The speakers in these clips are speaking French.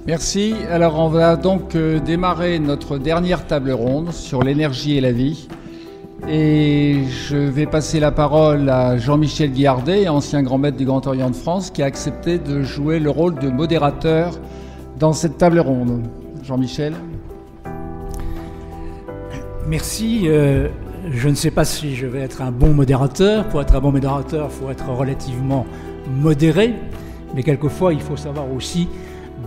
Merci. Alors on va donc démarrer notre dernière table ronde sur l'énergie et la vie. Et je vais passer la parole à Jean-Michel Guillardet, ancien grand maître du Grand Orient de France, qui a accepté de jouer le rôle de modérateur dans cette table ronde. Jean-Michel. Merci. Je ne sais pas si je vais être un bon modérateur. Pour être un bon modérateur, il faut être relativement modéré. Mais quelquefois, il faut savoir aussi,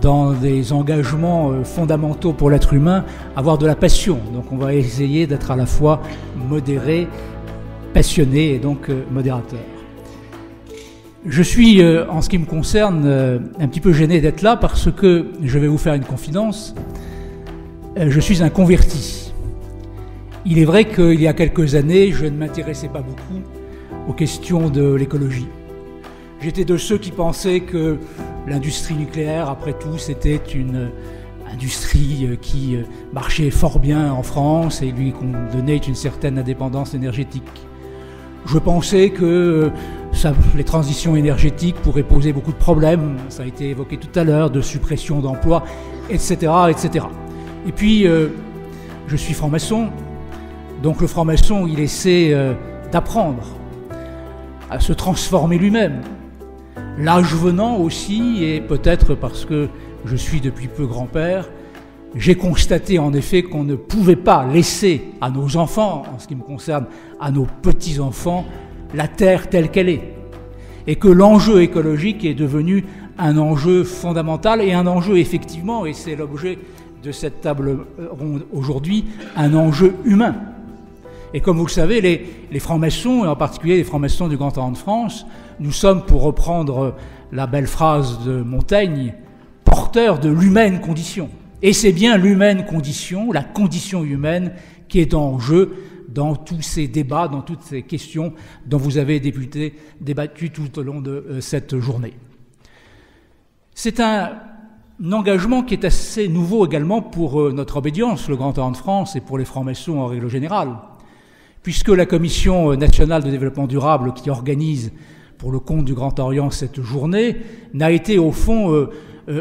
dans des engagements fondamentaux pour l'être humain, avoir de la passion. Donc on va essayer d'être à la fois modéré, passionné et donc modérateur. Je suis, en ce qui me concerne, un petit peu gêné d'être là parce que, je vais vous faire une confidence, je suis un converti. Il est vrai qu'il y a quelques années, je ne m'intéressais pas beaucoup aux questions de l'écologie. J'étais de ceux qui pensaient que l'industrie nucléaire, après tout, c'était une industrie qui marchait fort bien en France et lui donnait une certaine indépendance énergétique. Je pensais que les transitions énergétiques pourraient poser beaucoup de problèmes, ça a été évoqué tout à l'heure, de suppression d'emplois, etc., etc. Et puis, je suis franc-maçon, donc le franc-maçon, il essaie d'apprendre à se transformer lui-même. L'âge venant aussi, et peut-être parce que je suis depuis peu grand-père, j'ai constaté en effet qu'on ne pouvait pas laisser à nos enfants, en ce qui me concerne, à nos petits-enfants, la terre telle qu'elle est. Et que l'enjeu écologique est devenu un enjeu fondamental et un enjeu effectivement, et c'est l'objet de cette table ronde aujourd'hui, un enjeu humain. Et comme vous le savez, les francs-maçons, et en particulier les francs-maçons du Grand Orient de France, nous sommes, pour reprendre la belle phrase de Montaigne, porteurs de l'humaine condition. Et c'est bien l'humaine condition, la condition humaine, qui est en jeu dans tous ces débats, dans toutes ces questions dont vous avez débattu tout au long de cette journée. C'est un engagement qui est assez nouveau également pour notre obédience, le Grand Orient de France, et pour les francs-maçons en règle générale, puisque la Commission nationale de développement durable qui organise pour le compte du Grand Orient cette journée n'a été au fond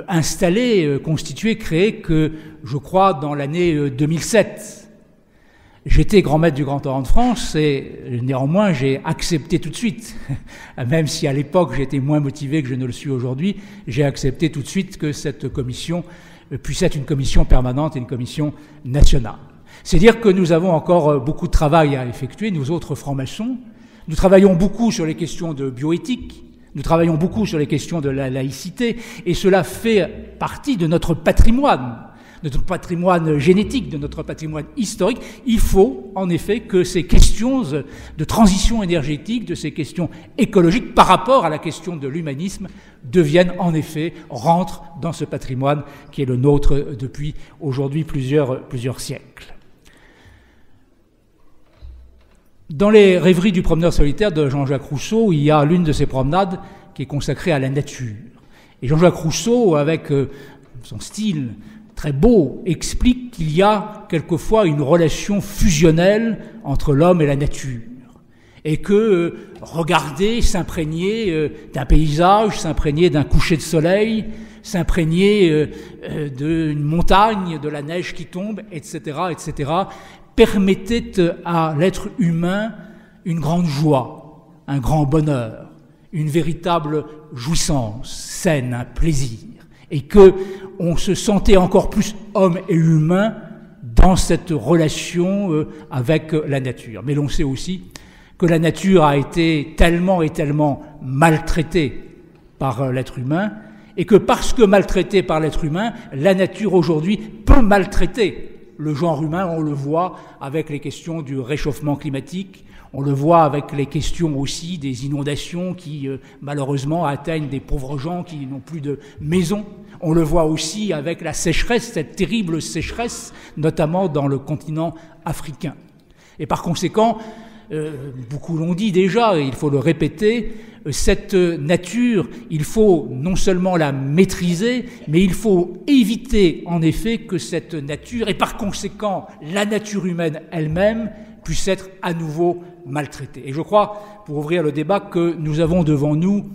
installée, constituée, créée que, je crois, dans l'année 2007. J'étais grand maître du Grand Orient de France et néanmoins j'ai accepté tout de suite, même si à l'époque j'étais moins motivé que je ne le suis aujourd'hui, j'ai accepté tout de suite que cette commission puisse être une commission permanente et une commission nationale. C'est dire que nous avons encore beaucoup de travail à effectuer, nous autres francs-maçons. Nous travaillons beaucoup sur les questions de bioéthique, nous travaillons beaucoup sur les questions de la laïcité, et cela fait partie de notre patrimoine génétique, de notre patrimoine historique. Il faut en effet que ces questions de transition énergétique, de ces questions écologiques par rapport à la question de l'humanisme deviennent en effet, rentrent dans ce patrimoine qui est le nôtre depuis aujourd'hui plusieurs siècles. Dans les rêveries du promeneur solitaire de Jean-Jacques Rousseau, il y a l'une de ces promenades qui est consacrée à la nature. Et Jean-Jacques Rousseau, avec son style très beau, explique qu'il y a quelquefois une relation fusionnelle entre l'homme et la nature. Et que regarder, s'imprégner d'un paysage, s'imprégner d'un coucher de soleil, s'imprégner d'une montagne, de la neige qui tombe, etc., etc., permettait à l'être humain une grande joie, un grand bonheur, une véritable jouissance saine, un plaisir, et que on se sentait encore plus homme et humain dans cette relation avec la nature. Mais l'on sait aussi que la nature a été tellement et tellement maltraitée par l'être humain, et que parce que maltraitée par l'être humain, la nature aujourd'hui peut maltraiter le genre humain. On le voit avec les questions du réchauffement climatique, on le voit avec les questions aussi des inondations qui malheureusement atteignent des pauvres gens qui n'ont plus de maison. On le voit aussi avec la sécheresse, cette terrible sécheresse, notamment dans le continent africain. Et par conséquent, beaucoup l'ont dit déjà, et il faut le répéter, cette nature, il faut non seulement la maîtriser, mais il faut éviter en effet que cette nature, et par conséquent la nature humaine elle-même, puisse être à nouveau maltraitée. Et je crois, pour ouvrir le débat, que nous avons devant nous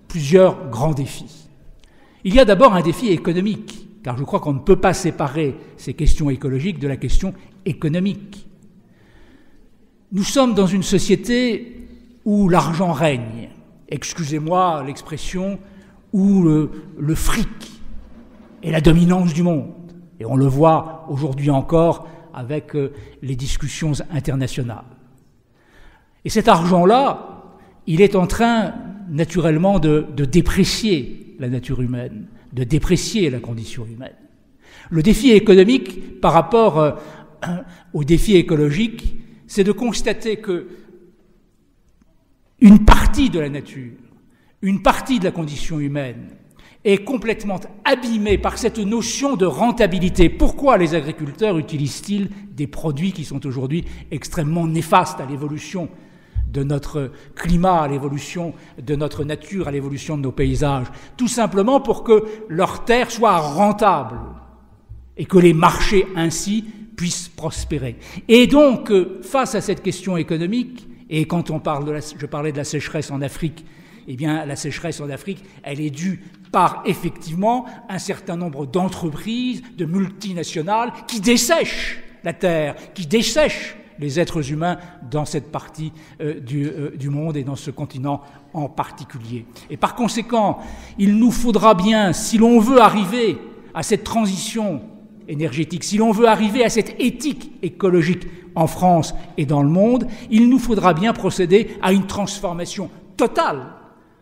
plusieurs grands défis. Il y a d'abord un défi économique. car je crois qu'on ne peut pas séparer ces questions écologiques de la question économique. Nous sommes dans une société où l'argent règne, excusez-moi l'expression, où le fric est la dominance du monde. Et on le voit aujourd'hui encore avec les discussions internationales. Et cet argent-là, il est en train naturellement de déprécier la nature humaine, de déprécier la condition humaine. Le défi économique par rapport au défi écologique, c'est de constater que une partie de la nature, une partie de la condition humaine est complètement abîmée par cette notion de rentabilité. Pourquoi les agriculteurs utilisent-ils des produits qui sont aujourd'hui extrêmement néfastes à l'évolution de notre climat, à l'évolution de notre nature, à l'évolution de nos paysages? Tout simplement pour que leurs terres soient rentables et que les marchés ainsi puissent prospérer. Et donc, face à cette question économique, et quand on parle je parlais de la sécheresse en Afrique, eh bien, la sécheresse en Afrique, elle est due par, effectivement, un certain nombre d'entreprises, de multinationales, qui dessèchent la terre, qui dessèchent les êtres humains dans cette partie du monde et dans ce continent en particulier. Et par conséquent, il nous faudra bien, si l'on veut arriver à cette transition énergétique, si l'on veut arriver à cette éthique écologique en France et dans le monde, il nous faudra bien procéder à une transformation totale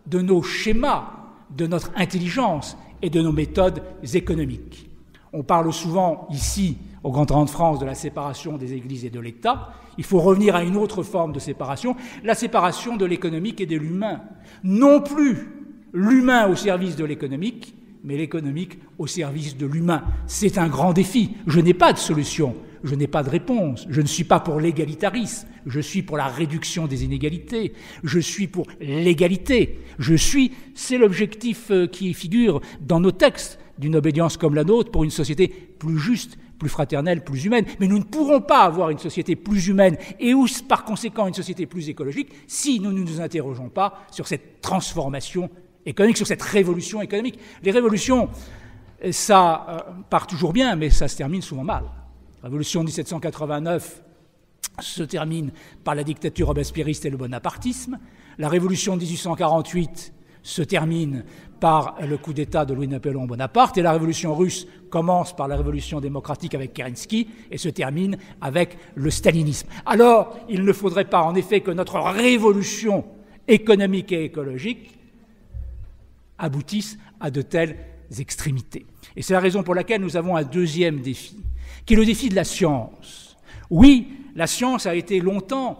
de nos schémas, de notre intelligence et de nos méthodes économiques. On parle souvent ici, au Grand Orient de France, de la séparation des églises et de l'État. Il faut revenir à une autre forme de séparation, la séparation de l'économique et de l'humain. Non plus l'humain au service de l'économique, mais l'économique au service de l'humain. C'est un grand défi. Je n'ai pas de solution, je n'ai pas de réponse. Je ne suis pas pour l'égalitarisme, je suis pour la réduction des inégalités, je suis pour l'égalité. C'est l'objectif qui figure dans nos textes d'une obédience comme la nôtre pour une société plus juste, plus fraternelle, plus humaine. Mais nous ne pourrons pas avoir une société plus humaine et par conséquent une société plus écologique si nous ne nous interrogeons pas sur cette transformation économique, sur cette révolution économique. Les révolutions, ça part toujours bien, mais ça se termine souvent mal. La révolution de 1789 se termine par la dictature robespierriste et le bonapartisme. La révolution de 1848 se termine par le coup d'État de Louis-Napoléon Bonaparte, et la révolution russe commence par la révolution démocratique avec Kerensky et se termine avec le stalinisme. Alors, il ne faudrait pas en effet que notre révolution économique et écologique aboutisse à de telles extrémités. Et c'est la raison pour laquelle nous avons un deuxième défi, qui est le défi de la science. Oui, la science a été longtemps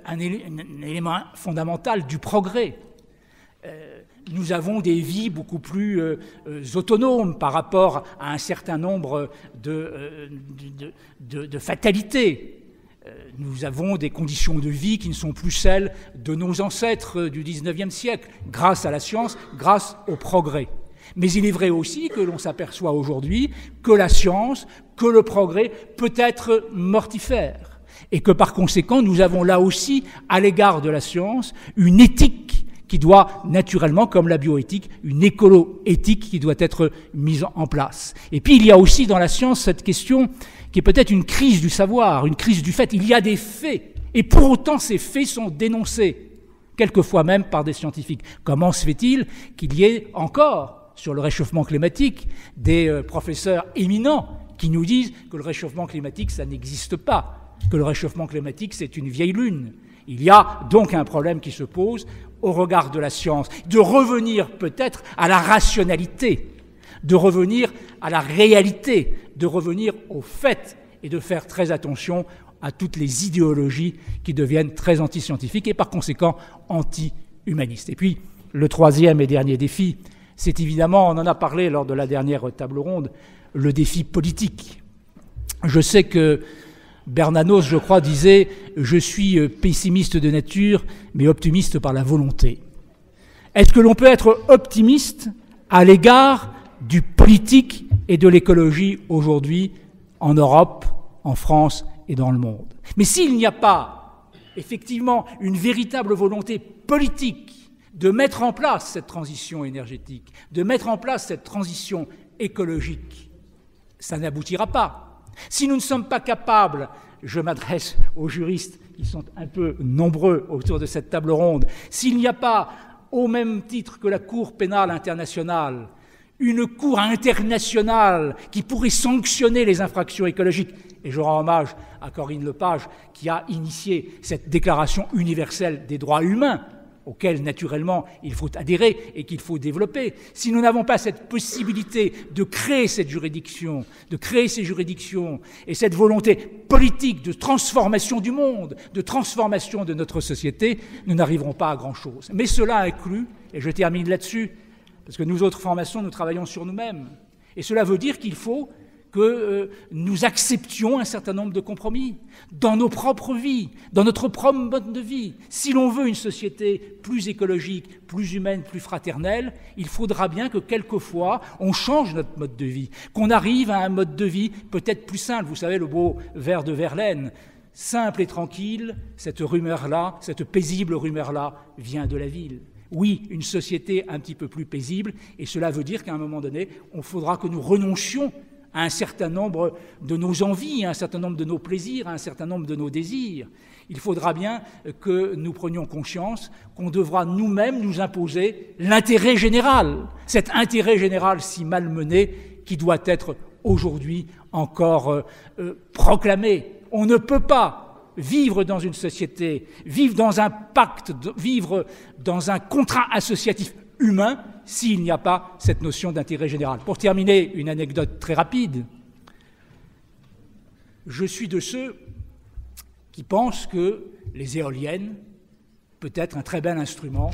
un élément fondamental du progrès. Nous avons des vies beaucoup plus autonomes par rapport à un certain nombre de fatalités. Nous avons des conditions de vie qui ne sont plus celles de nos ancêtres du XIXe siècle, grâce à la science, grâce au progrès. Mais il est vrai aussi que l'on s'aperçoit aujourd'hui que la science, que le progrès peut être mortifère, et que par conséquent, nous avons là aussi, à l'égard de la science, une éthique qui doit naturellement, comme la bioéthique, une écolo-éthique qui doit être mise en place. Et puis il y a aussi dans la science cette question qui est peut-être une crise du savoir, une crise du fait. Il y a des faits, et pour autant ces faits sont dénoncés, quelquefois même par des scientifiques. Comment se fait-il qu'il y ait encore, sur le réchauffement climatique, des professeurs éminents qui nous disent que le réchauffement climatique, ça n'existe pas, que le réchauffement climatique, c'est une vieille lune? Il y a donc un problème qui se pose au regard de la science, de revenir peut-être à la rationalité, de revenir à la réalité, de revenir aux faits et de faire très attention à toutes les idéologies qui deviennent très anti-scientifiques et par conséquent anti-humanistes. Et puis, le troisième et dernier défi, c'est évidemment, on en a parlé lors de la dernière table ronde, le défi politique. Je sais que Bernanos, je crois, disait « Je suis pessimiste de nature, mais optimiste par la volonté ». Est-ce que l'on peut être optimiste à l'égard du politique et de l'écologie aujourd'hui en Europe, en France et dans le monde? Mais s'il n'y a pas, effectivement, une véritable volonté politique de mettre en place cette transition énergétique, de mettre en place cette transition écologique, ça n'aboutira pas. Si nous ne sommes pas capables, je m'adresse aux juristes qui sont un peu nombreux autour de cette table ronde, s'il n'y a pas, au même titre que la Cour pénale internationale, une cour internationale qui pourrait sanctionner les infractions écologiques, et je rends hommage à Corinne Lepage qui a initié cette déclaration universelle des droits humains, auquel naturellement il faut adhérer et qu'il faut développer. Si nous n'avons pas cette possibilité de créer cette juridiction, de créer ces juridictions et cette volonté politique de transformation du monde, de transformation de notre société, nous n'arriverons pas à grand-chose. Mais cela inclut, et je termine là-dessus, parce que nous autres formations, nous travaillons sur nous-mêmes. Et cela veut dire qu'il faut que nous acceptions un certain nombre de compromis dans nos propres vies, dans notre propre mode de vie. Si l'on veut une société plus écologique, plus humaine, plus fraternelle, il faudra bien que quelquefois on change notre mode de vie, qu'on arrive à un mode de vie peut-être plus simple. Vous savez, le beau vers de Verlaine, simple et tranquille, cette rumeur-là, cette paisible rumeur-là vient de la ville. Oui, une société un petit peu plus paisible, et cela veut dire qu'à un moment donné, on faudra que nous renoncions à un certain nombre de nos envies, à un certain nombre de nos plaisirs, à un certain nombre de nos désirs. Il faudra bien que nous prenions conscience qu'on devra nous-mêmes nous imposer l'intérêt général, cet intérêt général si malmené qui doit être aujourd'hui encore proclamé. On ne peut pas vivre dans une société, vivre dans un pacte, vivre dans un contrat associatif humain s'il n'y a pas cette notion d'intérêt général. Pour terminer, une anecdote très rapide. Je suis de ceux qui pensent que les éoliennes peut être un très bel instrument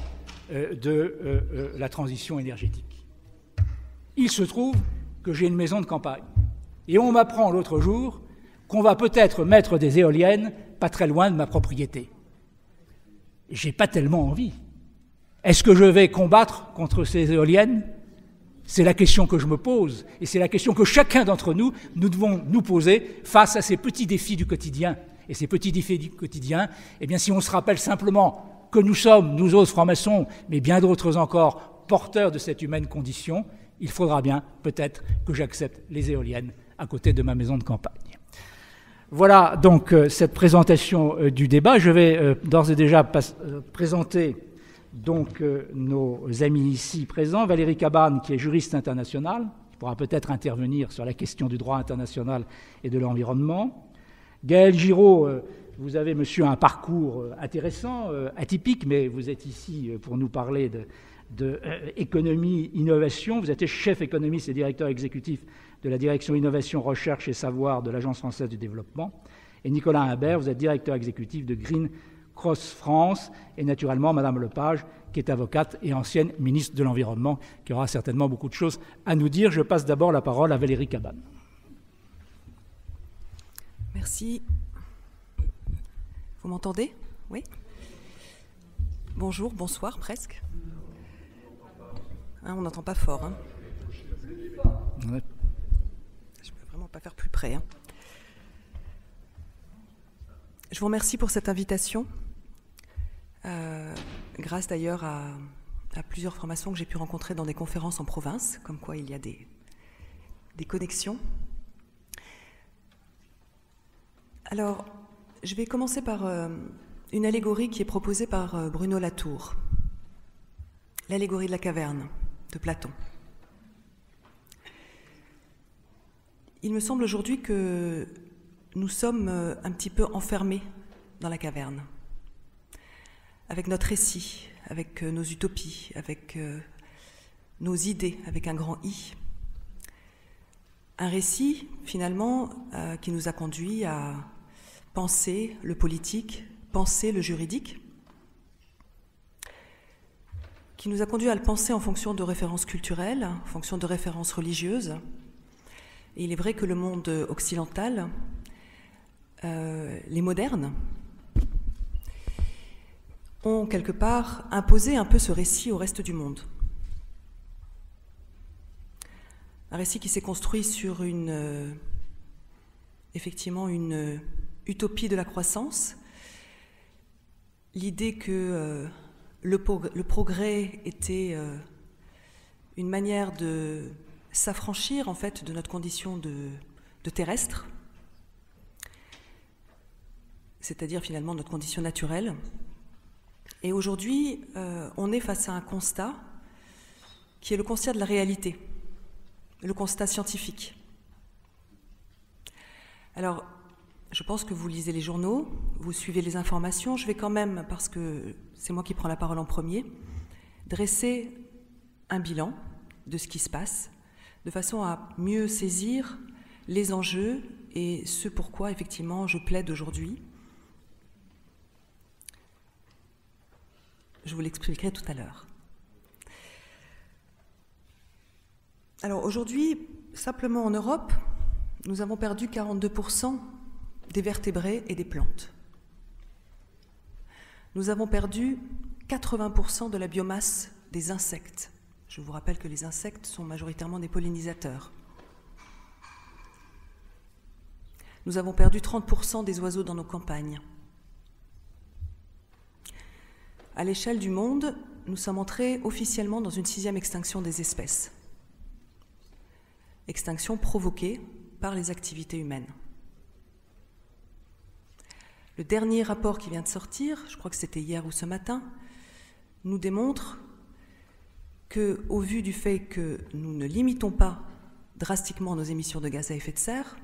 de la transition énergétique. Il se trouve que j'ai une maison de campagne. Et on m'apprend l'autre jour qu'on va peut-être mettre des éoliennes pas très loin de ma propriété. J'ai pas tellement envie. Est-ce que je vais combattre contre ces éoliennes? C'est la question que je me pose, et c'est la question que chacun d'entre nous, nous devons nous poser face à ces petits défis du quotidien. Et ces petits défis du quotidien, eh bien, si on se rappelle simplement que nous sommes, nous autres francs-maçons, mais bien d'autres encore, porteurs de cette humaine condition, il faudra bien, peut-être, que j'accepte les éoliennes à côté de ma maison de campagne. Voilà donc cette présentation du débat. Je vais d'ores et déjà présenter donc nos amis ici présents. Valérie Cabane, qui est juriste internationale, qui pourra peut-être intervenir sur la question du droit international et de l'environnement. Gaël Giraud, vous avez, monsieur, un parcours intéressant, atypique, mais vous êtes ici pour nous parler de économie, innovation. Vous êtes chef économiste et directeur exécutif de la direction innovation, recherche et savoir de l'Agence française du développement. Et Nicolas Imbert, vous êtes directeur exécutif de Green Cross France, et naturellement Madame Lepage, qui est avocate et ancienne ministre de l'Environnement, qui aura certainement beaucoup de choses à nous dire. Je passe d'abord la parole à Valérie Cabane. Merci. Vous m'entendez? Oui. Bonjour, bonsoir presque. Hein, on n'entend pas fort. Hein. Ouais. Je ne peux vraiment pas faire plus près. Hein. Je vous remercie pour cette invitation. Grâce d'ailleurs à plusieurs formations que j'ai pu rencontrer dans des conférences en province, comme quoi il y a des connexions. Alors, je vais commencer par une allégorie qui est proposée par Bruno Latour, l'allégorie de la caverne de Platon. Il me semble aujourd'hui que nous sommes un petit peu enfermés dans la caverne, avec notre récit, avec nos utopies, avec nos idées, avec un grand I. Un récit, finalement, qui nous a conduit à penser le politique, penser le juridique, qui nous a conduit à le penser en fonction de références culturelles, en fonction de références religieuses. Et il est vrai que le monde occidental, les modernes, ont quelque part imposé un peu ce récit au reste du monde. Un récit qui s'est construit sur effectivement une utopie de la croissance, l'idée que le progrès était une manière de s'affranchir en fait de notre condition de terrestre, c'est-à-dire finalement notre condition naturelle. Et aujourd'hui, on est face à un constat qui est le constat de la réalité, le constat scientifique. Alors, je pense que vous lisez les journaux, vous suivez les informations. Je vais quand même, parce que c'est moi qui prends la parole en premier, dresser un bilan de ce qui se passe, de façon à mieux saisir les enjeux et ce pourquoi, effectivement, je plaide aujourd'hui. Je vous l'expliquerai tout à l'heure. Alors aujourd'hui, simplement en Europe, nous avons perdu 42% des vertébrés et des plantes. Nous avons perdu 80% de la biomasse des insectes. Je vous rappelle que les insectes sont majoritairement des pollinisateurs. Nous avons perdu 30% des oiseaux dans nos campagnes. À l'échelle du monde, nous sommes entrés officiellement dans une 6e extinction des espèces. Extinction provoquée par les activités humaines. Le dernier rapport qui vient de sortir, je crois que c'était hier ou ce matin, nous démontre qu'au vu du fait que nous ne limitons pas drastiquement nos émissions de gaz à effet de serre,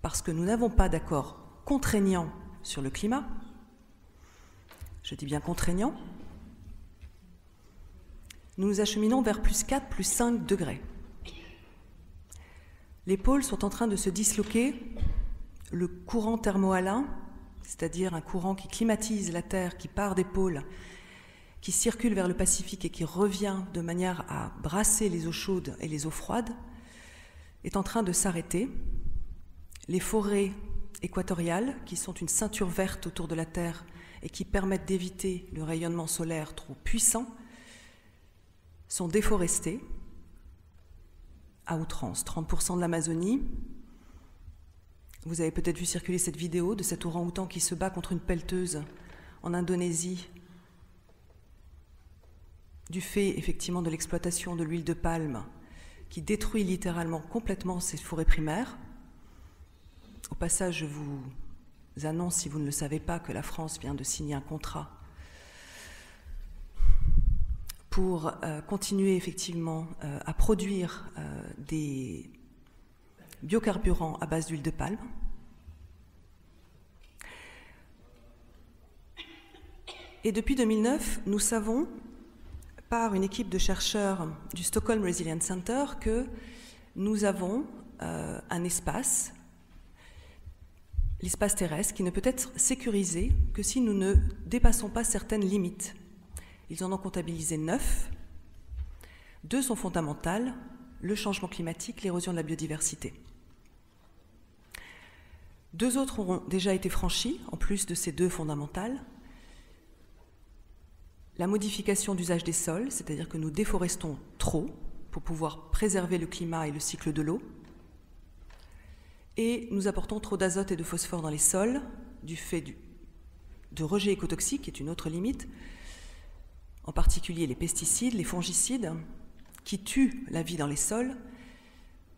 parce que nous n'avons pas d'accord contraignant sur le climat, je dis bien contraignant, nous nous acheminons vers plus 4, plus 5 degrés. Les pôles sont en train de se disloquer, le courant thermohalin, c'est-à-dire un courant qui climatise la Terre, qui part des pôles, qui circule vers le Pacifique et qui revient de manière à brasser les eaux chaudes et les eaux froides, est en train de s'arrêter. Les forêts équatoriales, qui sont une ceinture verte autour de la Terre et qui permettent d'éviter le rayonnement solaire trop puissant, sont déforestées à outrance. 30% de l'Amazonie. Vous avez peut-être vu circuler cette vidéo de cet orang-outan qui se bat contre une pelleteuse en Indonésie, du fait effectivement de l'exploitation de l'huile de palme qui détruit littéralement complètement ces forêts primaires. Au passage, je vous annonce, si vous ne le savez pas, que la France vient de signer un contrat pour continuer effectivement à produire des biocarburants à base d'huile de palme. Et depuis 2009, nous savons, par une équipe de chercheurs du Stockholm Resilience Center, que nous avons un espace, l'espace terrestre, qui ne peut être sécurisé que si nous ne dépassons pas certaines limites. Ils en ont comptabilisé 9. 2 sont fondamentales, le changement climatique, l'érosion de la biodiversité. 2 autres auront déjà été franchis, en plus de ces 2 fondamentales. La modification d'usage des sols, c'est-à-dire que nous déforestons trop pour pouvoir préserver le climat et le cycle de l'eau. Et nous apportons trop d'azote et de phosphore dans les sols, du fait de rejets écotoxiques, qui est une autre limite, en particulier les pesticides, les fongicides, qui tuent la vie dans les sols.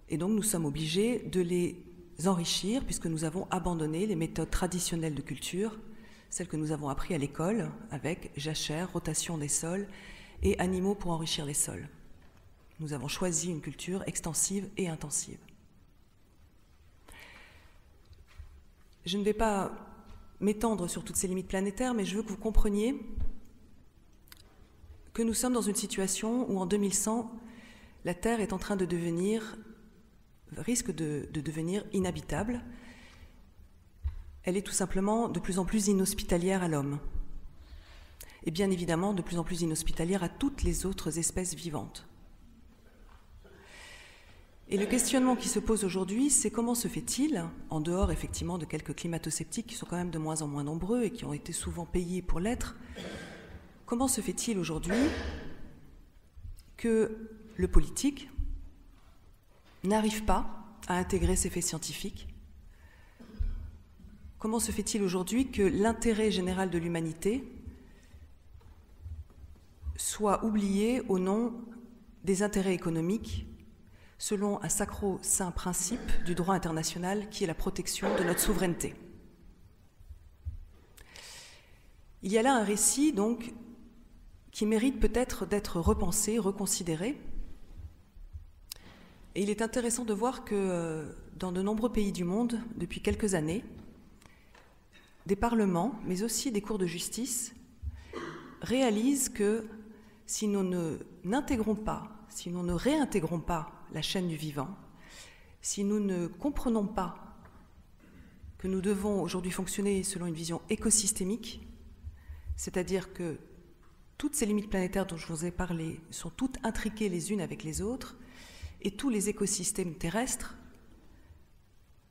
Et donc nous sommes obligés de les enrichir, puisque nous avons abandonné les méthodes traditionnelles de culture, celles que nous avons apprises à l'école, avec jachère, rotation des sols et animaux pour enrichir les sols. Nous avons choisi une culture extensive et intensive. Je ne vais pas m'étendre sur toutes ces limites planétaires, mais je veux que vous compreniez que nous sommes dans une situation où en 2100, la Terre est en train de risque de devenir inhabitable. Elle est tout simplement de plus en plus inhospitalière à l'homme. Et bien évidemment, de plus en plus inhospitalière à toutes les autres espèces vivantes. Et le questionnement qui se pose aujourd'hui, c'est comment se fait-il, en dehors effectivement de quelques climato-sceptiques qui sont quand même de moins en moins nombreux et qui ont été souvent payés pour l'être, comment se fait-il aujourd'hui que le politique n'arrive pas à intégrer ces faits scientifiques? Comment se fait-il aujourd'hui que l'intérêt général de l'humanité soit oublié au nom des intérêts économiques selon un sacro-saint principe du droit international qui est la protection de notre souveraineté. Il y a là un récit donc qui mérite peut-être d'être repensé, reconsidéré. Et il est intéressant de voir que dans de nombreux pays du monde, depuis quelques années, des parlements, mais aussi des cours de justice, réalisent que si nous n'intégrons pas, si nous ne réintégrons pas la chaîne du vivant, si nous ne comprenons pas que nous devons aujourd'hui fonctionner selon une vision écosystémique, c'est-à-dire que toutes ces limites planétaires dont je vous ai parlé sont toutes intriquées les unes avec les autres, et tous les écosystèmes terrestres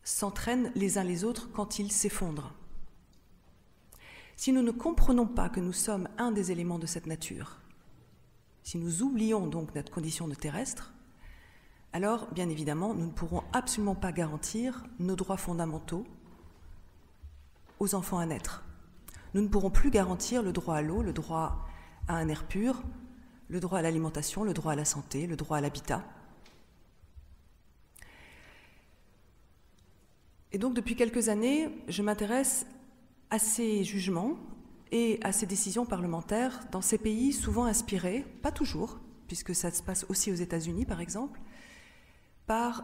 s'entraînent les uns les autres quand ils s'effondrent. Si nous ne comprenons pas que nous sommes un des éléments de cette nature, si nous oublions donc notre condition de terrestre, alors, bien évidemment, nous ne pourrons absolument pas garantir nos droits fondamentaux aux enfants à naître. Nous ne pourrons plus garantir le droit à l'eau, le droit à un air pur, le droit à l'alimentation, le droit à la santé, le droit à l'habitat. Et donc, depuis quelques années, je m'intéresse à ces jugements et à ces décisions parlementaires dans ces pays souvent inspirés, pas toujours, puisque ça se passe aussi aux États-Unis par exemple, par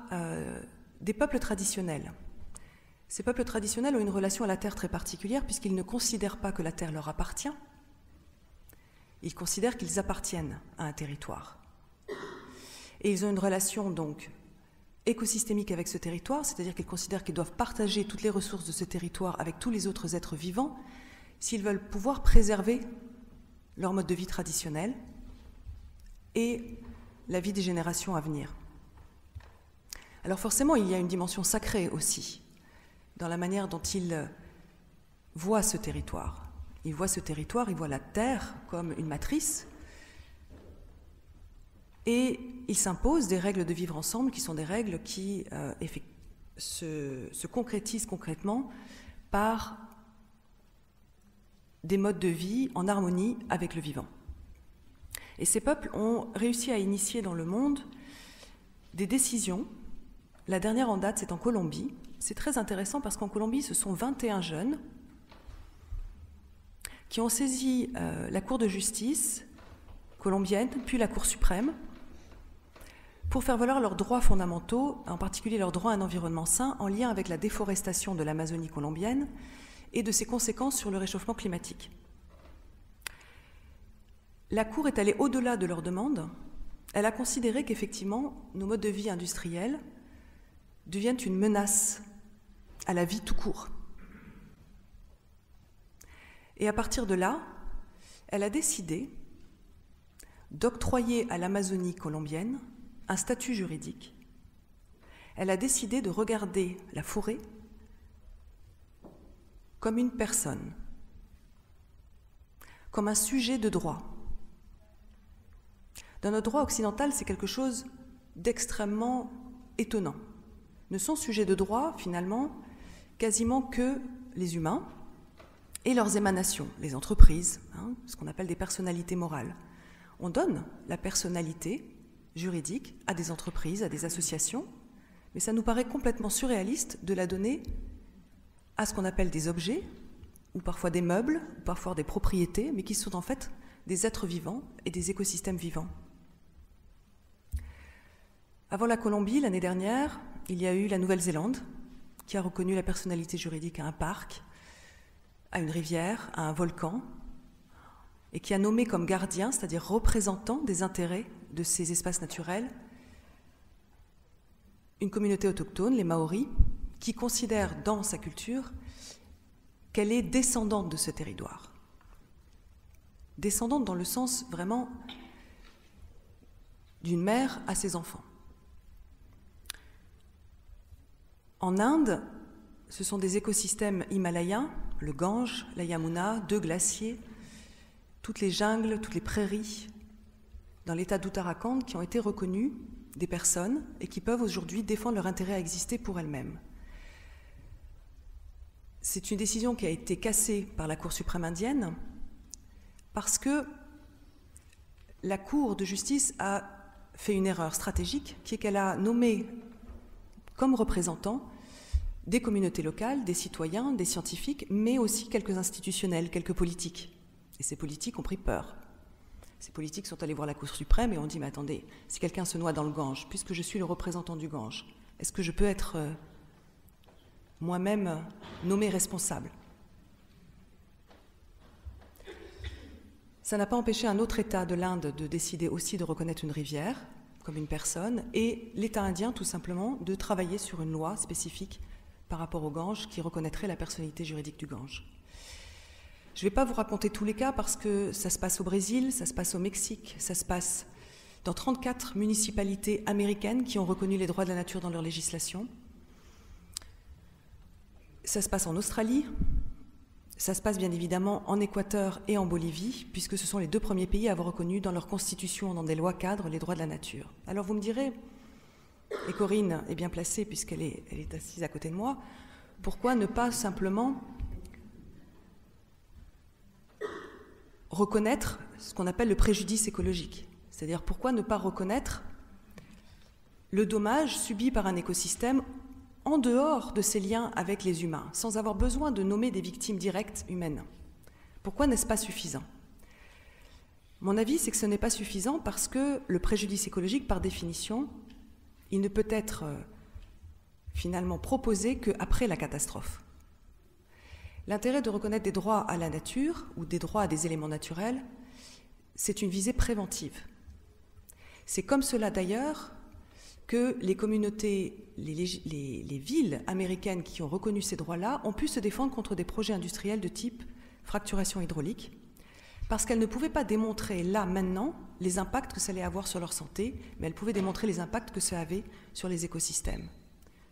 des peuples traditionnels. Ces peuples traditionnels ont une relation à la terre très particulière puisqu'ils ne considèrent pas que la terre leur appartient, ils considèrent qu'ils appartiennent à un territoire. Et ils ont une relation donc écosystémique avec ce territoire, c'est-à-dire qu'ils considèrent qu'ils doivent partager toutes les ressources de ce territoire avec tous les autres êtres vivants s'ils veulent pouvoir préserver leur mode de vie traditionnel et la vie des générations à venir. Alors forcément, il y a une dimension sacrée aussi dans la manière dont ils voient ce territoire. Ils voient ce territoire, ils voient la terre comme une matrice, et il s'impose des règles de vivre ensemble qui sont des règles qui se concrétisent concrètement par des modes de vie en harmonie avec le vivant. Et ces peuples ont réussi à initier dans le monde des décisions. La dernière en date, c'est en Colombie. C'est très intéressant parce qu'en Colombie, ce sont 21 jeunes qui ont saisi la Cour de justice colombienne, puis la Cour suprême, pour faire valoir leurs droits fondamentaux, en particulier leur droit à un environnement sain, en lien avec la déforestation de l'Amazonie colombienne et de ses conséquences sur le réchauffement climatique. La Cour est allée au-delà de leurs demandes. Elle a considéré qu'effectivement, nos modes de vie industriels deviennent une menace à la vie tout court. Et à partir de là, elle a décidé d'octroyer à l'Amazonie colombienne un statut juridique. Elle a décidé de regarder la forêt comme une personne, comme un sujet de droit. Dans notre droit occidental, c'est quelque chose d'extrêmement étonnant. Ne sont sujets de droit, finalement, quasiment que les humains et leurs émanations, les entreprises, ce qu'on appelle des personnalités morales. On donne la personnalité juridique à des entreprises, à des associations, mais ça nous paraît complètement surréaliste de la donner à ce qu'on appelle des objets, ou parfois des meubles, ou parfois des propriétés, mais qui sont en fait des êtres vivants et des écosystèmes vivants. Avant la Colombie, l'année dernière, il y a eu la Nouvelle-Zélande, qui a reconnu la personnalité juridique à un parc, à une rivière, à un volcan, et qui a nommé comme gardien, c'est-à-dire représentant des intérêts de ces espaces naturels, une communauté autochtone, les Maoris, qui considère dans sa culture qu'elle est descendante de ce territoire. Descendante dans le sens vraiment d'une mère à ses enfants. En Inde, ce sont des écosystèmes himalayens, le Gange, la Yamuna, 2 glaciers, toutes les jungles, toutes les prairies, dans l'état d'Uttarakhand, qui ont été reconnus des personnes et qui peuvent aujourd'hui défendre leur intérêt à exister pour elles-mêmes. C'est une décision qui a été cassée par la Cour suprême indienne parce que la Cour de justice a fait une erreur stratégique, qui est qu'elle a nommé comme représentants des communautés locales, des citoyens, des scientifiques, mais aussi quelques institutionnels, quelques politiques. Et ces politiques ont pris peur. Ces politiques sont allés voir la Cour suprême et ont dit « Mais attendez, si quelqu'un se noie dans le Gange, puisque je suis le représentant du Gange, est-ce que je peux être moi-même nommé responsable ?» Ça n'a pas empêché un autre État de l'Inde de décider aussi de reconnaître une rivière comme une personne, et l'État indien, tout simplement, de travailler sur une loi spécifique par rapport au Gange qui reconnaîtrait la personnalité juridique du Gange. Je ne vais pas vous raconter tous les cas parce que ça se passe au Brésil, ça se passe au Mexique, ça se passe dans 34 municipalités américaines qui ont reconnu les droits de la nature dans leur législation. Ça se passe en Australie, ça se passe bien évidemment en Équateur et en Bolivie, puisque ce sont les 2 premiers pays à avoir reconnu dans leur constitution, dans des lois cadres, les droits de la nature. Alors vous me direz, et Corinne est bien placée puisqu'elle est assise à côté de moi, pourquoi ne pas simplement reconnaître ce qu'on appelle le préjudice écologique? C'est-à-dire pourquoi ne pas reconnaître le dommage subi par un écosystème en dehors de ses liens avec les humains, sans avoir besoin de nommer des victimes directes humaines? Pourquoi n'est-ce pas suffisant? Mon avis, c'est que ce n'est pas suffisant parce que le préjudice écologique, par définition, il ne peut être finalement proposé qu'après la catastrophe. L'intérêt de reconnaître des droits à la nature ou des droits à des éléments naturels, c'est une visée préventive. C'est comme cela d'ailleurs que les communautés, les villes américaines qui ont reconnu ces droits-là ont pu se défendre contre des projets industriels de type fracturation hydraulique, parce qu'elles ne pouvaient pas démontrer là, maintenant, les impacts que ça allait avoir sur leur santé, mais elles pouvaient démontrer les impacts que ça avait sur les écosystèmes.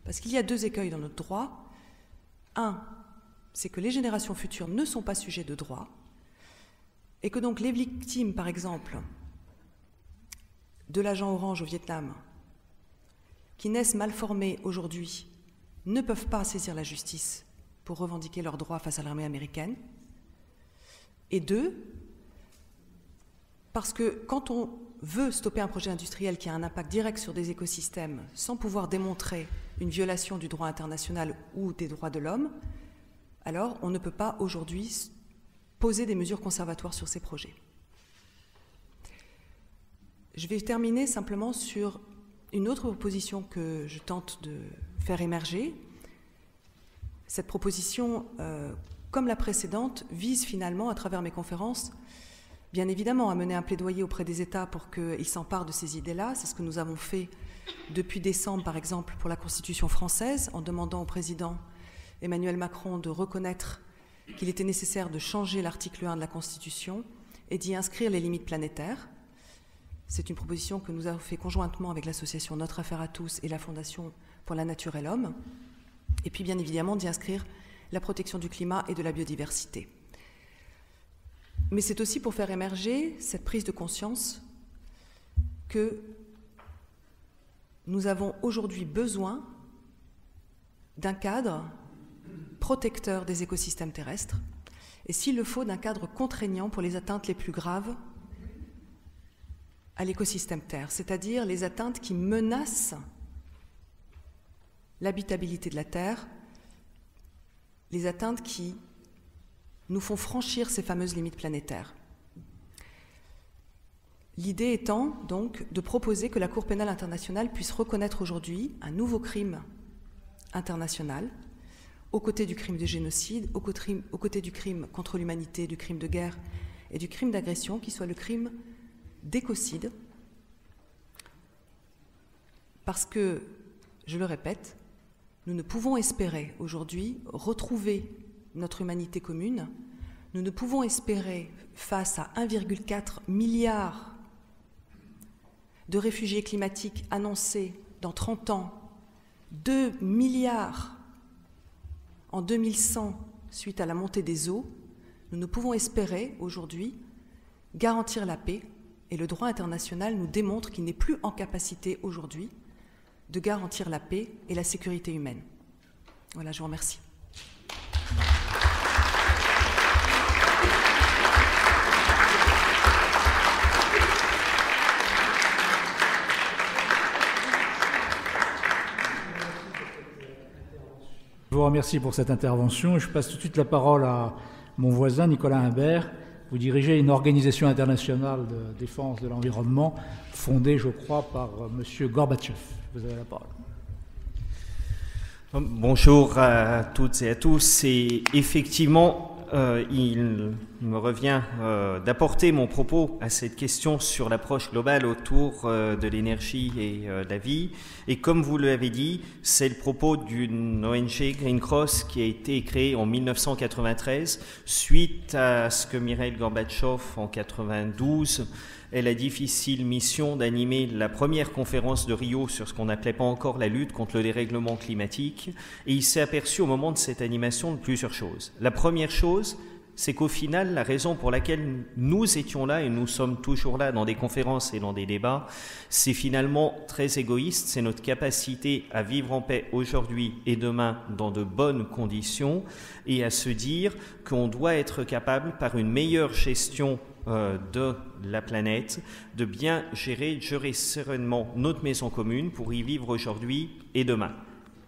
Parce qu'il y a 2 écueils dans notre droit. Un, c'est que les générations futures ne sont pas sujets de droit, et que donc les victimes, par exemple, de l'agent orange au Vietnam, qui naissent mal formés aujourd'hui, ne peuvent pas saisir la justice pour revendiquer leurs droits face à l'armée américaine. Et 2, parce que quand on veut stopper un projet industriel qui a un impact direct sur des écosystèmes sans pouvoir démontrer une violation du droit international ou des droits de l'homme, alors on ne peut pas aujourd'hui poser des mesures conservatoires sur ces projets. Je vais terminer simplement sur une autre proposition que je tente de faire émerger. Cette proposition, comme la précédente, vise finalement, à travers mes conférences, bien évidemment à mener un plaidoyer auprès des États pour qu'ils s'emparent de ces idées-là. C'est ce que nous avons fait depuis décembre, par exemple, pour la Constitution française, en demandant au président Emmanuel Macron de reconnaître qu'il était nécessaire de changer l'article 1 de la Constitution et d'y inscrire les limites planétaires. C'est une proposition que nous avons fait conjointement avec l'association Notre Affaire à tous et la Fondation pour la Nature et l'Homme. Et puis, bien évidemment, d'y inscrire la protection du climat et de la biodiversité. Mais c'est aussi pour faire émerger cette prise de conscience que nous avons aujourd'hui besoin d'un cadre protecteur des écosystèmes terrestres, et s'il le faut, d'un cadre contraignant pour les atteintes les plus graves à l'écosystème Terre, c'est-à-dire les atteintes qui menacent l'habitabilité de la Terre, les atteintes qui nous font franchir ces fameuses limites planétaires. L'idée étant donc de proposer que la Cour pénale internationale puisse reconnaître aujourd'hui un nouveau crime international, aux côtés du crime de génocide, aux côtés du crime contre l'humanité, du crime de guerre et du crime d'agression, qui soit le crime d'écocide, parce que, je le répète, nous ne pouvons espérer aujourd'hui retrouver notre humanité commune, nous ne pouvons espérer, face à 1,4 milliard de réfugiés climatiques annoncés dans 30 ans, 2 milliards en 2100 suite à la montée des eaux, nous ne pouvons espérer aujourd'hui garantir la paix, et le droit international nous démontre qu'il n'est plus en capacité aujourd'hui de garantir la paix et la sécurité humaine. Voilà, je vous remercie. vous remercie pour cette intervention. Je passe tout de suite la parole à mon voisin Nicolas Imbert. Vous dirigez une organisation internationale de défense de l'environnement fondée, je crois, par M. Gorbatchev. Vous avez la parole. Bonjour à toutes et à tous. Et effectivement, il me revient d'apporter mon propos à cette question sur l'approche globale autour de l'énergie et de la vie. Et comme vous l'avez dit, c'est le propos d'une ONG Green Cross qui a été créée en 1993 suite à ce que Mikhaïl Gorbatchev en 1992 ait la difficile mission d'animer la première conférence de Rio sur ce qu'on n'appelait pas encore la lutte contre le dérèglement climatique. Et il s'est aperçu au moment de cette animation de plusieurs choses. La première chose, c'est qu'au final, la raison pour laquelle nous étions là, et nous sommes toujours là dans des conférences et dans des débats, c'est finalement très égoïste, c'est notre capacité à vivre en paix aujourd'hui et demain dans de bonnes conditions, et à se dire qu'on doit être capable, par une meilleure gestion de la planète, de bien gérer sereinement notre maison commune pour y vivre aujourd'hui et demain.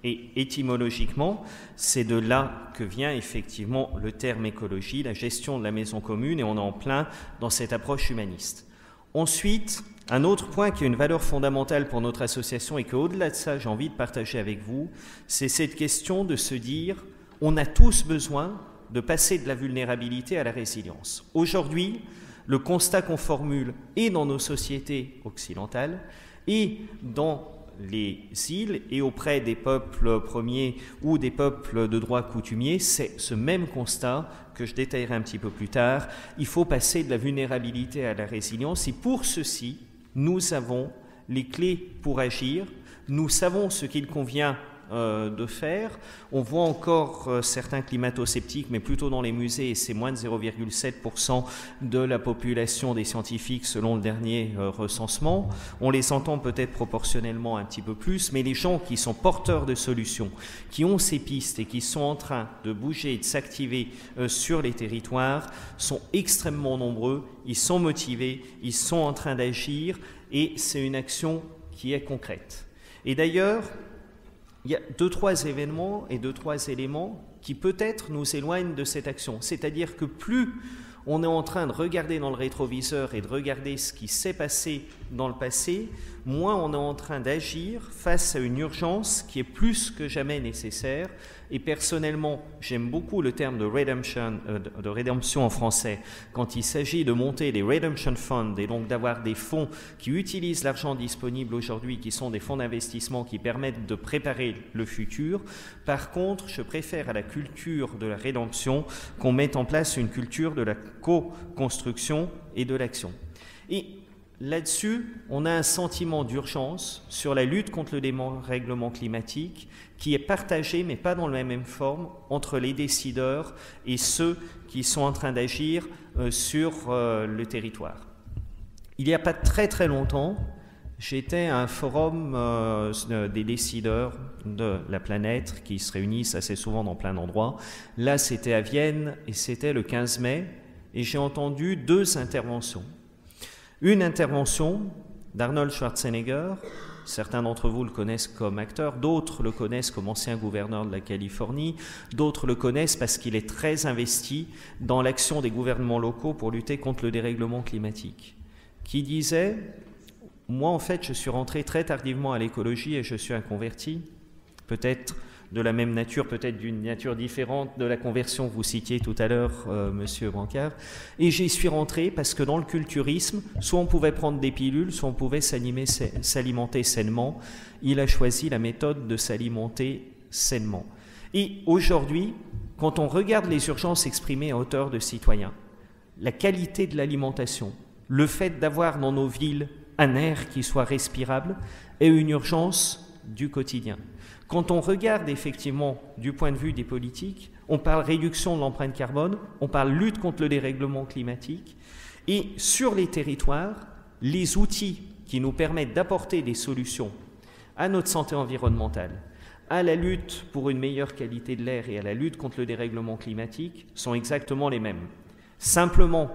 Et étymologiquement, c'est de là que vient effectivement le terme écologie, la gestion de la maison commune, et on est en plein dans cette approche humaniste. Ensuite, un autre point qui est une valeur fondamentale pour notre association et qu'au-delà de ça, j'ai envie de partager avec vous, c'est cette question de se dire, on a tous besoin de passer de la vulnérabilité à la résilience. Aujourd'hui, le constat qu'on formule et dans nos sociétés occidentales et dans les îles et auprès des peuples premiers ou des peuples de droit coutumier, c'est ce même constat que je détaillerai un petit peu plus tard. Il faut passer de la vulnérabilité à la résilience et pour ceci, nous avons les clés pour agir, nous savons ce qu'il convient de faire. On voit encore certains climato-sceptiques, mais plutôt dans les musées, et c'est moins de 0,7% de la population des scientifiques selon le dernier recensement. On les entend peut-être proportionnellement un petit peu plus, mais les gens qui sont porteurs de solutions, qui ont ces pistes et qui sont en train de bouger et de s'activer sur les territoires sont extrêmement nombreux, ils sont motivés, ils sont en train d'agir, et c'est une action qui est concrète. Et d'ailleurs, il y a 2-3 événements et 2-3 éléments qui peut-être nous éloignent de cette action. C'est-à-dire que plus on est en train de regarder dans le rétroviseur et de regarder ce qui s'est passé dans le passé, moins on est en train d'agir face à une urgence qui est plus que jamais nécessaire. Et personnellement, j'aime beaucoup le terme de rédemption en français, quand il s'agit de monter des redemption funds et donc d'avoir des fonds qui utilisent l'argent disponible aujourd'hui, qui sont des fonds d'investissement qui permettent de préparer le futur. Par contre, je préfère à la culture de la rédemption qu'on mette en place une culture de la co-construction et de l'action. Et là-dessus, on a un sentiment d'urgence sur la lutte contre le dérèglement climatique qui est partagé, mais pas dans la même forme, entre les décideurs et ceux qui sont en train d'agir sur le territoire. Il n'y a pas très très longtemps, j'étais à un forum des décideurs de la planète qui se réunissent assez souvent dans plein d'endroits. Là, c'était à Vienne et c'était le 15 mai et j'ai entendu 2 interventions. Une intervention d'Arnold Schwarzenegger, certains d'entre vous le connaissent comme acteur, d'autres le connaissent comme ancien gouverneur de la Californie, d'autres le connaissent parce qu'il est très investi dans l'action des gouvernements locaux pour lutter contre le dérèglement climatique, qui disait « Moi, en fait, je suis rentré très tardivement à l'écologie et je suis un converti, peut-être de la même nature, peut-être d'une nature différente de la conversion que vous citiez tout à l'heure, Monsieur Brancard. Et j'y suis rentré parce que dans le culturisme, soit on pouvait prendre des pilules, soit on pouvait s'alimenter sainement. Il a choisi la méthode de s'alimenter sainement. Et aujourd'hui, quand on regarde les urgences exprimées à hauteur de citoyens, la qualité de l'alimentation, le fait d'avoir dans nos villes un air qui soit respirable est une urgence du quotidien. Quand on regarde effectivement du point de vue des politiques, on parle réduction de l'empreinte carbone, on parle lutte contre le dérèglement climatique, et sur les territoires, les outils qui nous permettent d'apporter des solutions à notre santé environnementale, à la lutte pour une meilleure qualité de l'air et à la lutte contre le dérèglement climatique sont exactement les mêmes. Simplement,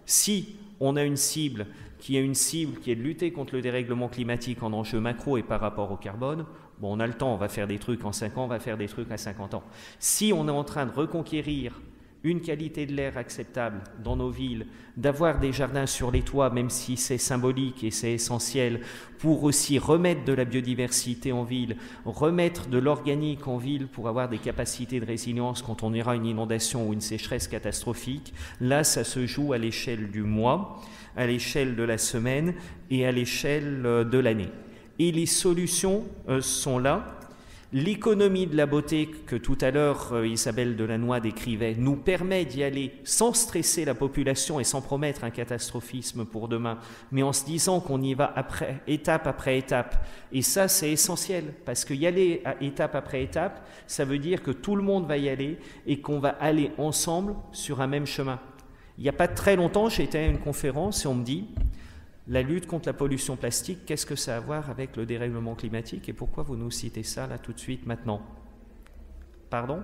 si on a une cible qui a une cible qui est de lutter contre le dérèglement climatique en enjeu macro et par rapport au carbone, bon, on a le temps, on va faire des trucs en 5 ans, on va faire des trucs à 50 ans. Si on est en train de reconquérir une qualité de l'air acceptable dans nos villes, d'avoir des jardins sur les toits, même si c'est symbolique et c'est essentiel, pour aussi remettre de la biodiversité en ville, remettre de l'organique en ville pour avoir des capacités de résilience quand on ira une inondation ou une sécheresse catastrophique, là, ça se joue à l'échelle du mois, à l'échelle de la semaine et à l'échelle de l'année. Et les solutions sont là. L'économie de la beauté que tout à l'heure Isabelle Delannoy décrivait nous permet d'y aller sans stresser la population et sans promettre un catastrophisme pour demain, mais en se disant qu'on y va étape après étape. Et ça, c'est essentiel, parce qu'y aller étape après étape, ça veut dire que tout le monde va y aller et qu'on va aller ensemble sur un même chemin. Il n'y a pas très longtemps, j'étais à une conférence et on me dit la lutte contre la pollution plastique, qu'est-ce que ça a à voir avec le dérèglement climatique et pourquoi vous nous citez ça là tout de suite maintenant? Pardon?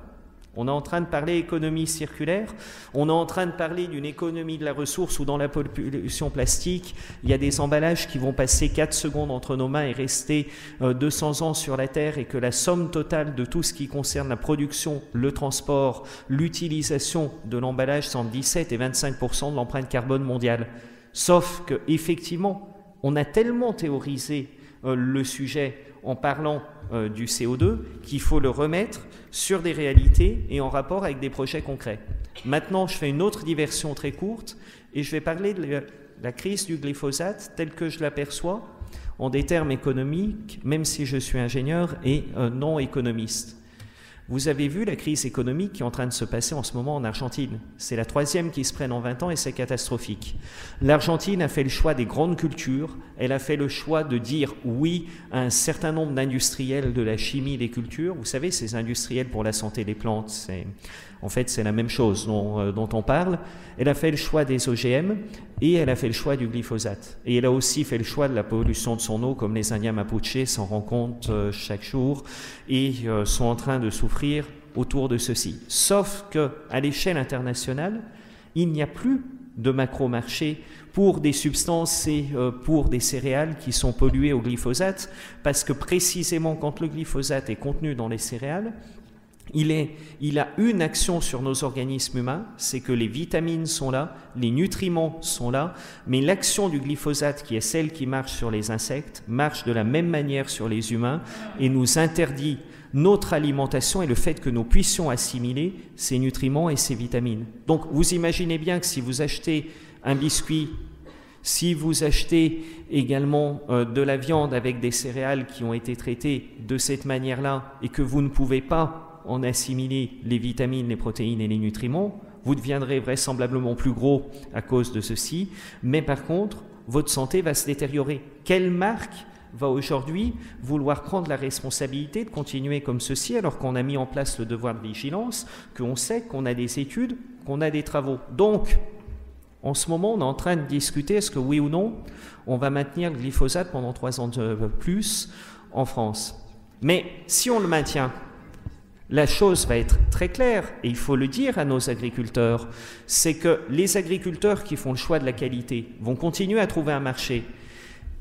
On est en train de parler économie circulaire, on est en train de parler d'une économie de la ressource où dans la pollution plastique, il y a des emballages qui vont passer 4 secondes entre nos mains et rester 200 ans sur la Terre et que la somme totale de tout ce qui concerne la production, le transport, l'utilisation de l'emballage, c'est entre 17 et 25% de l'empreinte carbone mondiale. Sauf qu'effectivement, on a tellement théorisé le sujet en parlant du CO2 qu'il faut le remettre sur des réalités et en rapport avec des projets concrets. Maintenant, je fais une autre diversion très courte et je vais parler de la crise du glyphosate telle que je l'aperçois en des termes économiques, même si je suis ingénieur et non économiste. Vous avez vu la crise économique qui est en train de se passer en ce moment en Argentine. C'est la 3e qui se prenne en 20 ans et c'est catastrophique. L'Argentine a fait le choix des grandes cultures, elle a fait le choix de dire oui à un certain nombre d'industriels de la chimie des cultures. Vous savez, ces industriels pour la santé des plantes, en fait c'est la même chose dont on parle. Elle a fait le choix des OGM et elle a fait le choix du glyphosate. Et elle a aussi fait le choix de la pollution de son eau, comme les Indiens Mapuche s'en rendent compte chaque jour et sont en train de souffrir autour de ceci. Sauf qu'à l'échelle internationale, il n'y a plus de macro-marché pour des substances et pour des céréales qui sont polluées au glyphosate, parce que précisément quand le glyphosate est contenu dans les céréales, il a une action sur nos organismes humains, c'est que les vitamines sont là, les nutriments sont là, mais l'action du glyphosate, qui est celle qui marche sur les insectes, marche de la même manière sur les humains et nous interdit notre alimentation et le fait que nous puissions assimiler ces nutriments et ces vitamines. Donc vous imaginez bien que si vous achetez un biscuit, si vous achetez également de la viande avec des céréales qui ont été traitées de cette manière-là et que vous ne pouvez pas en assimiler les vitamines, les protéines et les nutriments, vous deviendrez vraisemblablement plus gros à cause de ceci, mais par contre, votre santé va se détériorer. Quelle marque va aujourd'hui vouloir prendre la responsabilité de continuer comme ceci alors qu'on a mis en place le devoir de vigilance, qu'on sait qu'on a des études, qu'on a des travaux? Donc, en ce moment, on est en train de discuter, est-ce que oui ou non, on va maintenir le glyphosate pendant 3 ans de plus en France. Mais si on le maintient, la chose va être très claire, et il faut le dire à nos agriculteurs, c'est que les agriculteurs qui font le choix de la qualité vont continuer à trouver un marché.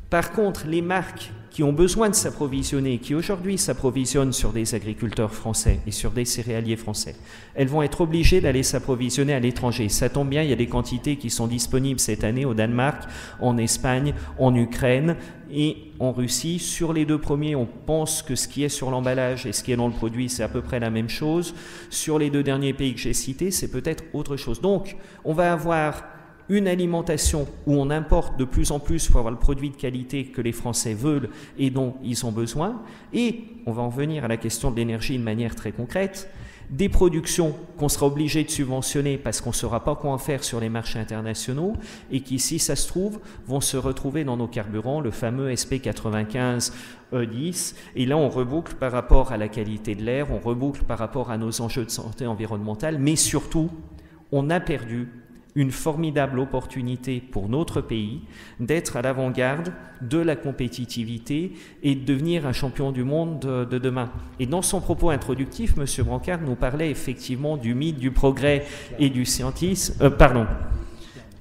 Par contre, les marques qui ont besoin de s'approvisionner, qui aujourd'hui s'approvisionnent sur des agriculteurs français et sur des céréaliers français, elles vont être obligées d'aller s'approvisionner à l'étranger. Ça tombe bien, il y a des quantités qui sont disponibles cette année au Danemark, en Espagne, en Ukraine et en Russie. Sur les 2 premiers, on pense que ce qui est sur l'emballage et ce qui est dans le produit, c'est à peu près la même chose. Sur les 2 derniers pays que j'ai cités, c'est peut-être autre chose. Donc, on va avoir une alimentation où on importe de plus en plus pour avoir le produit de qualité que les Français veulent et dont ils ont besoin. Et on va en venir à la question de l'énergie de manière très concrète. Des productions qu'on sera obligé de subventionner parce qu'on ne saura pas quoi en faire sur les marchés internationaux et qui, si ça se trouve, vont se retrouver dans nos carburants, le fameux SP95 E10. Et là, on reboucle par rapport à la qualité de l'air, on reboucle par rapport à nos enjeux de santé environnementale, mais surtout, on a perdu une formidable opportunité pour notre pays d'être à l'avant-garde de la compétitivité et de devenir un champion du monde de demain. Et dans son propos introductif, M. Brancard nous parlait effectivement du mythe du progrès et du scientisme.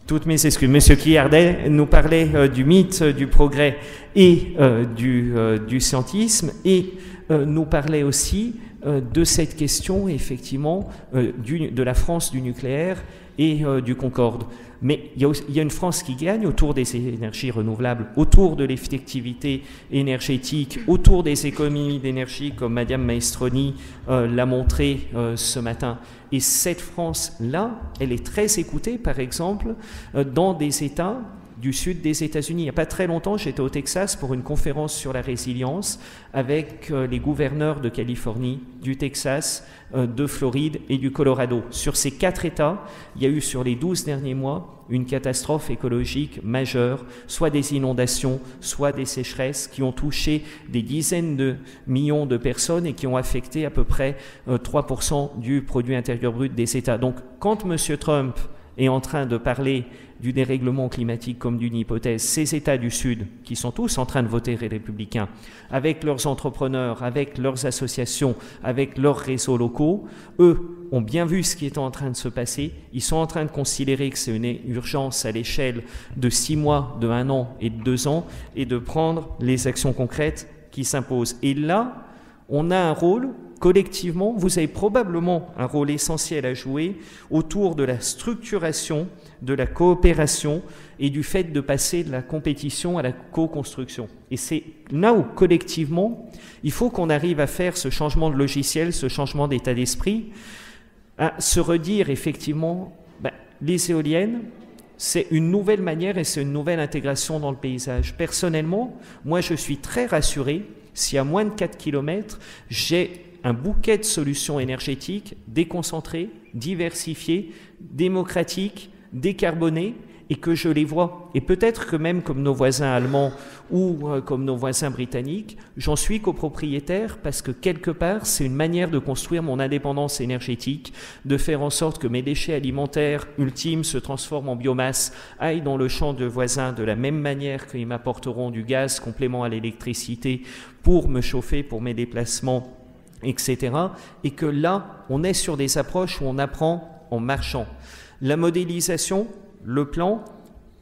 Toutes mes excuses. Monsieur Guillardet nous parlait du mythe du progrès et du scientisme, et nous parlait aussi de cette question, effectivement, de la France du nucléaire et du Concorde. Mais il y a une France qui gagne autour des énergies renouvelables, autour de l'effectivité énergétique, autour des économies d'énergie, comme Madame Maestroni l'a montré ce matin. Et cette France-là, elle est très écoutée, par exemple, dans des États du sud des États-Unis. Il n'y a pas très longtemps, j'étais au Texas pour une conférence sur la résilience avec les gouverneurs de Californie, du Texas, de Floride et du Colorado. Sur ces 4 États, il y a eu sur les 12 derniers mois une catastrophe écologique majeure, soit des inondations, soit des sécheresses qui ont touché des dizaines de millions de personnes et qui ont affecté à peu près 3% du produit intérieur brut des États. Donc quand M. Trump est en train de parler du dérèglement climatique comme d'une hypothèse, ces États du Sud, qui sont tous en train de voter les républicains, avec leurs entrepreneurs, avec leurs associations, avec leurs réseaux locaux, eux ont bien vu ce qui est en train de se passer. Ils sont en train de considérer que c'est une urgence à l'échelle de 6 mois, de 1 an et de 2 ans, et de prendre les actions concrètes qui s'imposent. Et là, on a un rôle, collectivement, vous avez probablement un rôle essentiel à jouer autour de la structuration, de la coopération et du fait de passer de la compétition à la co-construction. Et c'est là où, collectivement, il faut qu'on arrive à faire ce changement de logiciel, ce changement d'état d'esprit, à se redire effectivement, les éoliennes, c'est une nouvelle manière et c'est une nouvelle intégration dans le paysage. Personnellement, moi je suis très rassuré si à moins de 4 km, j'ai un bouquet de solutions énergétiques déconcentrées, diversifiées, démocratiques, décarbonées, et que je les vois. Et peut-être que même comme nos voisins allemands ou comme nos voisins britanniques, j'en suis copropriétaire parce que quelque part, c'est une manière de construire mon indépendance énergétique, de faire en sorte que mes déchets alimentaires ultimes se transforment en biomasse, aillent dans le champ de voisins de la même manière qu'ils m'apporteront du gaz complément à l'électricité pour me chauffer, pour mes déplacements, etc. Et que là, on est sur des approches où on apprend en marchant. La modélisation, le plan,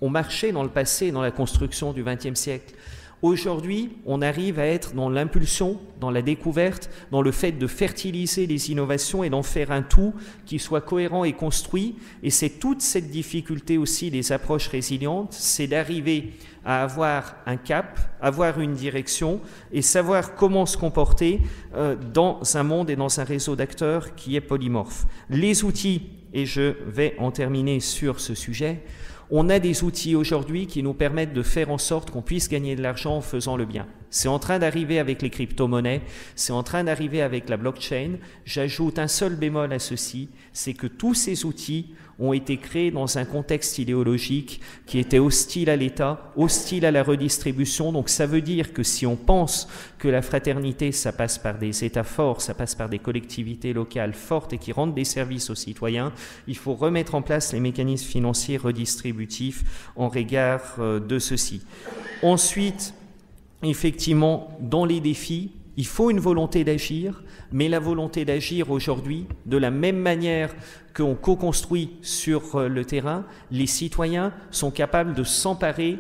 ont marché dans le passé, dans la construction du XXe siècle. Aujourd'hui, on arrive à être dans l'impulsion, dans la découverte, dans le fait de fertiliser les innovations et d'en faire un tout qui soit cohérent et construit. Et c'est toute cette difficulté aussi des approches résilientes, c'est d'arriver à avoir un cap, avoir une direction et savoir comment se comporter dans un monde et dans un réseau d'acteurs qui est polymorphe. Les outils, et je vais en terminer sur ce sujet, on a des outils aujourd'hui qui nous permettent de faire en sorte qu'on puisse gagner de l'argent en faisant le bien. C'est en train d'arriver avec les crypto-monnaies, c'est en train d'arriver avec la blockchain. J'ajoute un seul bémol à ceci, c'est que tous ces outils ont été créés dans un contexte idéologique qui était hostile à l'État, hostile à la redistribution. Donc ça veut dire que si on pense que la fraternité, ça passe par des États forts, ça passe par des collectivités locales fortes et qui rendent des services aux citoyens, il faut remettre en place les mécanismes financiers redistributifs en regard de ceci. Ensuite, effectivement, dans les défis, il faut une volonté d'agir, mais la volonté d'agir aujourd'hui, de la même manière qu'on co-construit sur le terrain, les citoyens sont capables de s'emparer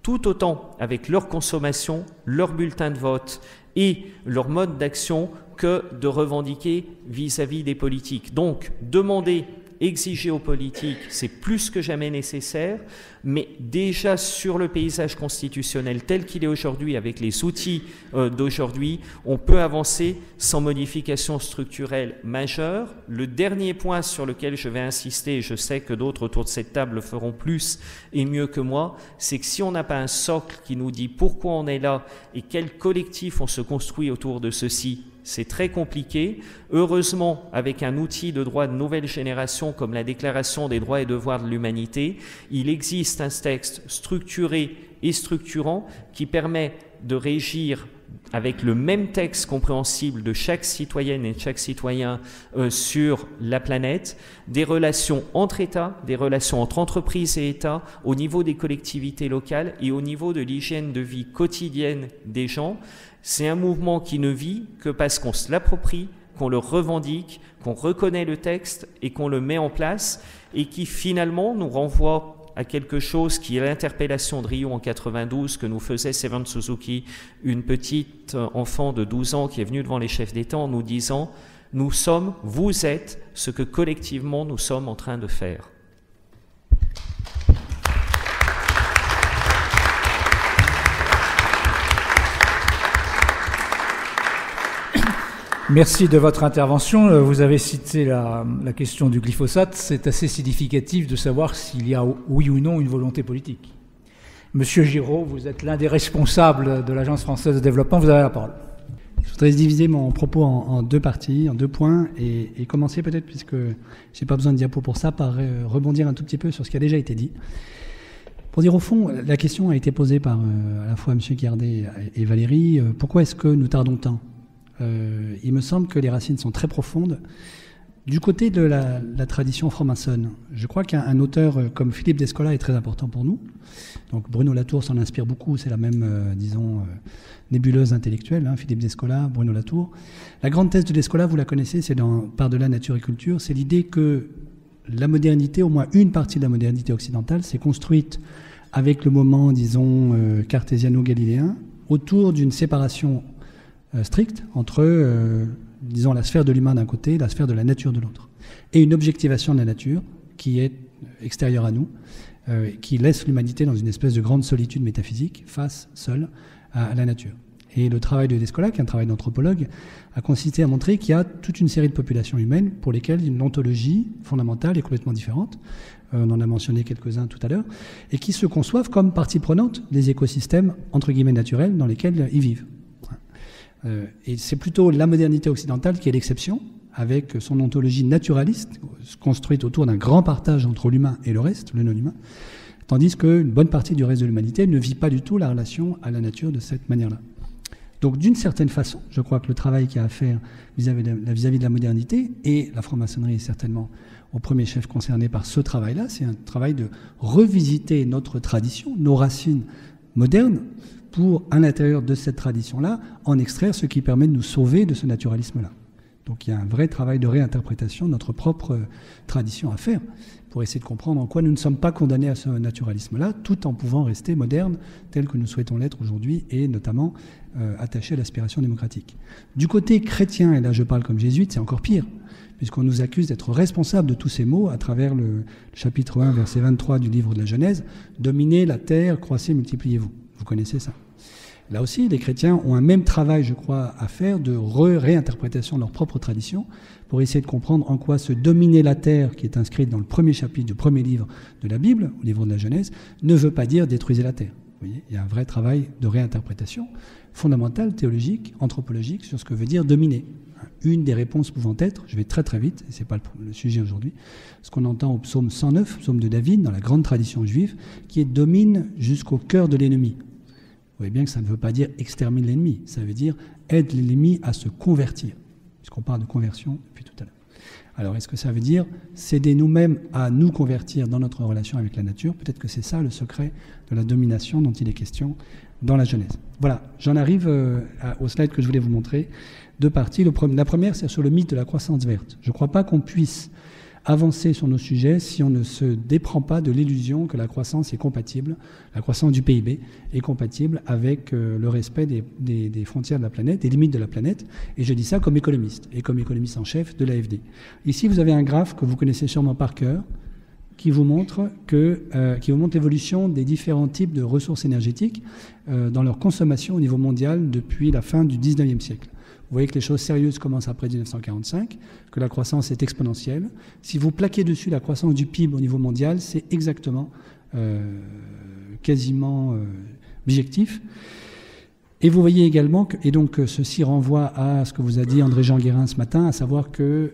tout autant avec leur consommation, leur bulletin de vote et leur mode d'action que de revendiquer vis-à-vis des politiques. Donc, demander, exiger aux politiques, c'est plus que jamais nécessaire, mais déjà sur le paysage constitutionnel tel qu'il est aujourd'hui, avec les outils d'aujourd'hui, on peut avancer sans modification structurelle majeure. Le dernier point sur lequel je vais insister, et je sais que d'autres autour de cette table le feront plus et mieux que moi, c'est que si on n'a pas un socle qui nous dit pourquoi on est là et quel collectif on se construit autour de ceci, c'est très compliqué. Heureusement, avec un outil de droit de nouvelle génération comme la Déclaration des droits et devoirs de l'humanité, il existe un texte structuré et structurant qui permet de régir avec le même texte compréhensible de chaque citoyenne et de chaque citoyen sur la planète, des relations entre États, des relations entre entreprises et États, au niveau des collectivités locales et au niveau de l'hygiène de vie quotidienne des gens. C'est un mouvement qui ne vit que parce qu'on se l'approprie, qu'on le revendique, qu'on reconnaît le texte et qu'on le met en place et qui finalement nous renvoie à quelque chose qui est l'interpellation de Rio en 92 que nous faisait Seven Suzuki, une petite enfant de 12 ans qui est venue devant les chefs d'État en nous disant « Nous sommes, vous êtes ce que collectivement nous sommes en train de faire ». Merci de votre intervention. Vous avez cité la question du glyphosate. C'est assez significatif de savoir s'il y a oui ou non une volonté politique. Monsieur Giraud, vous êtes l'un des responsables de l'Agence française de développement. Vous avez la parole. Je voudrais diviser mon propos en deux parties, en 2 points, et commencer peut-être, puisque je n'ai pas besoin de diapo pour ça, par rebondir un tout petit peu sur ce qui a déjà été dit. Pour dire au fond, la question a été posée par à la fois M. Guiardet et Valérie, pourquoi est-ce que nous tardons tant ? Il me semble que les racines sont très profondes. Du côté de la tradition franc-maçonne, je crois qu'un auteur comme Philippe Descola est très important pour nous. Donc Bruno Latour s'en inspire beaucoup, c'est la même, nébuleuse intellectuelle, hein, Philippe Descola, Bruno Latour. La grande thèse de Descola, vous la connaissez, c'est dans Par-delà nature et culture, c'est l'idée que la modernité, au moins une partie de la modernité occidentale, s'est construite avec le moment, cartésiano-galiléen, autour d'une séparation stricte entre, la sphère de l'humain d'un côté et la sphère de la nature de l'autre. Et une objectivation de la nature qui est extérieure à nous, qui laisse l'humanité dans une espèce de grande solitude métaphysique, face, seule, à la nature. Et le travail de Descola, qui est un travail d'anthropologue, a consisté à montrer qu'il y a toute une série de populations humaines pour lesquelles une ontologie fondamentale est complètement différente. On en a mentionné quelques-uns tout à l'heure, et qui se conçoivent comme partie prenante des écosystèmes, entre guillemets, naturels dans lesquels ils vivent. Et c'est plutôt la modernité occidentale qui est l'exception, avec son ontologie naturaliste, construite autour d'un grand partage entre l'humain et le reste, le non-humain, tandis qu'une bonne partie du reste de l'humanité ne vit pas du tout la relation à la nature de cette manière-là. Donc d'une certaine façon, je crois que le travail qu'il y a à faire vis-à-vis de la modernité, et la franc-maçonnerie est certainement au premier chef concerné par ce travail-là, c'est un travail de revisiter notre tradition, nos racines modernes, pour, à l'intérieur de cette tradition-là, en extraire ce qui permet de nous sauver de ce naturalisme-là. Donc il y a un vrai travail de réinterprétation de notre propre tradition à faire, pour essayer de comprendre en quoi nous ne sommes pas condamnés à ce naturalisme-là, tout en pouvant rester modernes, tels que nous souhaitons l'être aujourd'hui, et notamment attachés à l'aspiration démocratique. Du côté chrétien, et là je parle comme jésuite, c'est encore pire, puisqu'on nous accuse d'être responsables de tous ces maux à travers le chapitre 1, verset 23 du livre de la Genèse, « Dominez la terre, croissez, multipliez-vous ». Vous connaissez ça. Là aussi, les chrétiens ont un même travail, je crois, à faire de réinterprétation de leur propre tradition pour essayer de comprendre en quoi se dominer la terre, qui est inscrite dans le premier chapitre du premier livre de la Bible, au livre de la Genèse, ne veut pas dire détruisez la terre. Vous voyez, il y a un vrai travail de réinterprétation fondamentale, théologique, anthropologique, sur ce que veut dire dominer. Une des réponses pouvant être, je vais très très vite, et ce n'est pas le sujet aujourd'hui, ce qu'on entend au psaume 109, psaume de David, dans la grande tradition juive, qui est domine jusqu'au cœur de l'ennemi. Vous voyez bien que ça ne veut pas dire extermine l'ennemi, ça veut dire aide l'ennemi à se convertir, puisqu'on parle de conversion depuis tout à l'heure. Alors est-ce que ça veut dire s'aider nous-mêmes à nous convertir dans notre relation avec la nature? Peut-être que c'est ça le secret de la domination dont il est question dans la Genèse. Voilà, j'en arrive au slide que je voulais vous montrer. 2 parties. La première, c'est sur le mythe de la croissance verte. Je ne crois pas qu'on puisse avancer sur nos sujets si on ne se déprend pas de l'illusion que la croissance est compatible, la croissance du PIB est compatible avec le respect des frontières de la planète, des limites de la planète. Et je dis ça comme économiste, et comme économiste en chef de l'AFD. Ici, vous avez un graphe que vous connaissez sûrement par cœur, qui vous montre l'évolution des différents types de ressources énergétiques dans leur consommation au niveau mondial depuis la fin du 19e siècle. Vous voyez que les choses sérieuses commencent après 1945, que la croissance est exponentielle. Si vous plaquez dessus la croissance du PIB au niveau mondial, c'est exactement, quasiment bijectif. Et vous voyez également, et donc ceci renvoie à ce que vous a dit André-Jean Guérin ce matin, à savoir que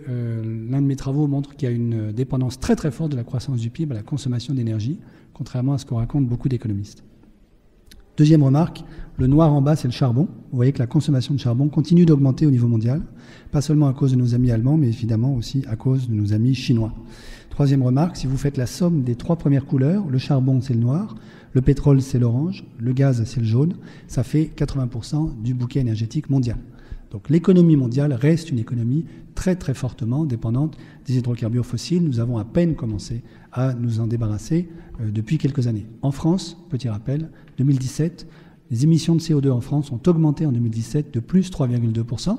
l'un de mes travaux montre qu'il y a une dépendance très très forte de la croissance du PIB à la consommation d'énergie, contrairement à ce qu'ont racontent beaucoup d'économistes. Deuxième remarque, le noir en bas, c'est le charbon. Vous voyez que la consommation de charbon continue d'augmenter au niveau mondial, pas seulement à cause de nos amis allemands, mais évidemment aussi à cause de nos amis chinois. Troisième remarque, si vous faites la somme des 3 premières couleurs, le charbon, c'est le noir, le pétrole, c'est l'orange, le gaz, c'est le jaune, ça fait 80% du bouquet énergétique mondial. Donc l'économie mondiale reste une économie très très fortement dépendante des hydrocarbures fossiles. Nous avons à peine commencé à nous en débarrasser depuis quelques années. En France, petit rappel, 2017, les émissions de CO2 en France ont augmenté en 2017 de plus 3,2%,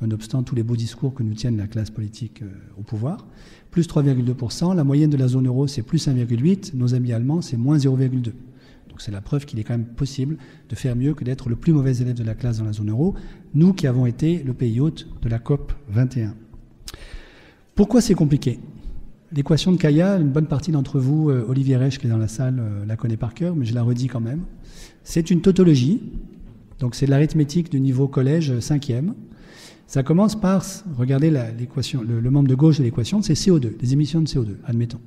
nonobstant tous les beaux discours que nous tiennent la classe politique au pouvoir. Plus 3,2%, la moyenne de la zone euro c'est plus 1,8%, nos amis allemands c'est moins 0,2%. Donc c'est la preuve qu'il est quand même possible de faire mieux que d'être le plus mauvais élève de la classe dans la zone euro, nous qui avons été le pays hôte de la COP 21. Pourquoi c'est compliqué ? L'équation de Kaya, une bonne partie d'entre vous, Olivier Reich qui est dans la salle, la connaît par cœur, mais je la redis quand même. C'est une tautologie, donc c'est de l'arithmétique du niveau collège 5e. Ça commence par, regardez l'équation, le membre de gauche de l'équation, c'est CO2, les émissions de CO2, admettons.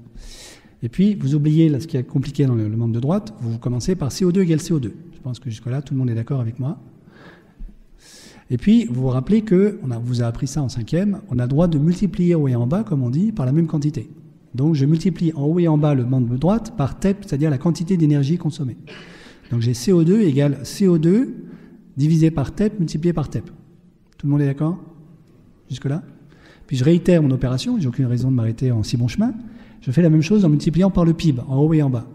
Et puis, vous oubliez là, ce qui est compliqué dans le membre de droite, vous commencez par CO2 égale CO2. Je pense que jusque-là, tout le monde est d'accord avec moi. Et puis, vous vous rappelez qu'on vous a appris ça en 5e, on a le droit de multiplier en haut et en bas, comme on dit, par la même quantité. Donc, je multiplie en haut et en bas le membre de droite par TEP, c'est-à-dire la quantité d'énergie consommée. Donc, j'ai CO2 égale CO2 divisé par TEP multiplié par TEP. Tout le monde est d'accord jusque-là? Puis je réitère mon opération, j'ai aucune raison de m'arrêter en si bon chemin. Je fais la même chose en multipliant par le PIB, en haut et en bas.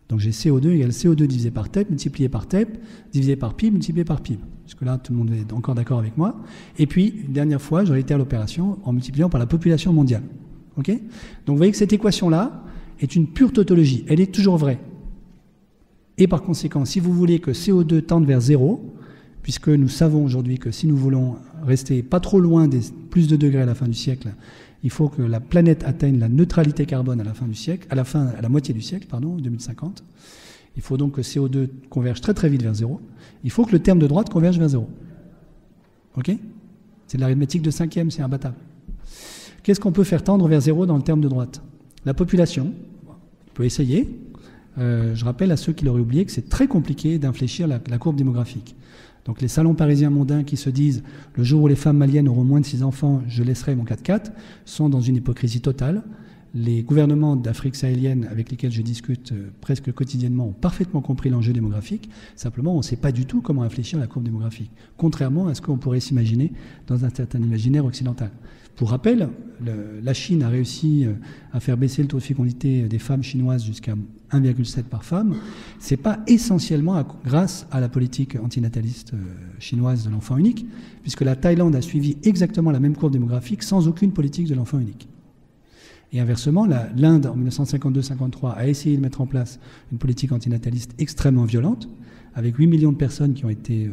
Donc j'ai CO2 égale CO2 divisé par TEP, multiplié par TEP, divisé par PIB, multiplié par PIB. Jusque-là, tout le monde est encore d'accord avec moi. Et puis, une dernière fois, je réitère l'opération en multipliant par la population mondiale. Ok ? Donc vous voyez que cette équation-là est une pure tautologie. Elle est toujours vraie. Et par conséquent, si vous voulez que CO2 tende vers 0, puisque nous savons aujourd'hui que si nous voulons rester pas trop loin des plus de degrés à la fin du siècle, il faut que la planète atteigne la neutralité carbone à la fin du siècle, à la moitié du siècle, pardon, 2050. Il faut donc que CO2 converge très très vite vers 0. Il faut que le terme de droite converge vers 0. Ok ? C'est de l'arithmétique de 5e, c'est imbattable. Qu'est-ce qu'on peut faire tendre vers 0 dans le terme de droite ? La population. On peut essayer. Je rappelle à ceux qui l'auraient oublié que c'est très compliqué d'infléchir la courbe démographique. Donc les salons parisiens mondains qui se disent « le jour où les femmes maliennes auront moins de 6 enfants, je laisserai mon 4x4 » sont dans une hypocrisie totale. Les gouvernements d'Afrique sahélienne avec lesquels je discute presque quotidiennement ont parfaitement compris l'enjeu démographique. Simplement, on ne sait pas du tout comment infléchir la courbe démographique, contrairement à ce qu'on pourrait s'imaginer dans un certain imaginaire occidental. Pour rappel, la Chine a réussi à faire baisser le taux de fécondité des femmes chinoises jusqu'à 1,7 par femme. C'est pas essentiellement grâce à la politique antinataliste chinoise de l'enfant unique, puisque la Thaïlande a suivi exactement la même courbe démographique sans aucune politique de l'enfant unique. Et inversement, l'Inde, en 1952-53, a essayé de mettre en place une politique antinataliste extrêmement violente, avec 8 millions de personnes qui ont été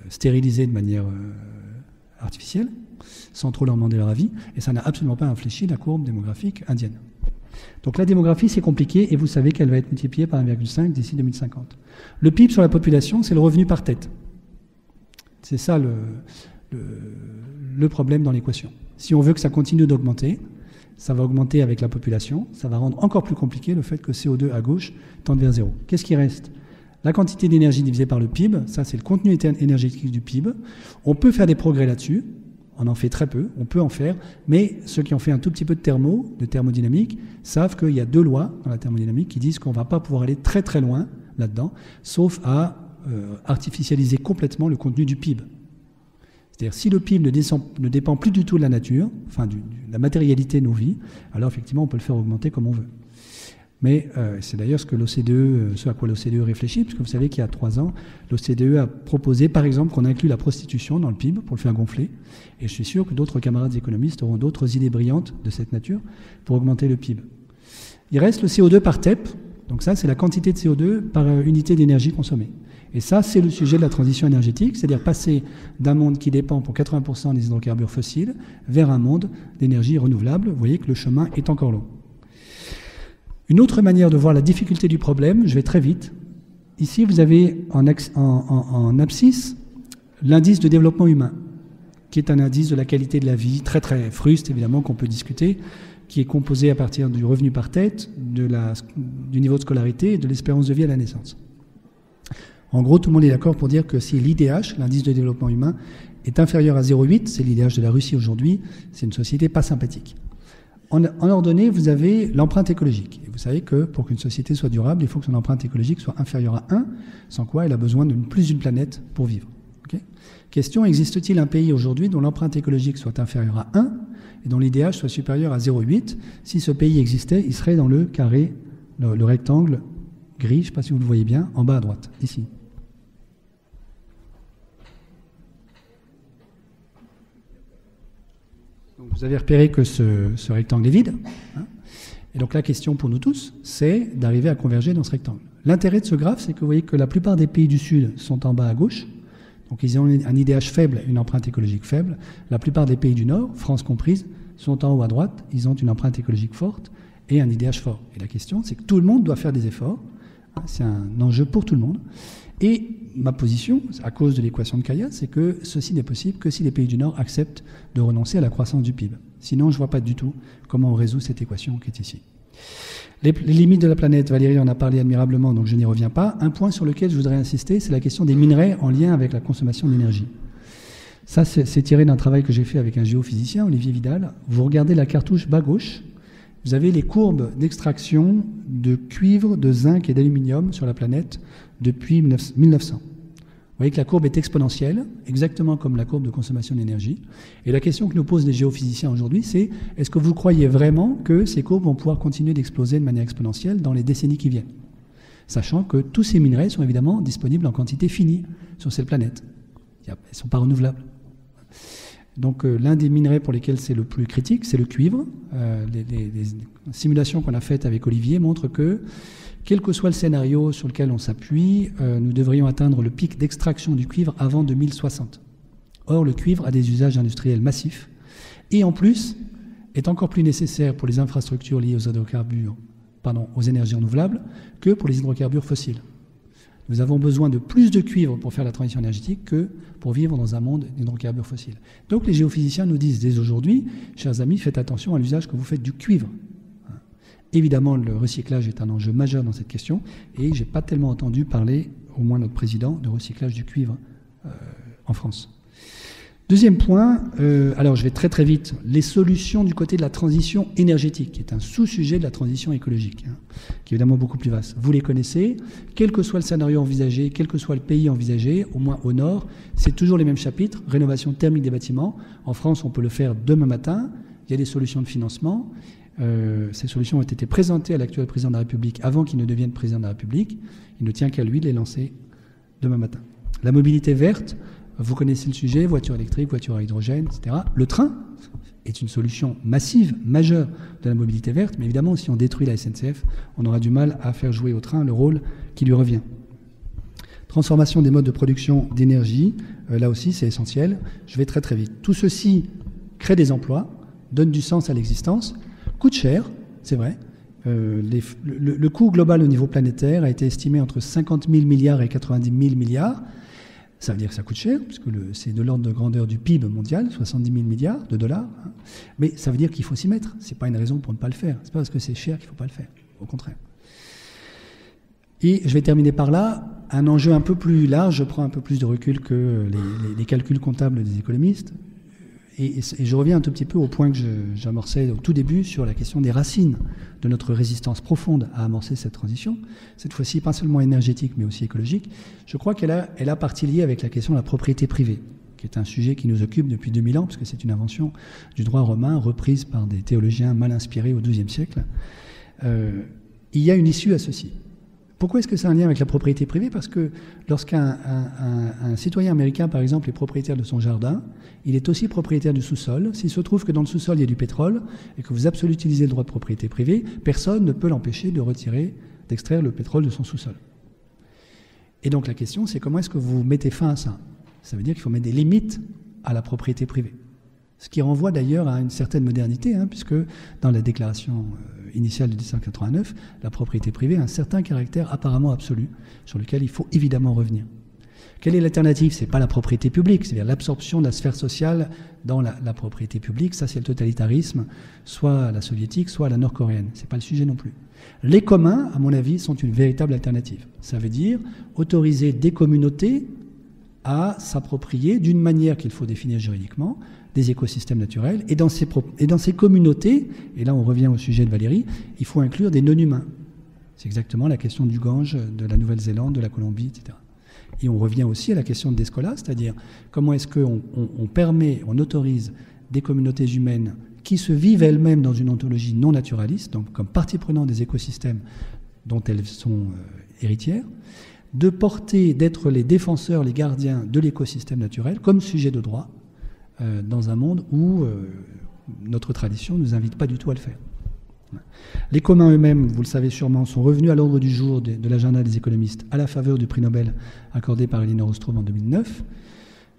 stérilisées de manière artificielle, sans trop leur demander leur avis, et ça n'a absolument pas infléchi la courbe démographique indienne. Donc la démographie, c'est compliqué, et vous savez qu'elle va être multipliée par 1,5 d'ici 2050. Le PIB sur la population, c'est le revenu par tête. C'est ça le problème dans l'équation. Si on veut que ça continue d'augmenter, ça va augmenter avec la population, ça va rendre encore plus compliqué le fait que CO2 à gauche tende vers 0. Qu'est-ce qui reste ? La quantité d'énergie divisée par le PIB, ça c'est le contenu énergétique du PIB. On peut faire des progrès là-dessus, on en fait très peu, on peut en faire, mais ceux qui ont fait un tout petit peu de thermodynamique, savent qu'il y a deux lois dans la thermodynamique qui disent qu'on ne va pas pouvoir aller très très loin là-dedans, sauf à artificialiser complètement le contenu du PIB. C'est-à-dire si le PIB ne dépend plus du tout de la nature, enfin de la matérialité de nos vies, alors effectivement on peut le faire augmenter comme on veut. Mais c'est d'ailleurs ce à quoi l'OCDE réfléchit, puisque vous savez qu'il y a 3 ans, l'OCDE a proposé par exemple qu'on inclue la prostitution dans le PIB pour le faire gonfler, et je suis sûr que d'autres camarades économistes auront d'autres idées brillantes de cette nature pour augmenter le PIB. Il reste le CO2 par TEP, donc ça c'est la quantité de CO2 par unité d'énergie consommée. Et ça, c'est le sujet de la transition énergétique, c'est-à-dire passer d'un monde qui dépend pour 80% des hydrocarbures fossiles vers un monde d'énergie renouvelable. Vous voyez que le chemin est encore long. Une autre manière de voir la difficulté du problème, je vais très vite. Ici, vous avez en abscisse l'indice de développement humain, qui est un indice de la qualité de la vie, très très fruste évidemment, qu'on peut discuter, qui est composé à partir du revenu par tête, du niveau de scolarité et de l'espérance de vie à la naissance. En gros, tout le monde est d'accord pour dire que si l'IDH, l'indice de développement humain, est inférieur à 0,8, c'est l'IDH de la Russie aujourd'hui, c'est une société pas sympathique. En ordonnée, vous avez l'empreinte écologique. Et vous savez que pour qu'une société soit durable, il faut que son empreinte écologique soit inférieure à 1, sans quoi elle a besoin de plus d'une planète pour vivre. Okay. Question, existe-t-il un pays aujourd'hui dont l'empreinte écologique soit inférieure à 1 et dont l'IDH soit supérieur à 0,8? Si ce pays existait, il serait dans le carré, le rectangle gris, je ne sais pas si vous le voyez bien, en bas à droite, ici. Donc vous avez repéré que ce rectangle est vide. Hein. Et donc la question pour nous tous, c'est d'arriver à converger dans ce rectangle. L'intérêt de ce graphe, c'est que vous voyez que la plupart des pays du Sud sont en bas à gauche. Donc ils ont un IDH faible, une empreinte écologique faible. La plupart des pays du Nord, France comprise, sont en haut à droite. Ils ont une empreinte écologique forte et un IDH fort. Et la question, c'est que tout le monde doit faire des efforts. C'est un enjeu pour tout le monde. Et ma position, à cause de l'équation de Kaya, c'est que ceci n'est possible que si les pays du Nord acceptent de renoncer à la croissance du PIB. Sinon, je ne vois pas du tout comment on résout cette équation qui est ici. Les limites de la planète, Valérie en a parlé admirablement, donc je n'y reviens pas. Un point sur lequel je voudrais insister, c'est la question des minerais en lien avec la consommation d'énergie. Ça, c'est tiré d'un travail que j'ai fait avec un géophysicien, Olivier Vidal. Vous regardez la cartouche bas gauche, vous avez les courbes d'extraction de cuivre, de zinc et d'aluminium sur la planète depuis 1900. Vous voyez que la courbe est exponentielle, exactement comme la courbe de consommation d'énergie. Et la question que nous posent les géophysiciens aujourd'hui, c'est est-ce que vous croyez vraiment que ces courbes vont pouvoir continuer d'exploser de manière exponentielle dans les décennies qui viennent? Sachant que tous ces minerais sont évidemment disponibles en quantité finie sur cette planète. Ils ne sont pas renouvelables. Donc l'un des minerais pour lesquels c'est le plus critique, c'est le cuivre. Les simulations qu'on a faites avec Olivier montrent que, quel que soit le scénario sur lequel on s'appuie, nous devrions atteindre le pic d'extraction du cuivre avant 2060. Or, le cuivre a des usages industriels massifs et en plus est encore plus nécessaire pour les infrastructures liées aux hydrocarbures, aux énergies renouvelables que pour les hydrocarbures fossiles. Nous avons besoin de plus de cuivre pour faire la transition énergétique que pour vivre dans un monde d'hydrocarbures fossiles. Donc les géophysiciens nous disent dès aujourd'hui, chers amis, faites attention à l'usage que vous faites du cuivre. Évidemment, le recyclage est un enjeu majeur dans cette question et je n'ai pas tellement entendu parler, au moins notre président, de recyclage du cuivre en France. Deuxième point, alors je vais très très vite, les solutions du côté de la transition énergétique, qui est un sous-sujet de la transition écologique, qui est évidemment beaucoup plus vaste. Vous les connaissez, quel que soit le scénario envisagé, quel que soit le pays envisagé, au moins au nord, c'est toujours les mêmes chapitres, rénovation thermique des bâtiments. En France, on peut le faire demain matin, il y a des solutions de financement. Ces solutions ont été présentées à l'actuel président de la République avant qu'il ne devienne président de la République. Il ne tient qu'à lui de les lancer demain matin. La mobilité verte, vous connaissez le sujet, voiture électrique, voiture à hydrogène, etc. Le train est une solution massive, majeure de la mobilité verte, mais évidemment, si on détruit la SNCF, on aura du mal à faire jouer au train le rôle qui lui revient. Transformation des modes de production d'énergie, là aussi, c'est essentiel. Je vais très très vite. Tout ceci crée des emplois, donne du sens à l'existence, coûte cher, c'est vrai. Le coût global au niveau planétaire a été estimé entre 50 000 milliards et 90 000 milliards. Ça veut dire que ça coûte cher, puisque c'est de l'ordre de grandeur du PIB mondial, 70 000 milliards de dollars. Hein. Mais ça veut dire qu'il faut s'y mettre. Ce n'est pas une raison pour ne pas le faire. Ce n'est pas parce que c'est cher qu'il ne faut pas le faire. Au contraire. Et je vais terminer par là. Un enjeu un peu plus large, je prends un peu plus de recul que les calculs comptables des économistes. Et je reviens un tout petit peu au point que j'amorçais au tout début sur la question des racines de notre résistance profonde à amorcer cette transition, cette fois-ci pas seulement énergétique mais aussi écologique. Je crois qu'elle a partie liée avec la question de la propriété privée, qui est un sujet qui nous occupe depuis 2000 ans, parce que c'est une invention du droit romain reprise par des théologiens mal inspirés au XIIe siècle. Il y a une issue à ceci. Pourquoi est-ce que c'est un lien avec la propriété privée? Parce que lorsqu'un citoyen américain, par exemple, est propriétaire de son jardin, il est aussi propriétaire du sous-sol. S'il se trouve que dans le sous-sol, il y a du pétrole et que vous absolument utilisez le droit de propriété privée, personne ne peut l'empêcher d'extraire le pétrole de son sous-sol. Et donc la question, c'est comment est-ce que vous mettez fin à ça? Ça veut dire qu'il faut mettre des limites à la propriété privée. Ce qui renvoie d'ailleurs à une certaine modernité, puisque dans la déclaration initiale de 1789, la propriété privée a un certain caractère apparemment absolu, sur lequel il faut évidemment revenir. Quelle est l'alternative? Ce n'est pas la propriété publique, c'est-à-dire l'absorption de la sphère sociale dans la propriété publique. Ça, c'est le totalitarisme, soit la soviétique, soit la nord-coréenne. Ce n'est pas le sujet non plus. Les communs, à mon avis, sont une véritable alternative. Ça veut dire autoriser des communautés à s'approprier, d'une manière qu'il faut définir juridiquement, des écosystèmes naturels. Et dans ces communautés, et là on revient au sujet de Valérie, il faut inclure des non-humains. C'est exactement la question du Gange, de la Nouvelle-Zélande, de la Colombie, etc. Et on revient aussi à la question de Descola, c'est-à-dire comment est-ce qu'on on autorise des communautés humaines qui se vivent elles-mêmes dans une ontologie non naturaliste, donc comme partie prenante des écosystèmes dont elles sont héritières, de porter, d'être les défenseurs, les gardiens de l'écosystème naturel comme sujet de droit dans un monde où notre tradition ne nous invite pas du tout à le faire. Les communs eux-mêmes, vous le savez sûrement, sont revenus à l'ordre du jour de l'agenda des économistes à la faveur du prix Nobel accordé par Elinor Ostrom en 2009.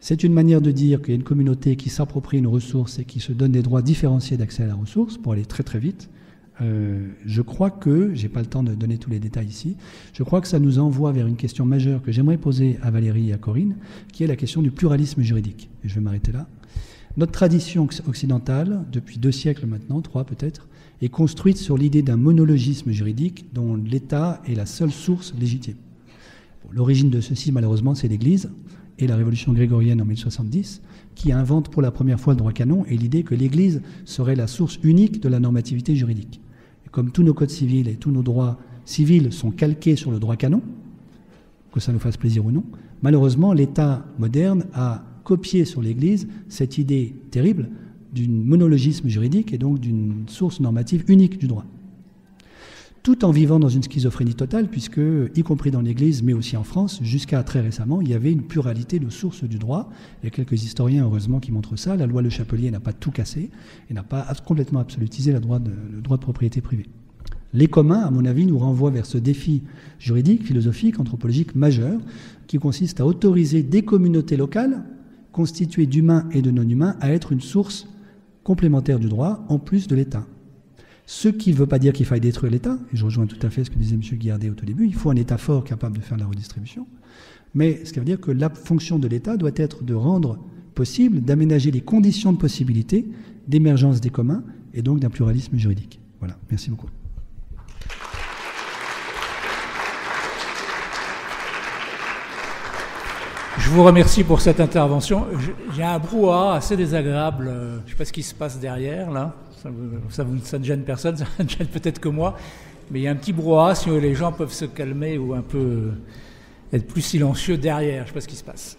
C'est une manière de dire qu'il y a une communauté qui s'approprie une ressource et qui se donne des droits différenciés d'accès à la ressource pour aller très très vite. Je crois que, j'ai pas le temps de donner tous les détails ici, je crois que ça nous envoie vers une question majeure que j'aimerais poser à Valérie et à Corinne, qui est la question du pluralisme juridique. Et je vais m'arrêter là. Notre tradition occidentale, depuis 2 siècles maintenant, 3 peut-être, est construite sur l'idée d'un monologisme juridique dont l'État est la seule source légitime. Bon, l'origine de ceci, malheureusement, c'est l'Église et la révolution grégorienne en 1070, qui invente pour la première fois le droit canon et l'idée que l'Église serait la source unique de la normativité juridique. Et comme tous nos codes civils et tous nos droits civils sont calqués sur le droit canon, que ça nous fasse plaisir ou non, malheureusement, l'État moderne a copié sur l'Église cette idée terrible d'un monologisme juridique et donc d'une source normative unique du droit. Tout en vivant dans une schizophrénie totale, puisque, y compris dans l'Église, mais aussi en France, jusqu'à très récemment, il y avait une pluralité de sources du droit. Il y a quelques historiens, heureusement, qui montrent ça. La loi Le Chapelier n'a pas tout cassé et n'a pas complètement absolutisé le droit de propriété privée. Les communs, à mon avis, nous renvoient vers ce défi juridique, philosophique, anthropologique majeur, qui consiste à autoriser des communautés locales, constituées d'humains et de non-humains, à être une source complémentaire du droit, en plus de l'État. Ce qui ne veut pas dire qu'il faille détruire l'État, et je rejoins tout à fait ce que disait M. Guillardet au tout début, il faut un État fort capable de faire la redistribution, mais ce qui veut dire que la fonction de l'État doit être de rendre possible, d'aménager les conditions de possibilité d'émergence des communs, et donc d'un pluralisme juridique. Voilà, merci beaucoup. Je vous remercie pour cette intervention. J'ai un brouhaha assez désagréable. Je ne sais pas ce qui se passe derrière, là. Ça ne gêne personne, ça ne gêne peut-être que moi. Mais il y a un petit brouhaha, si les gens peuvent se calmer ou un peu être plus silencieux derrière. Je ne sais pas ce qui se passe.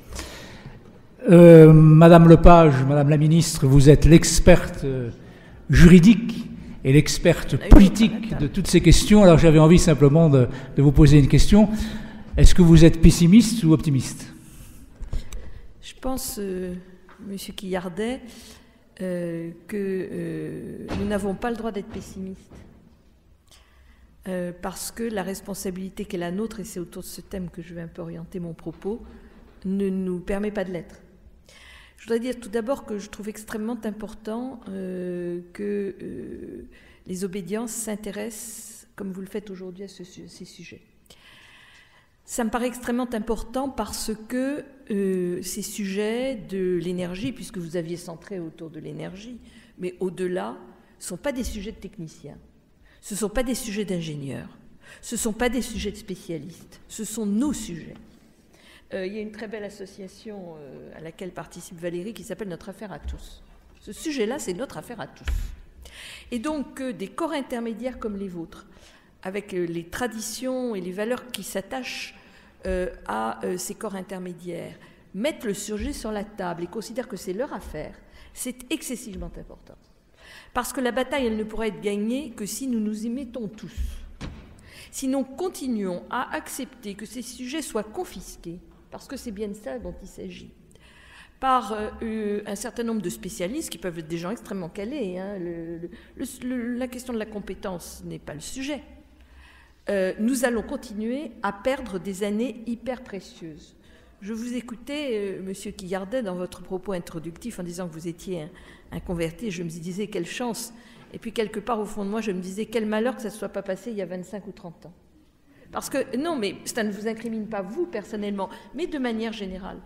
Madame Lepage, Madame la Ministre, vous êtes l'experte juridique et l'experte politique de toutes ces questions. Alors j'avais envie simplement de vous poser une question. Est-ce que vous êtes pessimiste ou optimiste ? Je pense, Monsieur Guillardet, que nous n'avons pas le droit d'être pessimistes. Parce que la responsabilité qui est la nôtre, et c'est autour de ce thème que je vais un peu orienter mon propos, ne nous permet pas de l'être. Je voudrais dire tout d'abord que je trouve extrêmement important que les obédiences s'intéressent, comme vous le faites aujourd'hui, à ces sujets. Ça me paraît extrêmement important parce que ces sujets de l'énergie, puisque vous aviez centré autour de l'énergie, mais au-delà, ne sont pas des sujets de techniciens, ce ne sont pas des sujets d'ingénieurs, ce ne sont pas des sujets de spécialistes, ce sont nos sujets. Il y a une très belle association à laquelle participe Valérie qui s'appelle Notre Affaire à tous. Ce sujet-là, c'est notre affaire à tous. Et donc, des corps intermédiaires comme les vôtres, avec les traditions et les valeurs qui s'attachent à ces corps intermédiaires, mettent le sujet sur la table et considèrent que c'est leur affaire, c'est excessivement important. Parce que la bataille, elle ne pourra être gagnée que si nous nous y mettons tous. Si nous continuons à accepter que ces sujets soient confisqués, parce que c'est bien de ça dont il s'agit, par un certain nombre de spécialistes qui peuvent être des gens extrêmement calés. Hein, la question de la compétence n'est pas le sujet. Nous allons continuer à perdre des années hyper précieuses. Je vous écoutais, Monsieur Guillardet, dans votre propos introductif en disant que vous étiez un converti. Je me disais, quelle chance. Et puis, quelque part, au fond de moi, je me disais, quel malheur que ça ne soit pas passé il y a 25 ou 30 ans. Parce que, non, mais ça ne vous incrimine pas, vous, personnellement, mais de manière générale.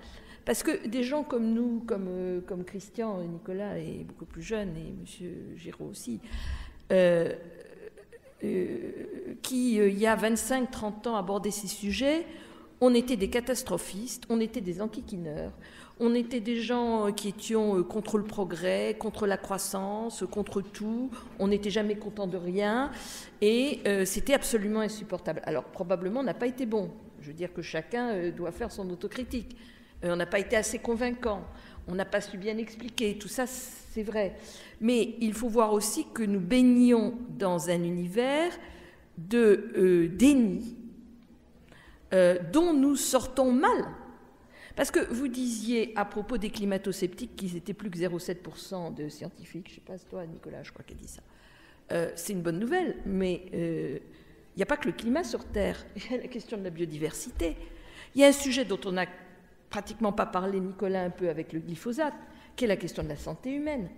Parce que des gens comme nous, comme Christian et Nicolas, et beaucoup plus jeunes, et M. Giraud aussi, qui, il y a 25-30 ans, abordaient ces sujets, on était des catastrophistes, on était des enquiquineurs, on était des gens qui étions contre le progrès, contre la croissance, contre tout, on n'était jamais content de rien, et c'était absolument insupportable. Alors, probablement, on n'a pas été bon. Je veux dire que chacun doit faire son autocritique. On n'a pas été assez convaincant, on n'a pas su bien expliquer, tout ça c'est vrai. Mais il faut voir aussi que nous baignons dans un univers de déni dont nous sortons mal. Parce que vous disiez à propos des climato-sceptiques qu'ils étaient plus que 0,7% de scientifiques, je ne sais pas, c'est toi Nicolas, je crois qu'elle dit ça. C'est une bonne nouvelle, mais il n'y a pas que le climat sur Terre, il y a la question de la biodiversité. Il y a un sujet dont on n'a pratiquement pas parlé, Nicolas, un peu avec le glyphosate, qui est la question de la santé humaine.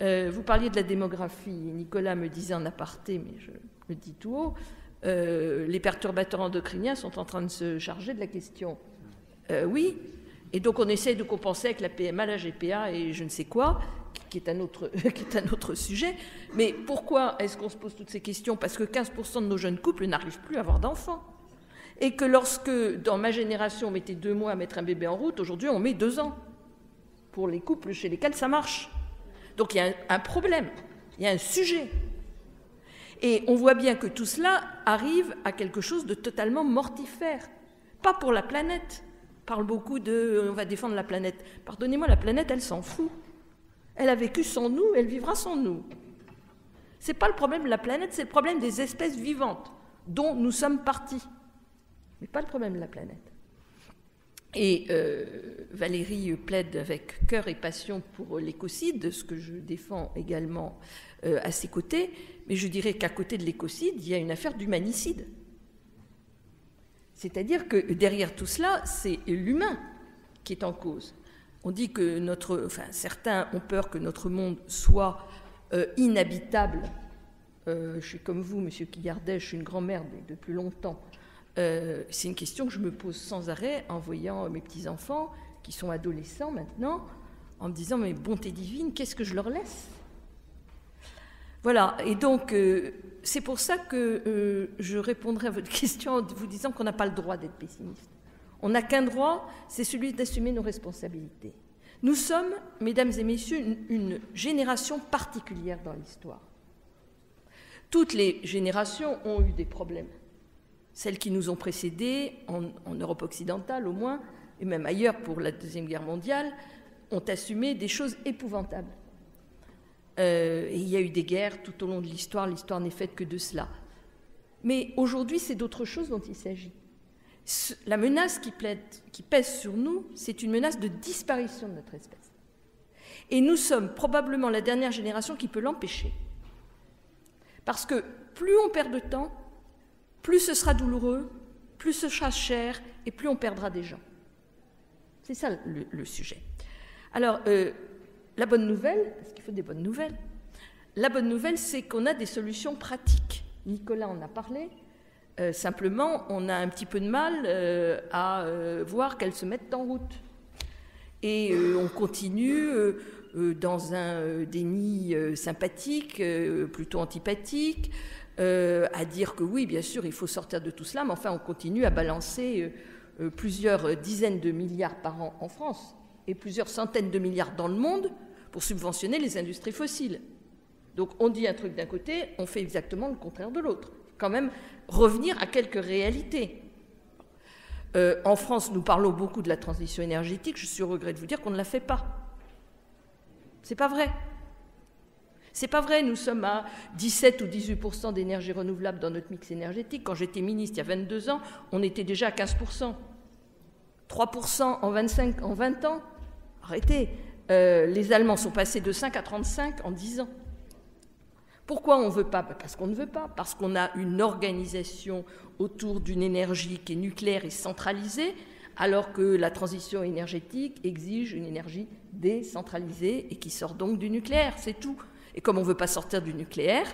Vous parliez de la démographie, Nicolas me disait en aparté, mais je le dis tout haut, les perturbateurs endocriniens sont en train de se charger de la question. Oui, et donc on essaie de compenser avec la PMA, la GPA et je ne sais quoi, qui est un autre sujet. Mais pourquoi est-ce qu'on se pose toutes ces questions? Parce que 15% de nos jeunes couples n'arrivent plus à avoir d'enfants. Et que lorsque, dans ma génération, on mettait 2 mois à mettre un bébé en route, aujourd'hui on met 2 ans pour les couples chez lesquels ça marche. Donc il y a un problème, il y a un sujet. Et on voit bien que tout cela arrive à quelque chose de totalement mortifère. Pas pour la planète. On parle beaucoup de « on va défendre la planète ». Pardonnez-moi, la planète, elle s'en fout. Elle a vécu sans nous, elle vivra sans nous. Ce n'est pas le problème de la planète, c'est le problème des espèces vivantes dont nous sommes partis. Mais pas le problème de la planète. Et Valérie plaide avec cœur et passion pour l'écocide, ce que je défends également à ses côtés, mais je dirais qu'à côté de l'écocide, il y a une affaire d'humanicide. C'est-à-dire que derrière tout cela, c'est l'humain qui est en cause. On dit que certains ont peur que notre monde soit inhabitable. Je suis comme vous, Monsieur Quillardet, je suis une grand-mère de plus longtemps. C'est une question que je me pose sans arrêt en voyant mes petits-enfants qui sont adolescents maintenant, en me disant, mais bonté divine, qu'est-ce que je leur laisse? Voilà, et donc c'est pour ça que je répondrai à votre question en vous disant qu'on n'a pas le droit d'être pessimiste. On n'a qu'un droit, c'est celui d'assumer nos responsabilités. Nous sommes, mesdames et messieurs, une génération particulière dans l'histoire. Toutes les générations ont eu des problèmes. Celles qui nous ont précédés, en Europe occidentale au moins, et même ailleurs pour la Deuxième Guerre mondiale, ont assumé des choses épouvantables. Et il y a eu des guerres tout au long de l'histoire n'est faite que de cela. Mais aujourd'hui, c'est d'autre chose dont il s'agit. La menace qui pèse sur nous, c'est une menace de disparition de notre espèce. Et nous sommes probablement la dernière génération qui peut l'empêcher. Parce que plus on perd de temps, plus ce sera douloureux, plus ce sera cher, et plus on perdra des gens. C'est ça le sujet. Alors, la bonne nouvelle, parce qu'il faut des bonnes nouvelles, la bonne nouvelle, c'est qu'on a des solutions pratiques. Nicolas en a parlé. Simplement, on a un petit peu de mal à voir qu'elles se mettent en route. Et on continue dans un déni sympathique, plutôt antipathique, à dire que oui, bien sûr, il faut sortir de tout cela, mais enfin, on continue à balancer plusieurs dizaines de milliards par an en France et plusieurs centaines de milliards dans le monde pour subventionner les industries fossiles. Donc, on dit un truc d'un côté, on fait exactement le contraire de l'autre. Quand même revenir à quelques réalités. En France, nous parlons beaucoup de la transition énergétique. Je suis au regret de vous dire qu'on ne la fait pas. C'est pas vrai. C'est pas vrai. Nous sommes à 17 ou 18% d'énergie renouvelable dans notre mix énergétique. Quand j'étais ministre il y a 22 ans, on était déjà à 15%. 3% en 20 ans. Arrêtez. Les Allemands sont passés de 5 à 35 en 10 ans. Pourquoi on ne veut pas? Parce qu'on ne veut pas, parce qu'on a une organisation autour d'une énergie qui est nucléaire et centralisée, alors que la transition énergétique exige une énergie décentralisée et qui sort donc du nucléaire, c'est tout. Et comme on ne veut pas sortir du nucléaire,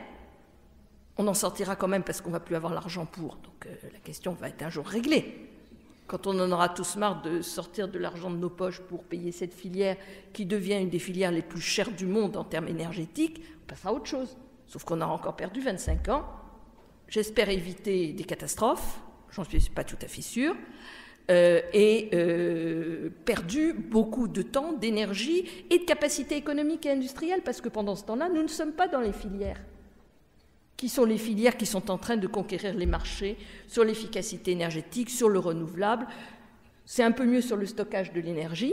on en sortira quand même parce qu'on ne va plus avoir l'argent pour. Donc la question va être un jour réglée. Quand on en aura tous marre de sortir de l'argent de nos poches pour payer cette filière qui devient une des filières les plus chères du monde en termes énergétiques, on passera à autre chose. Sauf qu'on aura encore perdu 25 ans. J'espère éviter des catastrophes, j'en suis pas tout à fait sûre, et perdu beaucoup de temps, d'énergie et de capacité économique et industrielle, parce que pendant ce temps-là, nous ne sommes pas dans les filières qui sont les filières qui sont en train de conquérir les marchés sur l'efficacité énergétique, sur le renouvelable. C'est un peu mieux sur le stockage de l'énergie.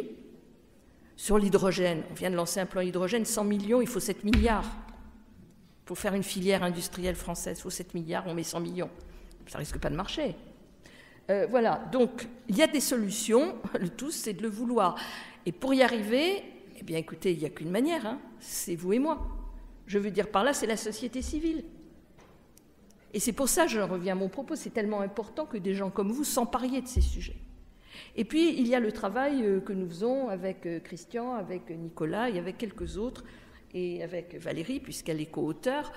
Sur l'hydrogène, on vient de lancer un plan hydrogène, 100 millions, il faut 7 milliards. Pour faire une filière industrielle française, il faut 7 milliards, on met 100 millions. Ça risque pas de marcher. Voilà, donc il y a des solutions, le tout c'est de le vouloir. Et pour y arriver, eh bien écoutez, il n'y a qu'une manière, hein, c'est vous et moi. Je veux dire par là, c'est la société civile. Et c'est pour ça, je reviens à mon propos, c'est tellement important que des gens comme vous s'empariez de ces sujets. Et puis, il y a le travail que nous faisons avec Christian, avec Nicolas et avec quelques autres, et avec Valérie, puisqu'elle est co-auteure,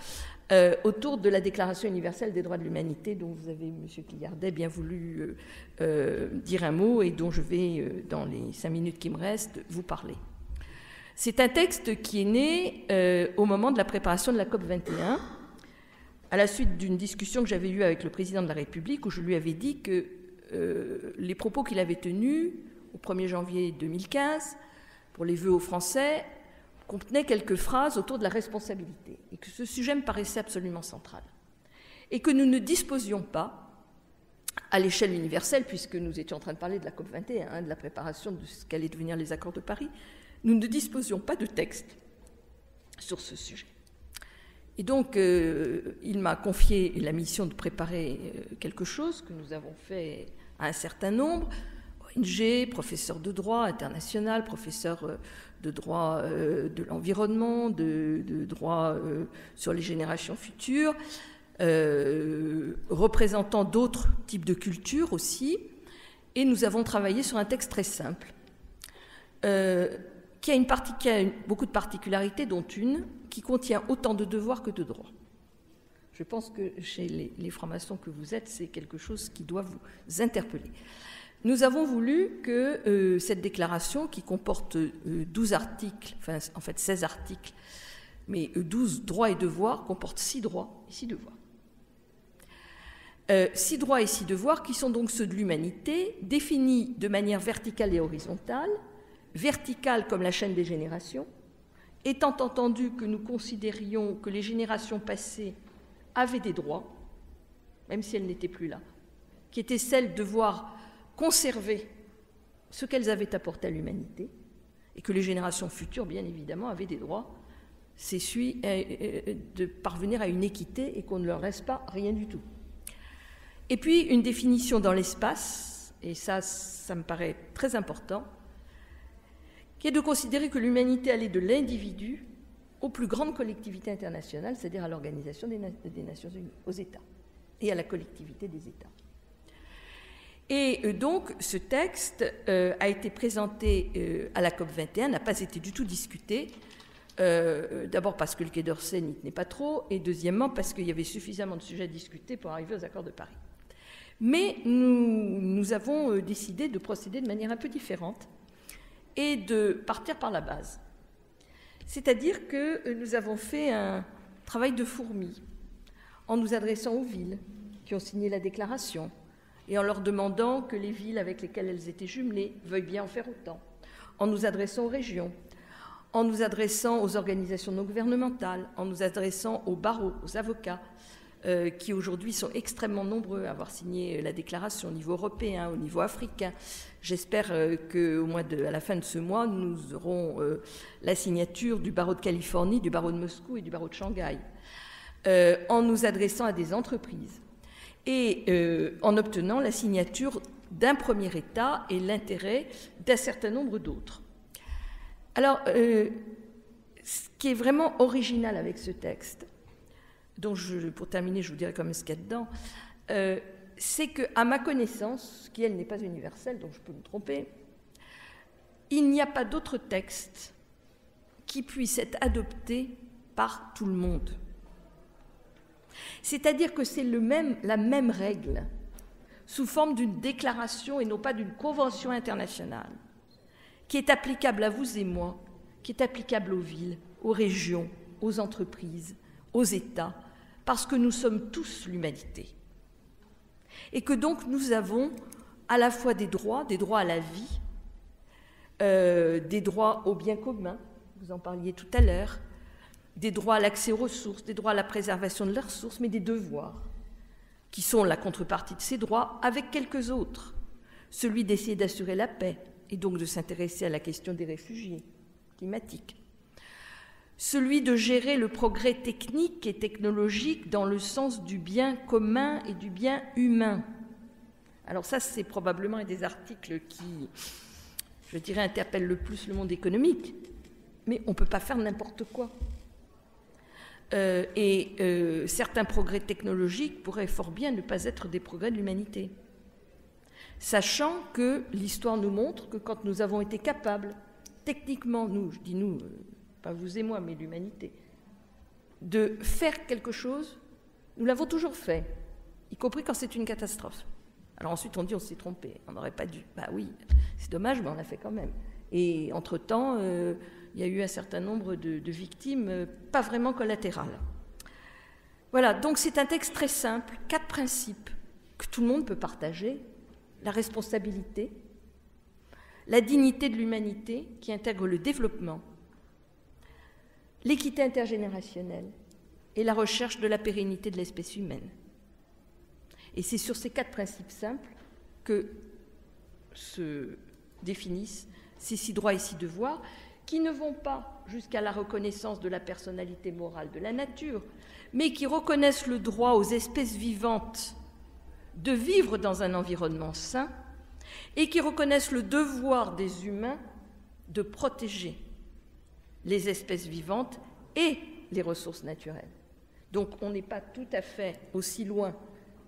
autour de la Déclaration universelle des droits de l'humanité, dont vous avez, M. Guillardet, bien voulu dire un mot et dont je vais, dans les 5 minutes qui me restent, vous parler. C'est un texte qui est né au moment de la préparation de la COP21, à la suite d'une discussion que j'avais eue avec le président de la République, où je lui avais dit que les propos qu'il avait tenus au 1er janvier 2015, pour les vœux aux Français, contenaient quelques phrases autour de la responsabilité, et que ce sujet me paraissait absolument central. Et que nous ne disposions pas, à l'échelle universelle, puisque nous étions en train de parler de la COP21, hein, de la préparation de ce qu'allaient devenir les accords de Paris, nous ne disposions pas de texte sur ce sujet. Et donc, il m'a confié la mission de préparer quelque chose que nous avons fait à un certain nombre, ONG, professeur de droit international, professeur de droit de l'environnement, de droit sur les générations futures, représentant d'autres types de cultures aussi, et nous avons travaillé sur un texte très simple, qui a beaucoup de particularités, dont une qui contient autant de devoirs que de droits. Je pense que chez les francs-maçons que vous êtes, c'est quelque chose qui doit vous interpeller. Nous avons voulu que cette déclaration, qui comporte 12 articles, enfin en fait 16 articles, mais 12 droits et devoirs, comporte 6 droits et 6 devoirs. 6 droits et 6 devoirs qui sont donc ceux de l'humanité, définis de manière verticale et horizontale, verticale comme la chaîne des générations, étant entendu que nous considérions que les générations passées avaient des droits, même si elles n'étaient plus là, qui étaient celles de voir conserver ce qu'elles avaient apporté à l'humanité, et que les générations futures, bien évidemment, avaient des droits, c'est celui de parvenir à une équité et qu'on ne leur reste pas rien du tout. Et puis une définition dans l'espace, et ça me paraît très important, qui est de considérer que l'humanité allait de l'individu aux plus grandes collectivités internationales, c'est-à-dire à l'Organisation des Nations Unies, aux États, et à la collectivité des États. Et donc, ce texte a été présenté à la COP21, n'a pas été du tout discuté, d'abord parce que le Quai d'Orsay n'y tenait pas trop, et deuxièmement parce qu'il y avait suffisamment de sujets à discuter pour arriver aux accords de Paris. Mais nous avons décidé de procéder de manière un peu différente, et de partir par la base. C'est-à-dire que nous avons fait un travail de fourmi en nous adressant aux villes qui ont signé la déclaration et en leur demandant que les villes avec lesquelles elles étaient jumelées veuillent bien en faire autant, en nous adressant aux régions, en nous adressant aux organisations non gouvernementales, en nous adressant aux barreaux, aux avocats, qui aujourd'hui sont extrêmement nombreux à avoir signé la déclaration au niveau européen, au niveau africain. J'espère qu'à la fin de ce mois, nous aurons la signature du barreau de Californie, du barreau de Moscou et du barreau de Shanghai, en nous adressant à des entreprises et en obtenant la signature d'un premier État et l'intérêt d'un certain nombre d'autres. Alors, ce qui est vraiment original avec ce texte, dont pour terminer, je vous dirai quand même ce qu'il y a dedans, c'est qu'à ma connaissance, qui elle n'est pas universelle, donc je peux me tromper, il n'y a pas d'autre texte qui puisse être adopté par tout le monde. C'est-à-dire que c'est la même règle, sous forme d'une déclaration et non pas d'une convention internationale, qui est applicable à vous et moi, qui est applicable aux villes, aux régions, aux entreprises, aux États, parce que nous sommes tous l'humanité. Et que donc nous avons à la fois des droits à la vie, des droits au bien commun, vous en parliez tout à l'heure, des droits à l'accès aux ressources, des droits à la préservation de leurs ressources, mais des devoirs, qui sont la contrepartie de ces droits, avec quelques autres. Celui d'essayer d'assurer la paix, et donc de s'intéresser à la question des réfugiés climatiques. Celui de gérer le progrès technique et technologique dans le sens du bien commun et du bien humain. Alors ça, c'est probablement un des articles qui, je dirais, interpelle le plus le monde économique. Mais on ne peut pas faire n'importe quoi. Certains progrès technologiques pourraient fort bien ne pas être des progrès de l'humanité. Sachant que l'histoire nous montre que quand nous avons été capables, techniquement, nous, je dis nous, pas vous et moi, mais l'humanité, de faire quelque chose, nous l'avons toujours fait, y compris quand c'est une catastrophe. Alors ensuite on dit on s'est trompé, on n'aurait pas dû. Bah oui, c'est dommage, mais on l'a fait quand même. Et entre-temps, il y a eu un certain nombre de victimes pas vraiment collatérales. Voilà, donc c'est un texte très simple, 4 principes que tout le monde peut partager. La responsabilité, la dignité de l'humanité qui intègre le développement, l'équité intergénérationnelle et la recherche de la pérennité de l'espèce humaine. Et c'est sur ces 4 principes simples que se définissent ces 6 droits et 6 devoirs qui ne vont pas jusqu'à la reconnaissance de la personnalité morale de la nature, mais qui reconnaissent le droit aux espèces vivantes de vivre dans un environnement sain et qui reconnaissent le devoir des humains de protéger les espèces vivantes et les ressources naturelles. Donc on n'est pas tout à fait aussi loin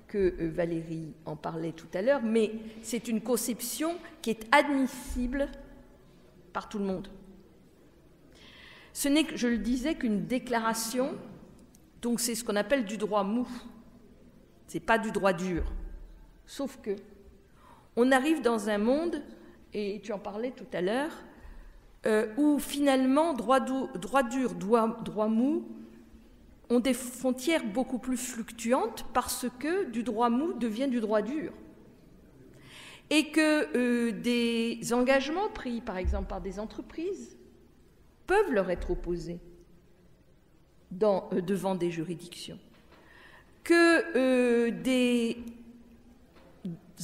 que Valérie en parlait tout à l'heure, mais c'est une conception qui est admissible par tout le monde. Ce n'est, je le disais, qu'une déclaration, donc c'est ce qu'on appelle du droit mou. Ce n'est pas du droit dur. Sauf que on arrive dans un monde, et tu en parlais tout à l'heure, où finalement droit dur, droit mou ont des frontières beaucoup plus fluctuantes parce que du droit mou devient du droit dur. Et que des engagements pris, par exemple, par des entreprises peuvent leur être opposés devant des juridictions. Que des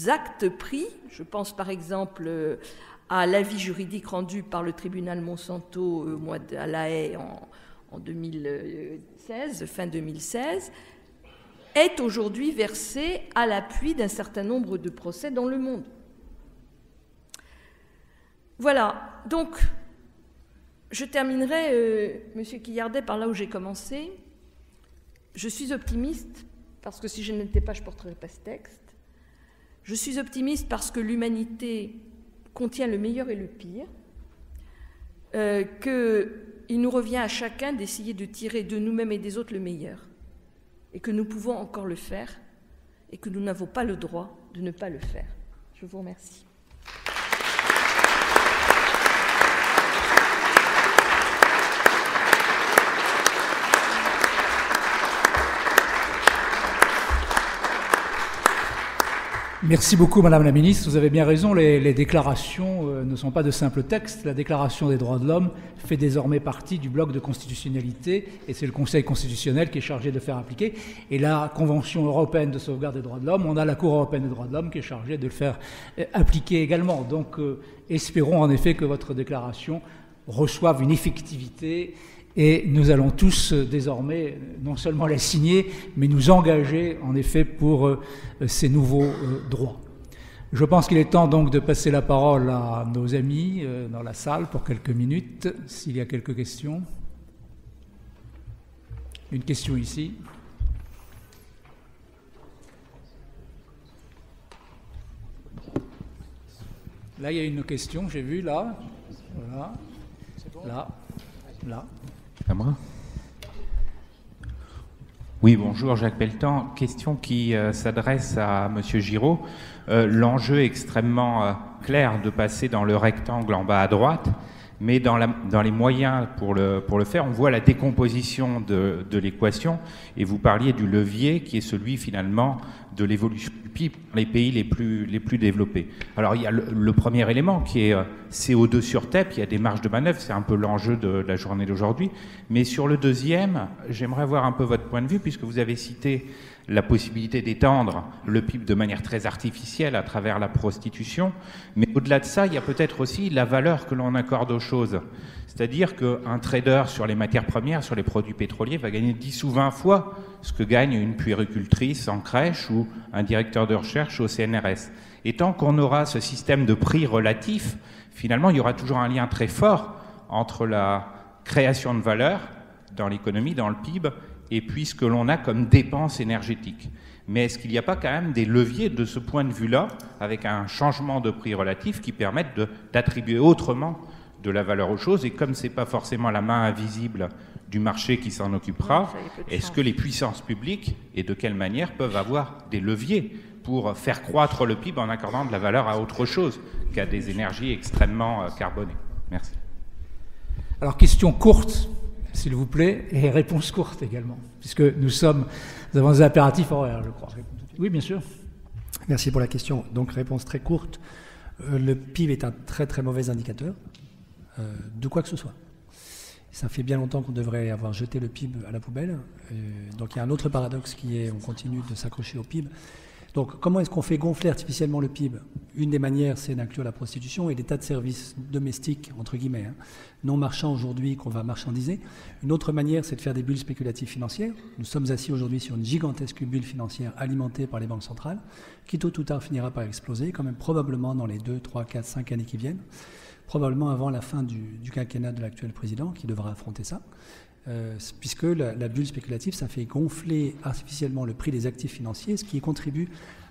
actes pris, je pense par exemple à l'avis juridique rendu par le tribunal Monsanto à La Haye en 2016, fin 2016, est aujourd'hui versé à l'appui d'un certain nombre de procès dans le monde. Voilà, donc je terminerai, Monsieur Quillardet, par là où j'ai commencé. Je suis optimiste, parce que si je n'étais pas, je ne porterais pas ce texte. Je suis optimiste parce que l'humanité contient le meilleur et le pire, qu'il nous revient à chacun d'essayer de tirer de nous-mêmes et des autres le meilleur, et que nous pouvons encore le faire, et que nous n'avons pas le droit de ne pas le faire. Je vous remercie. Merci beaucoup, Madame la Ministre. Vous avez bien raison, les déclarations ne sont pas de simples textes. La Déclaration des droits de l'homme fait désormais partie du bloc de constitutionnalité et c'est le Conseil constitutionnel qui est chargé de faire appliquer. Et la Convention européenne de sauvegarde des droits de l'homme, on a la Cour européenne des droits de l'homme qui est chargée de le faire appliquer également. Donc, espérons en effet que votre déclaration reçoive une effectivité. Et nous allons tous désormais non seulement la signer, mais nous engager en effet pour ces nouveaux droits. Je pense qu'il est temps donc de passer la parole à nos amis dans la salle pour quelques minutes, s'il y a quelques questions. Une question ici. Là, il y a une question, j'ai vu, là. Voilà. Là. Là. À moi ? Oui, bonjour, Jacques Pelletan. Question qui s'adresse à M. Giraud. L'enjeu extrêmement clair de passer dans le rectangle en bas à droite, Mais dans les moyens pour le faire, on voit la décomposition de l'équation, et vous parliez du levier qui est celui finalement de l'évolution du PIB dans les pays les plus développés. Alors il y a le premier élément qui est CO2 sur TEP, il y a des marges de manœuvre, c'est un peu l'enjeu de la journée d'aujourd'hui. Mais sur le deuxième, j'aimerais avoir un peu votre point de vue, puisque vous avez cité la possibilité d'étendre le PIB de manière très artificielle à travers la prostitution. Mais au-delà de ça, il y a peut-être aussi la valeur que l'on accorde aux choses. C'est-à-dire qu'un trader sur les matières premières, sur les produits pétroliers, va gagner 10 ou 20 fois ce que gagne une puéricultrice en crèche ou un directeur de recherche au CNRS. Et tant qu'on aura ce système de prix relatif, finalement, il y aura toujours un lien très fort entre la création de valeur dans l'économie, dans le PIB, et puis ce que l'on a comme dépenses énergétiques. Mais est-ce qu'il n'y a pas quand même des leviers de ce point de vue-là, avec un changement de prix relatif qui permettent d'attribuer autrement de la valeur aux choses? Et comme ce n'est pas forcément la main invisible du marché qui s'en occupera, est-ce que les puissances publiques, et de quelle manière, peuvent avoir des leviers pour faire croître le PIB en accordant de la valeur à autre chose qu'à des énergies extrêmement carbonées? Merci. Alors, question courte, s'il vous plaît, et réponse courte également, puisque nous avons des impératifs horaires, je crois. Oui, bien sûr. Merci pour la question. Donc, réponse très courte. Le PIB est un très très mauvais indicateur de quoi que ce soit. Ça fait bien longtemps qu'on devrait avoir jeté le PIB à la poubelle. Donc, il y a un autre paradoxe qui est on continue de s'accrocher au PIB. Donc, comment est-ce qu'on fait gonfler artificiellement le PIB? Une des manières, c'est d'inclure la prostitution et des tas de services domestiques, entre guillemets, non marchands aujourd'hui qu'on va marchandiser. Une autre manière, c'est de faire des bulles spéculatives financières. Nous sommes assis aujourd'hui sur une gigantesque bulle financière alimentée par les banques centrales, qui tôt ou tard finira par exploser, quand même probablement dans les 2, 3, 4, 5 années qui viennent, probablement avant la fin du quinquennat de l'actuel président, qui devra affronter ça. Puisque la bulle spéculative, ça fait gonfler artificiellement le prix des actifs financiers, ce qui contribue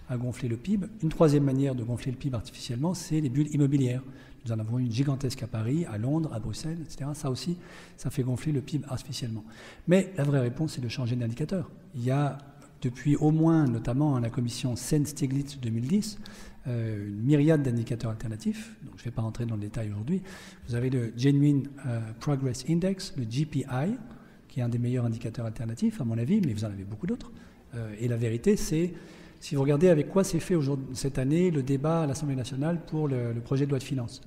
à gonfler le PIB. Une troisième manière de gonfler le PIB artificiellement, c'est les bulles immobilières. Nous en avons une gigantesque à Paris, à Londres, à Bruxelles, etc. Ça aussi, ça fait gonfler le PIB artificiellement. Mais la vraie réponse, c'est de changer d'indicateur. Il y a depuis au moins, notamment la commission Sen-Stiglitz 2010, une myriade d'indicateurs alternatifs. Donc, je ne vais pas rentrer dans le détail aujourd'hui. Vous avez le Genuine Progress Index, le GPI, qui est un des meilleurs indicateurs alternatifs, à mon avis, mais vous en avez beaucoup d'autres. Et la vérité, c'est, si vous regardez avec quoi s'est fait cette année le débat à l'Assemblée nationale pour le projet de loi de finances.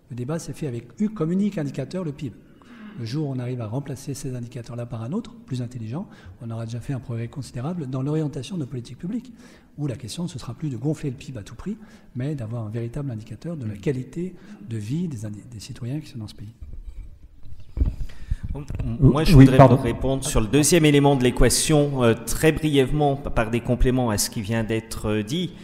Le débat s'est fait avec comme unique indicateur le PIB. Le jour où on arrive à remplacer ces indicateurs-là par un autre, plus intelligent, on aura déjà fait un progrès considérable dans l'orientation de nos politiques publiques, où la question ne se sera plus de gonfler le PIB à tout prix, mais d'avoir un véritable indicateur de la qualité de vie des citoyens qui sont dans ce pays. Moi, je voudrais vous répondre sur le deuxième élément de l'équation, très brièvement, par des compléments à ce qui vient d'être dit.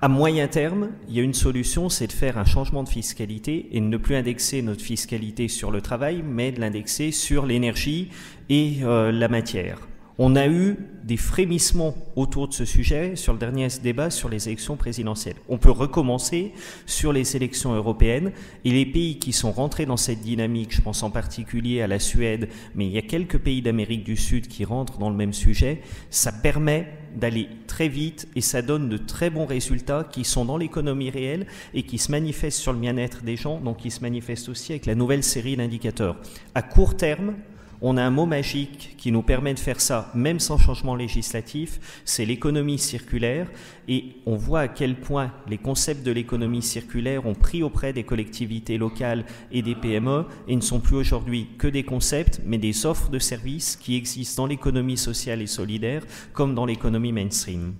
À moyen terme, il y a une solution, c'est de faire un changement de fiscalité et de ne plus indexer notre fiscalité sur le travail, mais de l'indexer sur l'énergie et la matière. On a eu des frémissements autour de ce sujet sur le dernier débat sur les élections présidentielles. On peut recommencer sur les élections européennes et les pays qui sont rentrés dans cette dynamique, je pense en particulier à la Suède, mais il y a quelques pays d'Amérique du Sud qui rentrent dans le même sujet, ça permet d'aller très vite et ça donne de très bons résultats qui sont dans l'économie réelle et qui se manifestent sur le bien-être des gens, donc qui se manifestent aussi avec la nouvelle série d'indicateurs. À court terme, on a un mot magique qui nous permet de faire ça, même sans changement législatif, c'est l'économie circulaire. Et on voit à quel point les concepts de l'économie circulaire ont pris auprès des collectivités locales et des PME et ne sont plus aujourd'hui que des concepts, mais des offres de services qui existent dans l'économie sociale et solidaire, comme dans l'économie mainstream.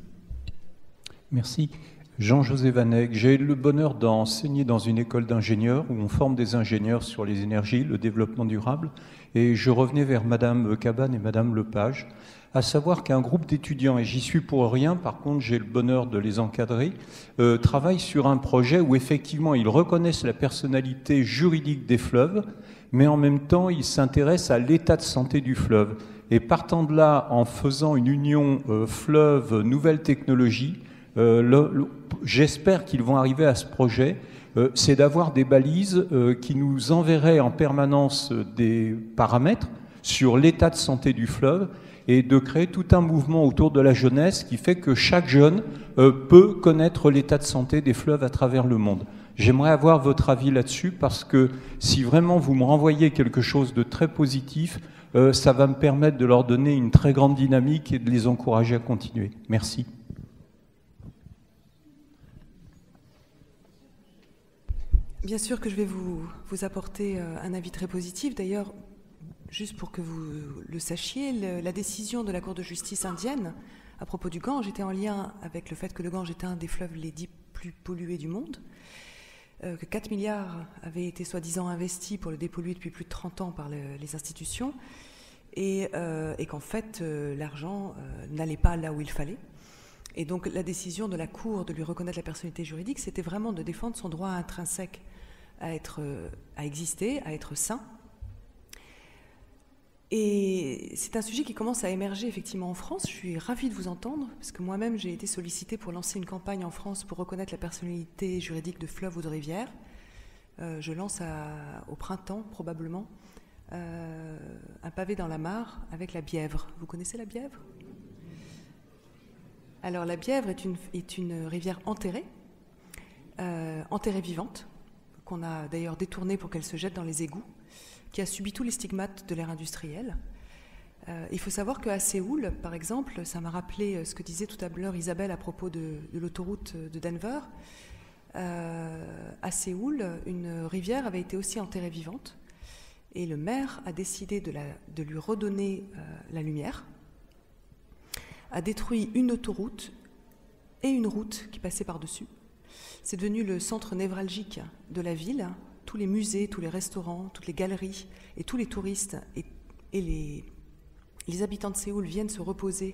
Merci. Jean-José Vanek, j'ai le bonheur d'enseigner dans une école d'ingénieurs où on forme des ingénieurs sur les énergies, le développement durable. Et je revenais vers Madame Cabane et Madame Lepage, à savoir qu'un groupe d'étudiants, et j'y suis pour rien, par contre j'ai le bonheur de les encadrer, travaille sur un projet où effectivement ils reconnaissent la personnalité juridique des fleuves, mais en même temps ils s'intéressent à l'état de santé du fleuve. Et partant de là, en faisant une union fleuve, nouvelles technologies, j'espère qu'ils vont arriver à ce projet, c'est d'avoir des balises qui nous enverraient en permanence des paramètres sur l'état de santé du fleuve et de créer tout un mouvement autour de la jeunesse qui fait que chaque jeune peut connaître l'état de santé des fleuves à travers le monde. J'aimerais avoir votre avis là-dessus parce que si vraiment vous me renvoyez quelque chose de très positif, ça va me permettre de leur donner une très grande dynamique et de les encourager à continuer. Merci. Bien sûr que je vais vous apporter un avis très positif. D'ailleurs, juste pour que vous le sachiez, la décision de la Cour de justice indienne à propos du Gange était en lien avec le fait que le Gange était un des fleuves les 10 plus pollués du monde, que 4 milliards avaient été soi-disant investis pour le dépolluer depuis plus de 30 ans par les institutions, et qu'en fait, l'argent n'allait pas là où il fallait. Et donc la décision de la Cour de lui reconnaître la personnalité juridique, c'était vraiment de défendre son droit intrinsèque à exister, à être sain. Et c'est un sujet qui commence à émerger effectivement en France. Je suis ravie de vous entendre, parce que moi-même j'ai été sollicitée pour lancer une campagne en France pour reconnaître la personnalité juridique de fleuves ou de rivières. Je lance au printemps probablement un pavé dans la mare avec la Bièvre. Vous connaissez la Bièvre ? Alors la Bièvre est une rivière enterrée vivante, qu'on a d'ailleurs détournée pour qu'elle se jette dans les égouts, qui a subi tous les stigmates de l'ère industrielle. Il faut savoir qu'à Séoul, par exemple, ça m'a rappelé ce que disait tout à l'heure Isabelle à propos de l'autoroute de Denver. À Séoul, une rivière avait été aussi enterrée vivante, et le maire a décidé de lui redonner la lumière, a détruit une autoroute et une route qui passait par-dessus. C'est devenu le centre névralgique de la ville. Tous les musées, tous les restaurants, toutes les galeries et tous les touristes et les habitants de Séoul viennent se reposer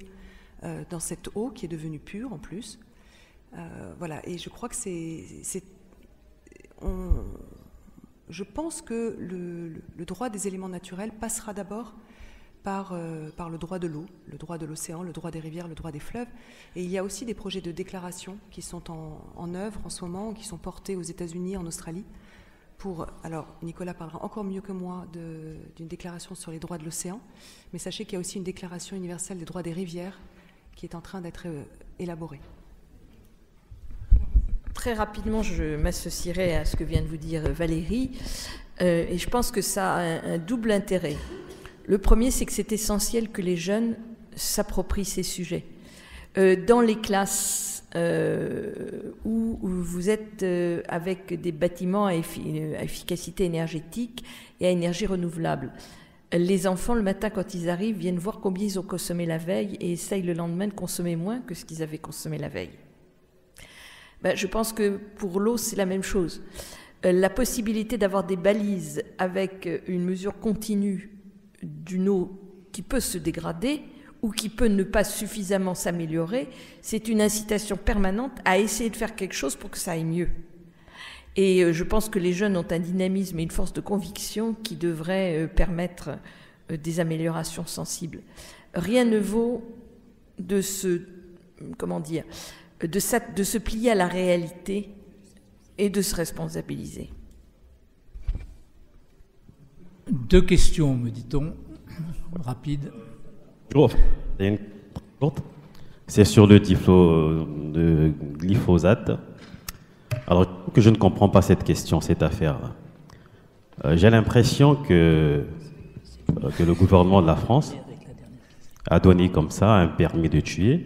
dans cette eau qui est devenue pure en plus. Voilà, et je crois que je pense que le droit des éléments naturels passera d'abord par le droit de l'eau, le droit de l'océan, le droit des rivières, le droit des fleuves. Et il y a aussi des projets de déclaration qui sont en œuvre en ce moment, qui sont portés aux États-Unis, en Australie. Alors, Nicolas parlera encore mieux que moi d'une déclaration sur les droits de l'océan, mais sachez qu'il y a aussi une déclaration universelle des droits des rivières qui est en train d'être élaborée. Très rapidement, je m'associerai à ce que vient de vous dire Valérie, et je pense que ça a un double intérêt. Le premier, c'est que c'est essentiel que les jeunes s'approprient ces sujets. Dans les classes où vous êtes avec des bâtiments à efficacité énergétique et à énergie renouvelable, les enfants, le matin, quand ils arrivent, viennent voir combien ils ont consommé la veille et essayent le lendemain de consommer moins que ce qu'ils avaient consommé la veille. Je pense que pour l'eau, c'est la même chose. La possibilité d'avoir des balises avec une mesure continue d'une eau qui peut se dégrader ou qui peut ne pas suffisamment s'améliorer, c'est une incitation permanente à essayer de faire quelque chose pour que ça aille mieux. Et je pense que les jeunes ont un dynamisme et une force de conviction qui devrait permettre des améliorations sensibles. Rien ne vaut de se plier à la réalité et de se responsabiliser. 2 questions, me dit-on, rapide. C'est sur le glyphosate. Alors que je ne comprends pas cette question, cette affaire. J'ai l'impression que le gouvernement de la France a donné comme ça un permis de tuer,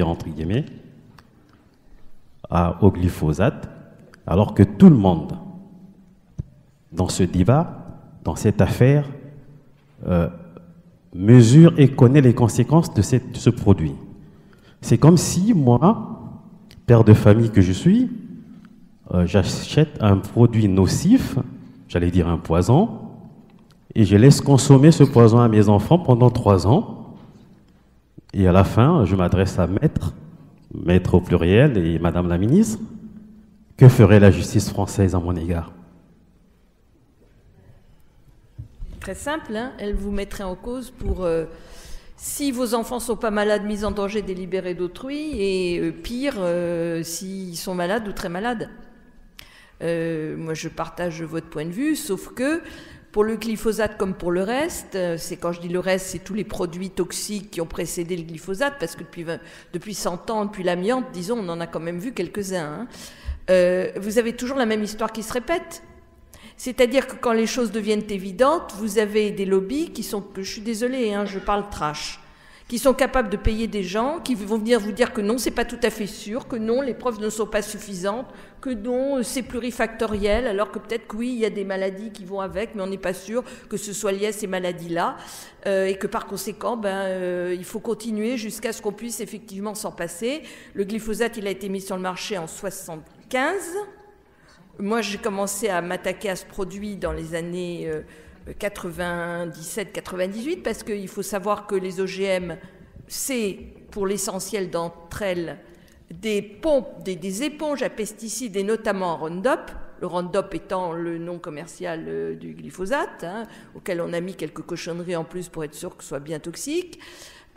entre guillemets, au glyphosate, alors que tout le monde dans ce débat, dans cette affaire, mesure et connaît les conséquences de ce produit. C'est comme si moi, père de famille que je suis, j'achète un produit nocif, j'allais dire un poison, et je laisse consommer ce poison à mes enfants pendant 3 ans. Et à la fin, je m'adresse à maître au pluriel et Madame la ministre, que ferait la justice française à mon égard ? Très simple, hein, elle vous mettrait en cause pour si vos enfants ne sont pas malades, mis en danger délibéré d'autrui, et pire, s'ils sont malades ou très malades. Moi, je partage votre point de vue, sauf que pour le glyphosate comme pour le reste, quand je dis le reste, c'est tous les produits toxiques qui ont précédé le glyphosate, parce que depuis 100 ans, depuis l'amiante, disons, on en a quand même vu quelques-uns. vous avez toujours la même histoire qui se répète. C'est-à-dire que quand les choses deviennent évidentes, vous avez des lobbies qui sont, je suis désolée, je parle trash, qui sont capables de payer des gens, qui vont venir vous dire que non, c'est pas tout à fait sûr, que non, les preuves ne sont pas suffisantes, que non, c'est plurifactoriel, alors que peut-être que oui, il y a des maladies qui vont avec, mais on n'est pas sûr que ce soit lié à ces maladies-là, et que par conséquent, il faut continuer jusqu'à ce qu'on puisse effectivement s'en passer. Le glyphosate, il a été mis sur le marché en 1975. Moi, j'ai commencé à m'attaquer à ce produit dans les années 97-98, parce qu'il faut savoir que les OGM, c'est pour l'essentiel d'entre elles des pompes, des éponges à pesticides, et notamment Roundup, le Roundup étant le nom commercial du glyphosate, auquel on a mis quelques cochonneries en plus pour être sûr que ce soit bien toxique.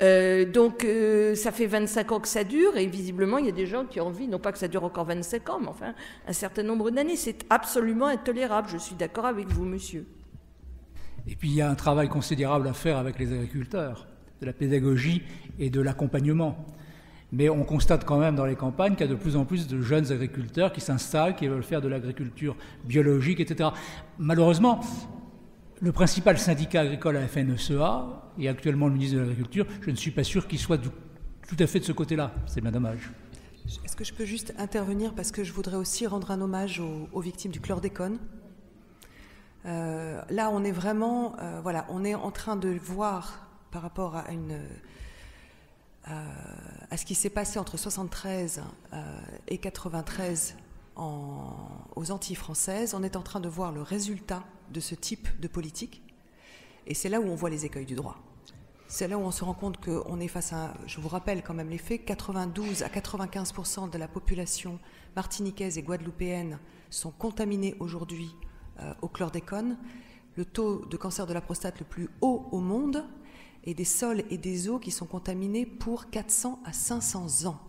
Donc ça fait 25 ans que ça dure, et visiblement il y a des gens qui ont envie, non pas que ça dure encore 25 ans, mais enfin un certain nombre d'années. C'est absolument intolérable, je suis d'accord avec vous, monsieur. Et puis il y a un travail considérable à faire avec les agriculteurs, de la pédagogie et de l'accompagnement. Mais on constate quand même dans les campagnes qu'il y a de plus en plus de jeunes agriculteurs qui s'installent, qui veulent faire de l'agriculture biologique, etc. Malheureusement, le principal syndicat agricole à la FNSEA, et actuellement le ministre de l'Agriculture, je ne suis pas sûr qu'il soit tout à fait de ce côté-là. C'est bien dommage. Est-ce que je peux juste intervenir, parce que je voudrais aussi rendre un hommage aux victimes du chlordécone. Là, on est vraiment, on est en train de voir par rapport à ce qui s'est passé entre 73 et 93 aux Antilles françaises. On est en train de voir le résultat de ce type de politique, et c'est là où on voit les écueils du droit. C'est là où on se rend compte qu'on est face à, je vous rappelle quand même les faits, 92 à 95% de la population martiniquaise et guadeloupéenne sont contaminés aujourd'hui au chlordécone, le taux de cancer de la prostate le plus haut au monde, et des sols et des eaux qui sont contaminés pour 400 à 500 ans.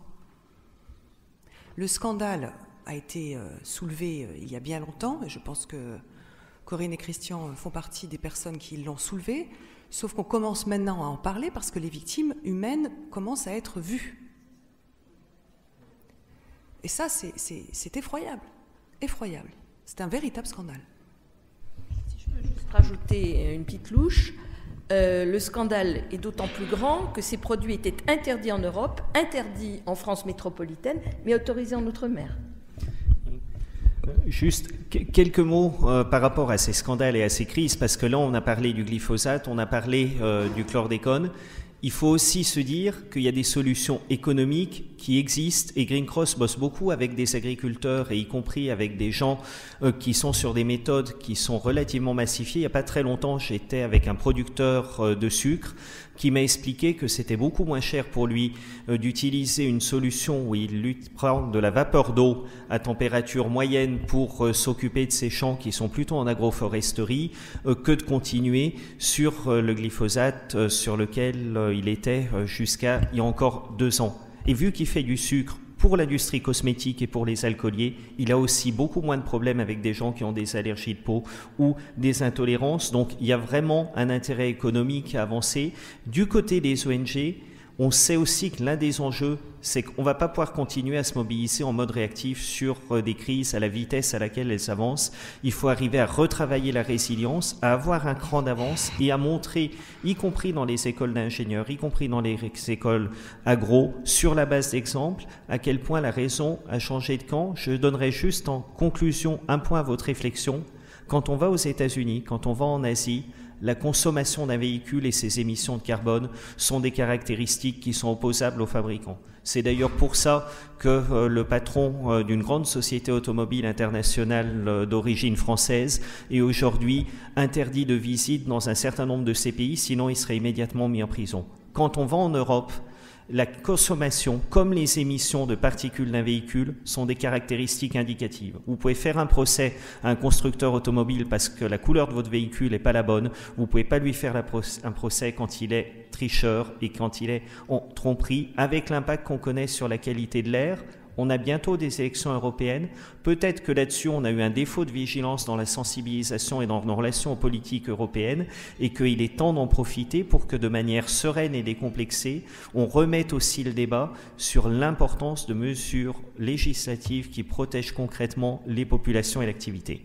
Le scandale a été soulevé il y a bien longtemps, et je pense que Corinne et Christian font partie des personnes qui l'ont soulevé, sauf qu'on commence maintenant à en parler parce que les victimes humaines commencent à être vues. Et ça, c'est effroyable, effroyable. C'est un véritable scandale. Si je peux juste rajouter une petite louche, le scandale est d'autant plus grand que ces produits étaient interdits en Europe, interdits en France métropolitaine, mais autorisés en Outre-mer. Juste quelques mots par rapport à ces scandales et à ces crises, parce que là on a parlé du glyphosate, on a parlé du chlordécone. Il faut aussi se dire qu'il y a des solutions économiques qui existent, et Green Cross bosse beaucoup avec des agriculteurs, et y compris avec des gens qui sont sur des méthodes qui sont relativement massifiées. Il n'y a pas très longtemps, j'étais avec un producteur de sucre qui m'a expliqué que c'était beaucoup moins cher pour lui d'utiliser une solution où il prend de la vapeur d'eau à température moyenne pour s'occuper de ses champs qui sont plutôt en agroforesterie que de continuer sur le glyphosate sur lequel il était jusqu'à il y a encore 2 ans. Et vu qu'il fait du sucre pour l'industrie cosmétique et pour les alcooliers, il a aussi beaucoup moins de problèmes avec des gens qui ont des allergies de peau ou des intolérances. Donc il y a vraiment un intérêt économique à avancer. Du côté des ONG, on sait aussi que l'un des enjeux, c'est qu'on ne va pas pouvoir continuer à se mobiliser en mode réactif sur des crises à la vitesse à laquelle elles avancent. Il faut arriver à retravailler la résilience, à avoir un cran d'avance et à montrer, y compris dans les écoles d'ingénieurs, y compris dans les écoles agro, sur la base d'exemples, à quel point la raison a changé de camp. Je donnerai juste en conclusion un point à votre réflexion. Quand on va aux États-Unis, quand on va en Asie, la consommation d'un véhicule et ses émissions de carbone sont des caractéristiques qui sont opposables aux fabricants. C'est d'ailleurs pour ça que le patron d'une grande société automobile internationale d'origine française est aujourd'hui interdit de visite dans un certain nombre de ces pays, sinon il serait immédiatement mis en prison. Quand on va en Europe, la consommation, comme les émissions de particules d'un véhicule, sont des caractéristiques indicatives. Vous pouvez faire un procès à un constructeur automobile parce que la couleur de votre véhicule n'est pas la bonne. Vous ne pouvez pas lui faire un procès quand il est tricheur et quand il est en tromperie, avec l'impact qu'on connaît sur la qualité de l'air On a bientôt des élections européennes. Peut-être que là-dessus, on a eu un défaut de vigilance dans la sensibilisation et dans nos relations politiques européennes, et qu'il est temps d'en profiter pour que, de manière sereine et décomplexée, on remette aussi le débat sur l'importance de mesures législatives qui protègent concrètement les populations et l'activité.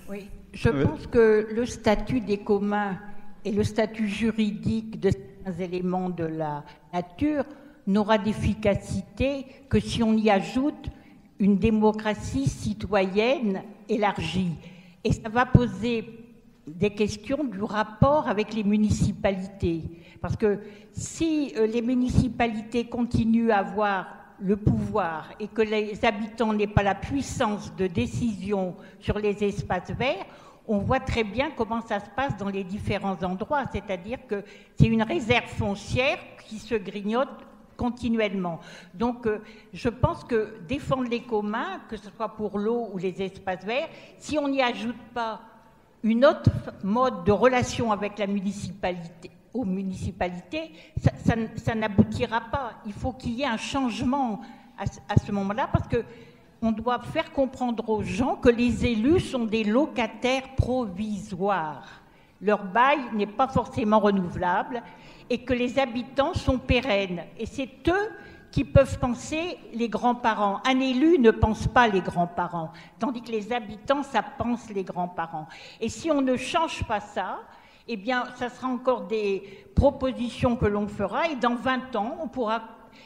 Oui, je pense que le statut des communs et le statut juridique de certains éléments de la nature n'aura d'efficacité que si on y ajoute une démocratie citoyenne élargie. Et ça va poser des questions du rapport avec les municipalités. Parce que si les municipalités continuent à avoir le pouvoir et que les habitants n'aient pas la puissance de décision sur les espaces verts, on voit très bien comment ça se passe dans les différents endroits. C'est-à-dire que c'est une réserve foncière qui se grignote continuellement. Donc, je pense que défendre les communs, que ce soit pour l'eau ou les espaces verts, si on n'y ajoute pas une autre mode de relation avec la municipalité, aux municipalités, ça n'aboutira pas. Il faut qu'il y ait un changement à ce moment-là, parce que on doit faire comprendre aux gens que les élus sont des locataires provisoires. Leur bail n'est pas forcément renouvelable et que les habitants sont pérennes. Et c'est eux qui peuvent penser les grands-parents. Un élu ne pense pas les grands-parents, tandis que les habitants, ça pense les grands-parents. Et si on ne change pas ça, eh bien, ça sera encore des propositions que l'on fera, et dans 20 ans, on pourra...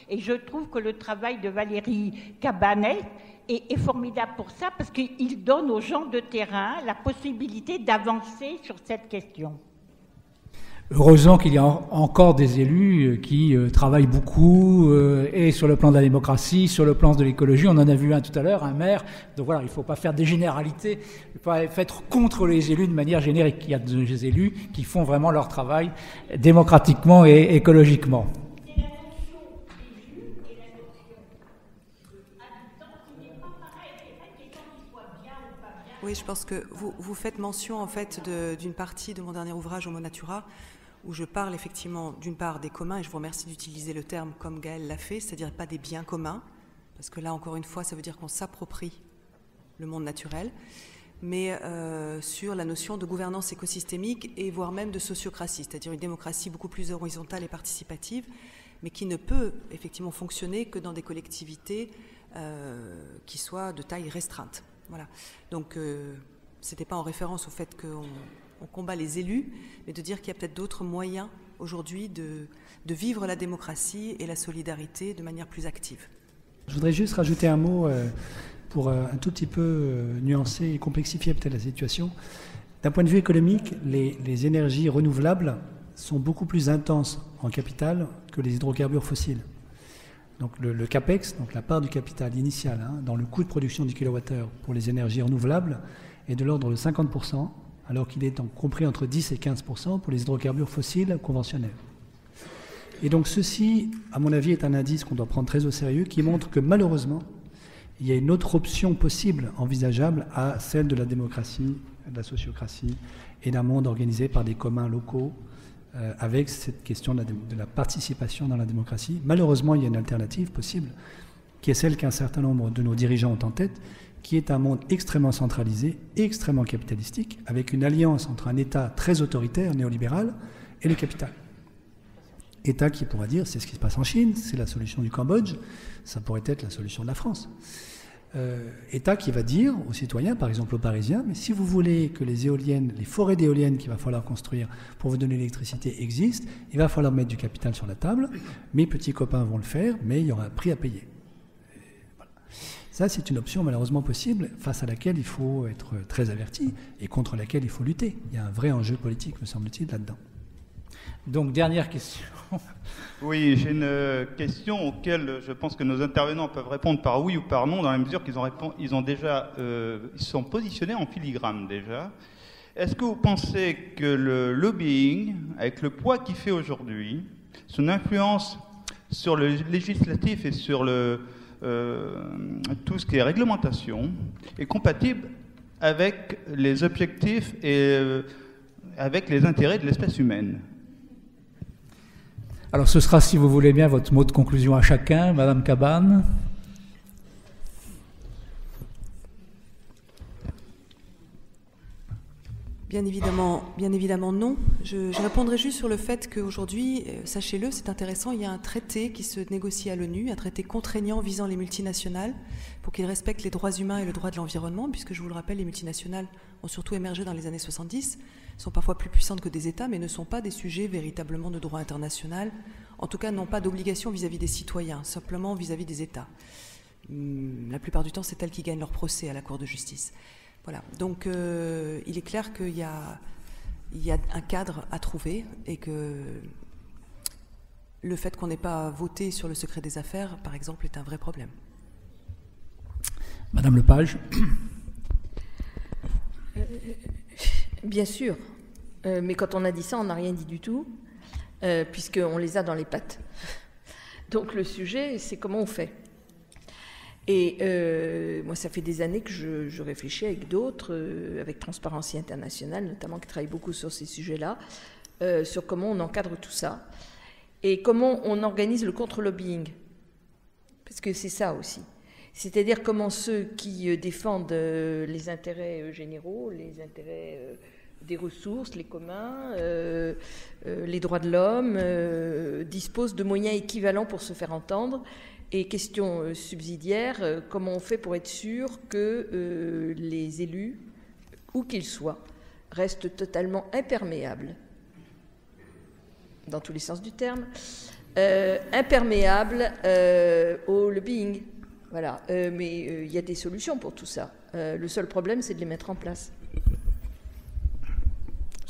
Et je trouve que le travail de Valérie Cabanet est formidable pour ça, parce qu'il donne aux gens de terrain la possibilité d'avancer sur cette question. Heureusement qu'il y a encore des élus qui travaillent beaucoup, et sur le plan de la démocratie, sur le plan de l'écologie. On en a vu un tout à l'heure, un maire. Donc voilà, il ne faut pas faire des généralités, il ne faut pas être contre les élus de manière générique. Il y a des élus qui font vraiment leur travail démocratiquement et écologiquement. Oui, je pense que vous faites mention en fait d'une partie de mon dernier ouvrage Homo Natura, où je parle effectivement d'une part des communs, et je vous remercie d'utiliser le terme comme Gaël l'a fait, c'est-à-dire pas des biens communs, parce que là encore une fois ça veut dire qu'on s'approprie le monde naturel, mais sur la notion de gouvernance écosystémique et voire même de sociocratie, c'est-à-dire une démocratie beaucoup plus horizontale et participative, mais qui ne peut effectivement fonctionner que dans des collectivités qui soient de taille restreinte. Voilà. Donc, c'était pas en référence au fait qu'on combat les élus, mais de dire qu'il y a peut-être d'autres moyens aujourd'hui de vivre la démocratie et la solidarité de manière plus active. Je voudrais juste rajouter un mot pour un tout petit peu nuancer et complexifier peut-être la situation. D'un point de vue économique, les énergies renouvelables sont beaucoup plus intenses en capital que les hydrocarbures fossiles. Donc le CAPEX, donc la part du capital initial dans le coût de production du kilowattheure pour les énergies renouvelables est de l'ordre de 50%, alors qu'il est compris entre 10 et 15% pour les hydrocarbures fossiles conventionnels. Et donc ceci, à mon avis, est un indice qu'on doit prendre très au sérieux, qui montre que malheureusement, il y a une autre option possible, envisageable, à celle de la démocratie, de la sociocratie et d'un monde organisé par des communs locaux, avec cette question de la participation dans la démocratie. Malheureusement, il y a une alternative possible, qui est celle qu'un certain nombre de nos dirigeants ont en tête, qui est un monde extrêmement centralisé, extrêmement capitalistique, avec une alliance entre un État très autoritaire, néolibéral, et le capital. État qui pourra dire, c'est ce qui se passe en Chine, c'est la solution du Cambodge, ça pourrait être la solution de la France. État qui va dire aux citoyens, par exemple aux Parisiens, mais si vous voulez que les éoliennes, les forêts d'éoliennes qu'il va falloir construire pour vous donner l'électricité existent, il va falloir mettre du capital sur la table, mes petits copains vont le faire, mais il y aura un prix à payer. Voilà. Ça, c'est une option malheureusement possible, face à laquelle il faut être très averti et contre laquelle il faut lutter. Il y a un vrai enjeu politique, me semble-t-il, là-dedans. Donc, dernière question. Oui, j'ai une question auquel je pense que nos intervenants peuvent répondre par oui ou par non, dans la mesure qu'ils ils sont positionnés en filigrane déjà. Est-ce que vous pensez que le lobbying, avec le poids qu'il fait aujourd'hui, son influence sur le législatif et sur tout ce qui est réglementation, est compatible avec les objectifs et avec les intérêts de l'espèce humaine ? Alors ce sera, si vous voulez bien, votre mot de conclusion à chacun. Madame Cabane. Bien évidemment non. Je répondrai juste sur le fait qu'aujourd'hui, sachez-le, c'est intéressant, il y a un traité qui se négocie à l'ONU, un traité contraignant visant les multinationales pour qu'ils respectent les droits humains et le droit de l'environnement, puisque je vous le rappelle, les multinationales ont surtout émergé dans les années 70, sont parfois plus puissantes que des États, mais ne sont pas des sujets véritablement de droit international, en tout cas n'ont pas d'obligation vis-à-vis des citoyens, simplement vis-à-vis des États. La plupart du temps, c'est elles qui gagnent leur procès à la Cour de justice. Voilà, donc il est clair qu'il y a un cadre à trouver et que le fait qu'on n'ait pas voté sur le secret des affaires, par exemple, est un vrai problème. Madame Lepage. Bien sûr, mais quand on a dit ça, on n'a rien dit du tout, puisqu'on les a dans les pattes. Donc le sujet, c'est comment on fait. Et moi, ça fait des années que je réfléchis avec d'autres, avec Transparency International, notamment, qui travaille beaucoup sur ces sujets-là, sur comment on encadre tout ça et comment on organise le contre-lobbying. Parce que c'est ça aussi. C'est-à-dire comment ceux qui défendent les intérêts généraux, les intérêts des ressources, les communs, les droits de l'homme, disposent de moyens équivalents pour se faire entendre. Et question subsidiaire, comment on fait pour être sûr que les élus, où qu'ils soient, restent totalement imperméables, dans tous les sens du terme, imperméables au lobbying. Voilà. Mais il y a des solutions pour tout ça. Le seul problème, c'est de les mettre en place.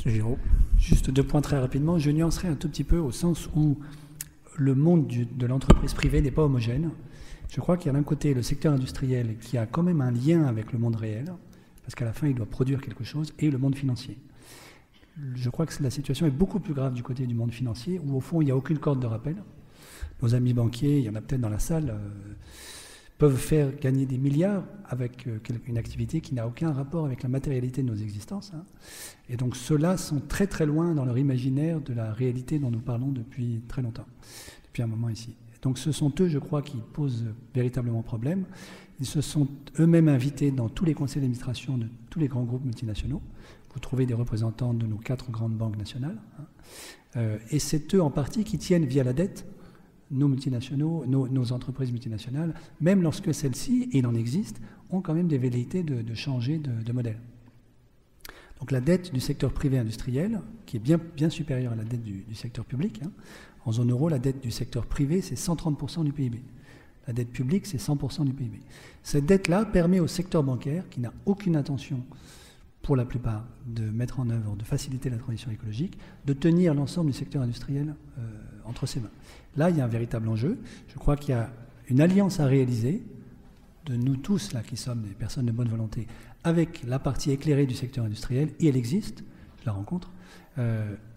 M. Giraud. Juste 2 points très rapidement. Je nuancerai un tout petit peu au sens où le monde de l'entreprise privée n'est pas homogène. Je crois qu'il y a d'un côté le secteur industriel qui a quand même un lien avec le monde réel, parce qu'à la fin, il doit produire quelque chose, et le monde financier. Je crois que la situation est beaucoup plus grave du côté du monde financier, où au fond, il n'y a aucune corde de rappel. Nos amis banquiers, il y en a peut-être dans la salle, peuvent faire gagner des milliards avec une activité qui n'a aucun rapport avec la matérialité de nos existences. Et donc ceux-là sont très très loin dans leur imaginaire de la réalité dont nous parlons depuis très longtemps, depuis un moment ici. Donc ce sont eux, je crois, qui posent véritablement problème. Ils se sont eux-mêmes invités dans tous les conseils d'administration de tous les grands groupes multinationaux. Vous trouvez des représentants de nos 4 grandes banques nationales. Et c'est eux en partie qui tiennent via la dette nos multinationaux, nos entreprises multinationales, même lorsque celles-ci, et il en existe, ont quand même des velléités de changer de modèle. Donc la dette du secteur privé industriel, qui est bien supérieure à la dette du secteur public, en zone euro, la dette du secteur privé, c'est 130% du PIB. La dette publique, c'est 100% du PIB. Cette dette-là permet au secteur bancaire, qui n'a aucune intention, pour la plupart, de mettre en œuvre, de faciliter la transition écologique, de tenir l'ensemble du secteur industriel entre ses mains. Là, il y a un véritable enjeu. Je crois qu'il y a une alliance à réaliser de nous tous, là, qui sommes des personnes de bonne volonté, avec la partie éclairée du secteur industriel, et elle existe, je la rencontre,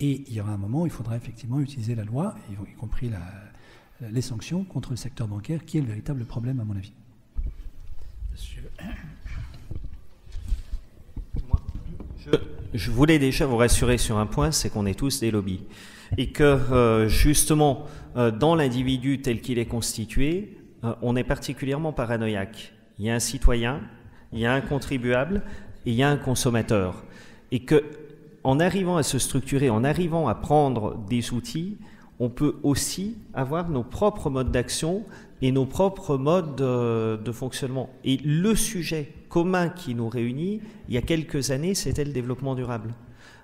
et il y aura un moment où il faudra effectivement utiliser la loi, y compris les sanctions contre le secteur bancaire, qui est le véritable problème, à mon avis. Monsieur. Je voulais déjà vous rassurer sur un point, c'est qu'on est tous des lobbies. Et que justement, dans l'individu tel qu'il est constitué, on est particulièrement paranoïaque. Il y a un citoyen, il y a un contribuable et il y a un consommateur. Et que, en arrivant à se structurer, en arrivant à prendre des outils, on peut aussi avoir nos propres modes d'action et nos propres modes de fonctionnement. Et le sujet commun qui nous réunit, il y a quelques années, c'était le développement durable.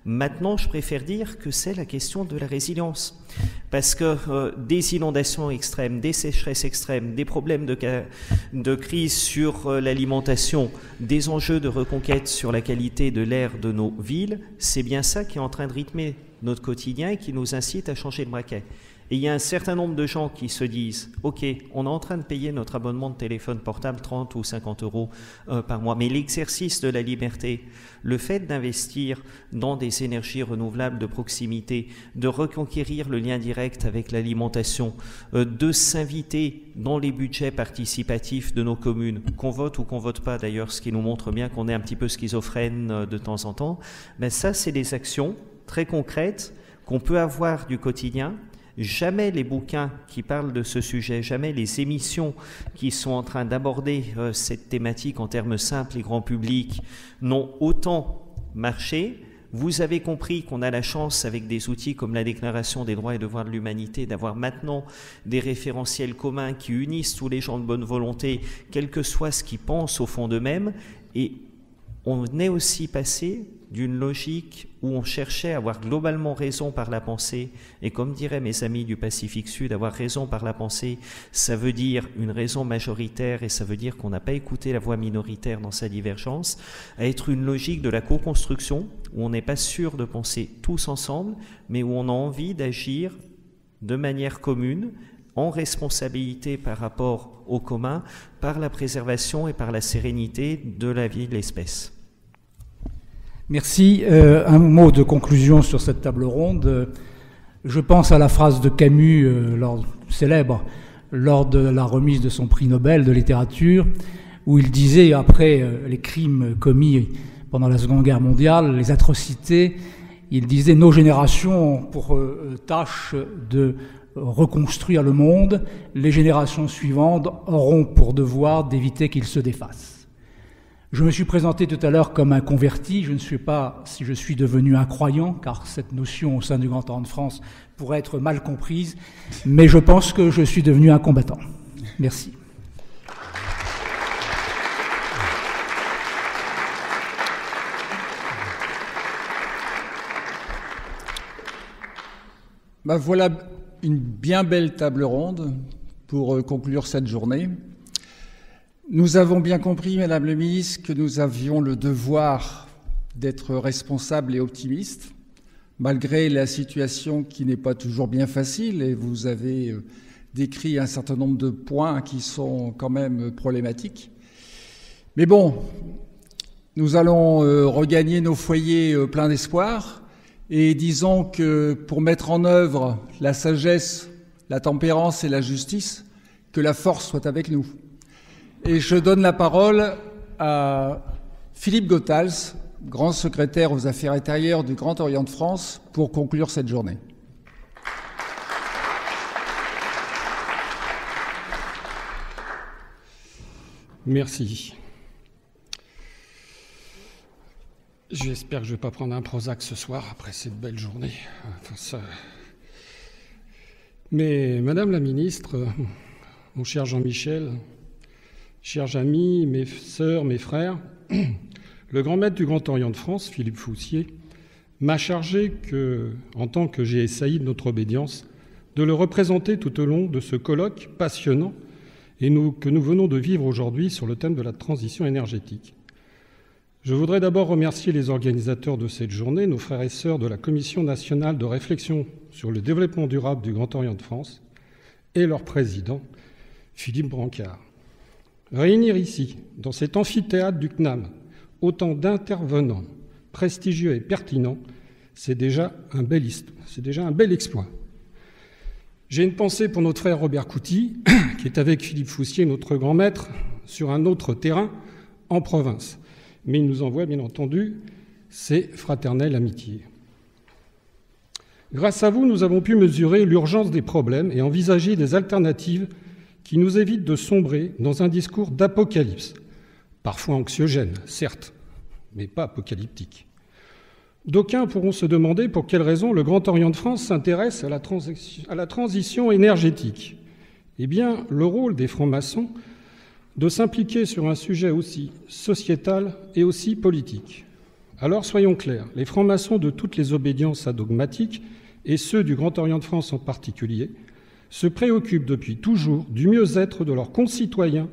Maintenant, je préfère dire que c'est la question de la résilience. Parce que des inondations extrêmes, des sécheresses extrêmes, des problèmes de crise sur l'alimentation, des enjeux de reconquête sur la qualité de l'air de nos villes, c'est bien ça qui est en train de rythmer notre quotidien et qui nous incite à changer de braquet. Et il y a un certain nombre de gens qui se disent « Ok, on est en train de payer notre abonnement de téléphone portable 30 ou 50 euros par mois, mais l'exercice de la liberté, le fait d'investir dans des énergies renouvelables de proximité, de reconquérir le lien direct avec l'alimentation, de s'inviter dans les budgets participatifs de nos communes, qu'on vote ou qu'on vote pas d'ailleurs, ce qui nous montre bien qu'on est un petit peu schizophrène de temps en temps, ben ça c'est des actions très concrètes qu'on peut avoir du quotidien, Jamais les bouquins qui parlent de ce sujet, jamais les émissions qui sont en train d'aborder cette thématique en termes simples et grand public n'ont autant marché. Vous avez compris qu'on a la chance, avec des outils comme la Déclaration des droits et devoirs de l'humanité, d'avoir maintenant des référentiels communs qui unissent tous les gens de bonne volonté, quel que soit ce qu'ils pensent au fond d'eux-mêmes. Et on est aussi passé d'une logique où on cherchait à avoir globalement raison par la pensée, et comme diraient mes amis du Pacifique Sud, avoir raison par la pensée, ça veut dire une raison majoritaire, et ça veut dire qu'on n'a pas écouté la voix minoritaire dans sa divergence, à être une logique de la co-construction, où on n'est pas sûr de penser tous ensemble, mais où on a envie d'agir de manière commune, en responsabilité par rapport au commun, par la préservation et par la sérénité de la vie de l'espèce. Merci. Un mot de conclusion sur cette table ronde. Je pense à la phrase de Camus, célèbre, lors de la remise de son prix Nobel de littérature, où il disait, après les crimes commis pendant la Seconde Guerre mondiale, les atrocités, il disait « Nos générations ont pour tâche de reconstruire le monde, les générations suivantes auront pour devoir d'éviter qu'il se défasse ». Je me suis présenté tout à l'heure comme un converti, je ne sais pas si je suis devenu un croyant, car cette notion au sein du Grand Orient de France pourrait être mal comprise, mais je pense que je suis devenu un combattant. Merci. Voilà une bien belle table ronde pour conclure cette journée. Nous avons bien compris, Madame le ministre, que nous avions le devoir d'être responsables et optimistes, malgré la situation qui n'est pas toujours bien facile, et vous avez décrit un certain nombre de points qui sont quand même problématiques. Mais bon, nous allons regagner nos foyers pleins d'espoir, et disons que pour mettre en œuvre la sagesse, la tempérance et la justice, que la force soit avec nous. Et je donne la parole à Philippe Goethals, grand secrétaire aux Affaires intérieures du Grand Orient de France, pour conclure cette journée. Merci. J'espère que je ne vais pas prendre un Prozac ce soir après cette belle journée. Mais Madame la Ministre, mon cher Jean-Michel, chers amis, mes sœurs, mes frères, le grand maître du Grand Orient de France, Philippe Foussier, m'a chargé, en tant que GSAI de notre obédience, de le représenter tout au long de ce colloque passionnant que nous venons de vivre aujourd'hui sur le thème de la transition énergétique. Je voudrais d'abord remercier les organisateurs de cette journée, nos frères et sœurs de la Commission nationale de réflexion sur le développement durable du Grand Orient de France et leur président, Philippe Brancard. Réunir ici, dans cet amphithéâtre du CNAM, autant d'intervenants prestigieux et pertinents, c'est déjà un bel exploit. J'ai une pensée pour notre frère Robert Couty, qui est avec Philippe Foussier, notre grand maître, sur un autre terrain, en province. Mais il nous envoie, bien entendu, ses fraternelles amitiés. Grâce à vous, nous avons pu mesurer l'urgence des problèmes et envisager des alternatives qui nous évitent de sombrer dans un discours d'apocalypse, parfois anxiogène, certes, mais pas apocalyptique. D'aucuns pourront se demander pour quelles raisons le Grand Orient de France s'intéresse à la transition énergétique. Eh bien, le rôle des francs-maçons de s'impliquer sur un sujet aussi sociétal et aussi politique. Alors soyons clairs, les francs-maçons de toutes les obédiences adogmatiques, et ceux du Grand Orient de France en particulier, se préoccupent depuis toujours du mieux-être de leurs concitoyens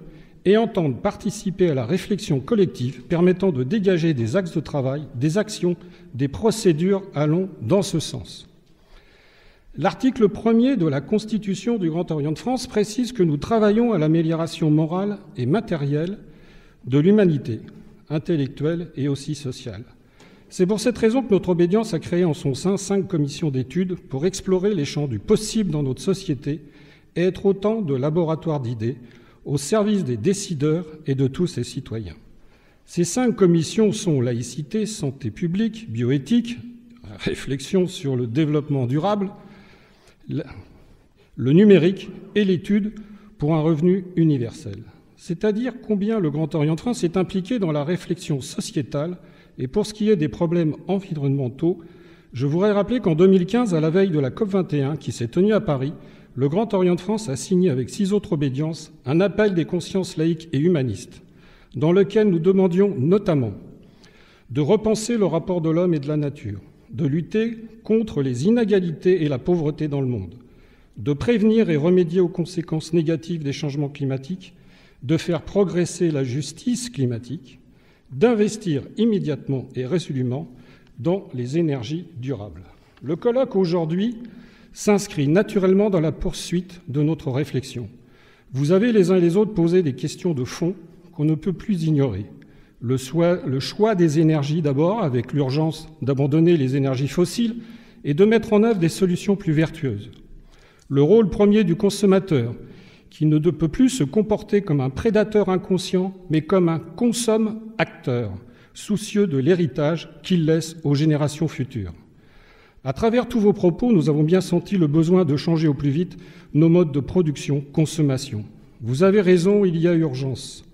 et entendent participer à la réflexion collective permettant de dégager des axes de travail, des actions, des procédures allant dans ce sens. L'article 1er de la Constitution du Grand Orient de France précise que nous travaillons à l'amélioration morale et matérielle de l'humanité, intellectuelle et aussi sociale. C'est pour cette raison que notre obédience a créé en son sein 5 commissions d'études pour explorer les champs du possible dans notre société et être autant de laboratoires d'idées au service des décideurs et de tous ses citoyens. Ces 5 commissions sont laïcité, santé publique, bioéthique, réflexion sur le développement durable, le numérique et l'étude pour un revenu universel. C'est-à-dire combien le Grand Orient de France est impliqué dans la réflexion sociétale. Et pour ce qui est des problèmes environnementaux, je voudrais rappeler qu'en 2015, à la veille de la COP21 qui s'est tenue à Paris, le Grand Orient de France a signé avec 6 autres obédiences un appel des consciences laïques et humanistes, dans lequel nous demandions notamment de repenser le rapport de l'homme et de la nature, de lutter contre les inégalités et la pauvreté dans le monde, de prévenir et remédier aux conséquences négatives des changements climatiques, de faire progresser la justice climatique, d'investir immédiatement et résolument dans les énergies durables. Le colloque aujourd'hui s'inscrit naturellement dans la poursuite de notre réflexion. Vous avez les uns et les autres posé des questions de fond qu'on ne peut plus ignorer. Le choix des énergies d'abord, avec l'urgence d'abandonner les énergies fossiles et de mettre en œuvre des solutions plus vertueuses. Le rôle premier du consommateur, qui ne peut plus se comporter comme un prédateur inconscient, mais comme un consomme-acteur, soucieux de l'héritage qu'il laisse aux générations futures. À travers tous vos propos, nous avons bien senti le besoin de changer au plus vite nos modes de production, consommation. Vous avez raison, il y a urgence.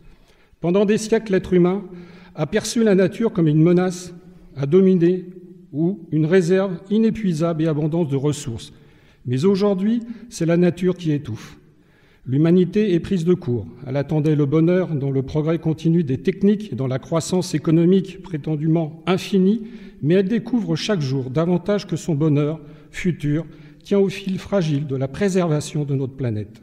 Pendant des siècles, l'être humain a perçu la nature comme une menace à dominer ou une réserve inépuisable et abondante de ressources. Mais aujourd'hui, c'est la nature qui étouffe. L'humanité est prise de court. Elle attendait le bonheur dans le progrès continu des techniques et dans la croissance économique prétendument infinie, mais elle découvre chaque jour davantage que son bonheur futur tient au fil fragile de la préservation de notre planète.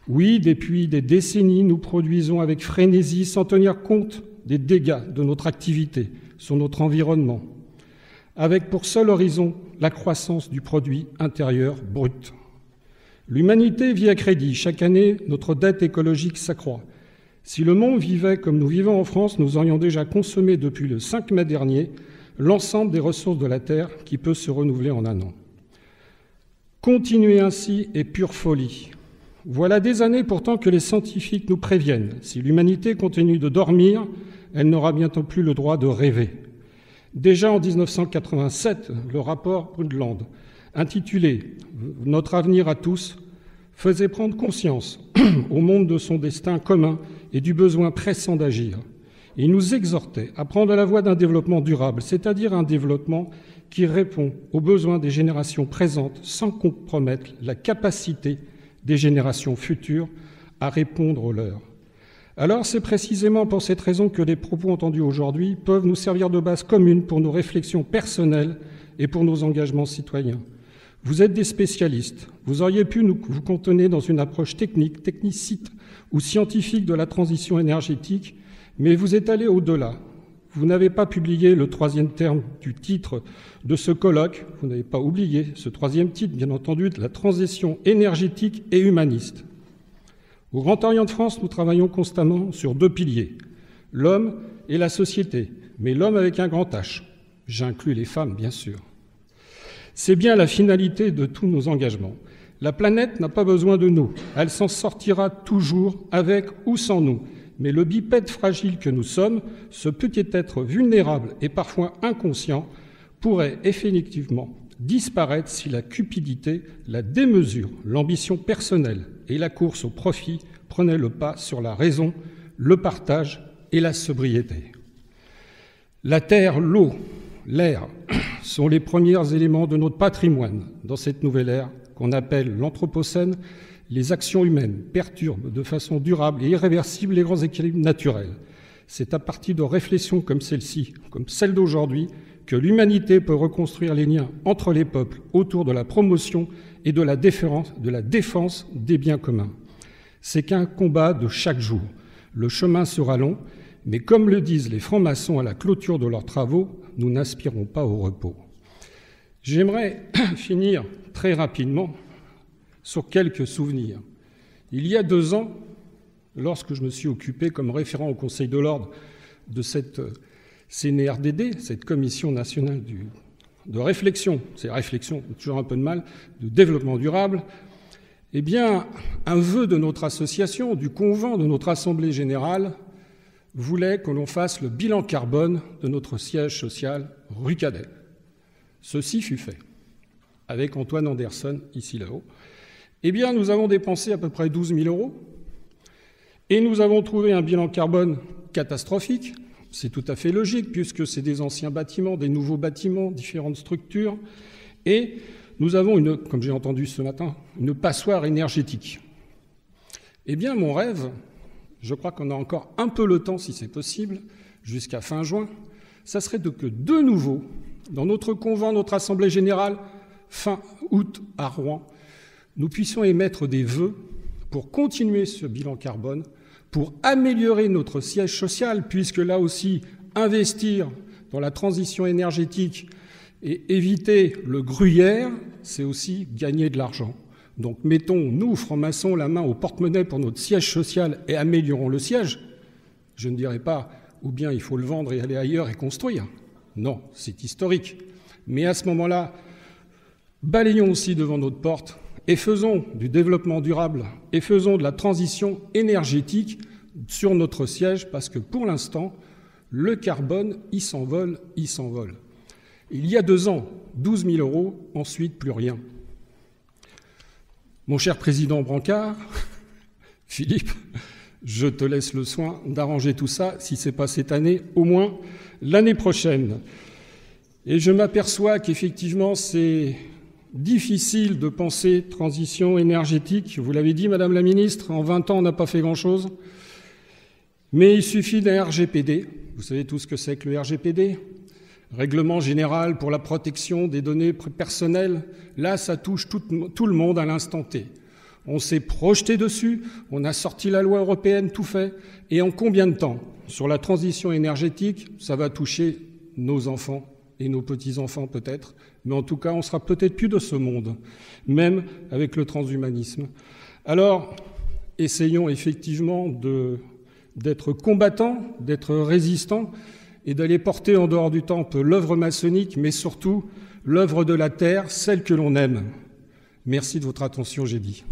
Oui, depuis des décennies, nous produisons avec frénésie sans tenir compte des dégâts de notre activité sur notre environnement, avec pour seul horizon la croissance du produit intérieur brut. L'humanité vit à crédit. Chaque année, notre dette écologique s'accroît. Si le monde vivait comme nous vivons en France, nous aurions déjà consommé depuis le 5 mai dernier l'ensemble des ressources de la Terre qui peut se renouveler en un an. Continuer ainsi est pure folie. Voilà des années pourtant que les scientifiques nous préviennent. Si l'humanité continue de dormir, elle n'aura bientôt plus le droit de rêver. Déjà en 1987, le rapport Brundtland, intitulé « Notre avenir à tous », faisait prendre conscience au monde de son destin commun et du besoin pressant d'agir. Il nous exhortait à prendre la voie d'un développement durable, c'est-à-dire un développement qui répond aux besoins des générations présentes sans compromettre la capacité des générations futures à répondre aux leurs. Alors c'est précisément pour cette raison que les propos entendus aujourd'hui peuvent nous servir de base commune pour nos réflexions personnelles et pour nos engagements citoyens. Vous êtes des spécialistes. Vous auriez pu vous cantonner dans une approche technique, technicite ou scientifique de la transition énergétique, mais vous êtes allé au-delà. Vous n'avez pas publié le 3e terme du titre de ce colloque. Vous n'avez pas oublié ce 3e titre, bien entendu, de la transition énergétique et humaniste. Au Grand Orient de France, nous travaillons constamment sur 2 piliers, l'homme et la société, mais l'homme avec un grand H. J'inclus les femmes, bien sûr. C'est bien la finalité de tous nos engagements. La planète n'a pas besoin de nous. Elle s'en sortira toujours avec ou sans nous. Mais le bipède fragile que nous sommes, ce petit être vulnérable et parfois inconscient, pourrait effectivement disparaître si la cupidité, la démesure, l'ambition personnelle et la course au profit prenaient le pas sur la raison, le partage et la sobriété. La terre, l'eau, l'air sont les premiers éléments de notre patrimoine dans cette nouvelle ère qu'on appelle l'Anthropocène. Les actions humaines perturbent de façon durable et irréversible les grands équilibres naturels. C'est à partir de réflexions comme celle-ci, comme celle d'aujourd'hui, que l'humanité peut reconstruire les liens entre les peuples autour de la promotion et de la défense des biens communs. C'est qu'un combat de chaque jour. Le chemin sera long, mais comme le disent les francs-maçons à la clôture de leurs travaux, nous n'aspirons pas au repos. J'aimerais finir très rapidement sur quelques souvenirs. Il y a 2 ans, lorsque je me suis occupé comme référent au Conseil de l'Ordre de cette CNRDD, cette Commission nationale de réflexion, c'est réflexion, toujours un peu de mal, de développement durable, eh bien, un vœu de notre association, du convent de notre Assemblée générale, voulait que l'on fasse le bilan carbone de notre siège social rue Cadet. Ceci fut fait, avec Antoine Anderson, ici là-haut. Eh bien, nous avons dépensé à peu près 12 000 euros et nous avons trouvé un bilan carbone catastrophique. C'est tout à fait logique puisque c'est des anciens bâtiments, des nouveaux bâtiments, différentes structures. Et nous avons, comme j'ai entendu ce matin, une passoire énergétique. Eh bien, mon rêve, je crois qu'on a encore un peu le temps, si c'est possible, jusqu'à fin juin, ça serait que de nouveau, dans notre convent, notre assemblée générale, fin août à Rouen, nous puissions émettre des vœux pour continuer ce bilan carbone, pour améliorer notre siège social, puisque là aussi, investir dans la transition énergétique et éviter le gruyère, c'est aussi gagner de l'argent. Donc mettons, nous, francs-maçons, la main au porte-monnaie pour notre siège social et améliorons le siège. Je ne dirais pas, ou bien il faut le vendre et aller ailleurs et construire. Non, c'est historique. Mais à ce moment-là, balayons aussi devant notre porte et faisons du développement durable et faisons de la transition énergétique sur notre siège, parce que pour l'instant, le carbone, il s'envole, il s'envole. Il y a 2 ans, 12 000 euros, ensuite plus rien. Mon cher président Brancard, Philippe, je te laisse le soin d'arranger tout ça, si ce n'est pas cette année, au moins l'année prochaine. Et je m'aperçois qu'effectivement, c'est difficile de penser transition énergétique. Vous l'avez dit, Madame la Ministre, en 20 ans, on n'a pas fait grand-chose. Mais il suffit d'un RGPD. Vous savez tout ce que c'est que le RGPD ? Règlement général pour la protection des données personnelles. Là, ça touche tout le monde à l'instant T. On s'est projeté dessus, on a sorti la loi européenne, tout fait. Et en combien de temps ? Sur la transition énergétique, ça va toucher nos enfants et nos petits-enfants peut-être. Mais en tout cas, on sera peut-être plus de ce monde, même avec le transhumanisme. Alors, essayons effectivement d'être combattants, d'être résistants, et d'aller porter en dehors du temple l'œuvre maçonnique, mais surtout l'œuvre de la terre, celle que l'on aime. Merci de votre attention, j'ai dit.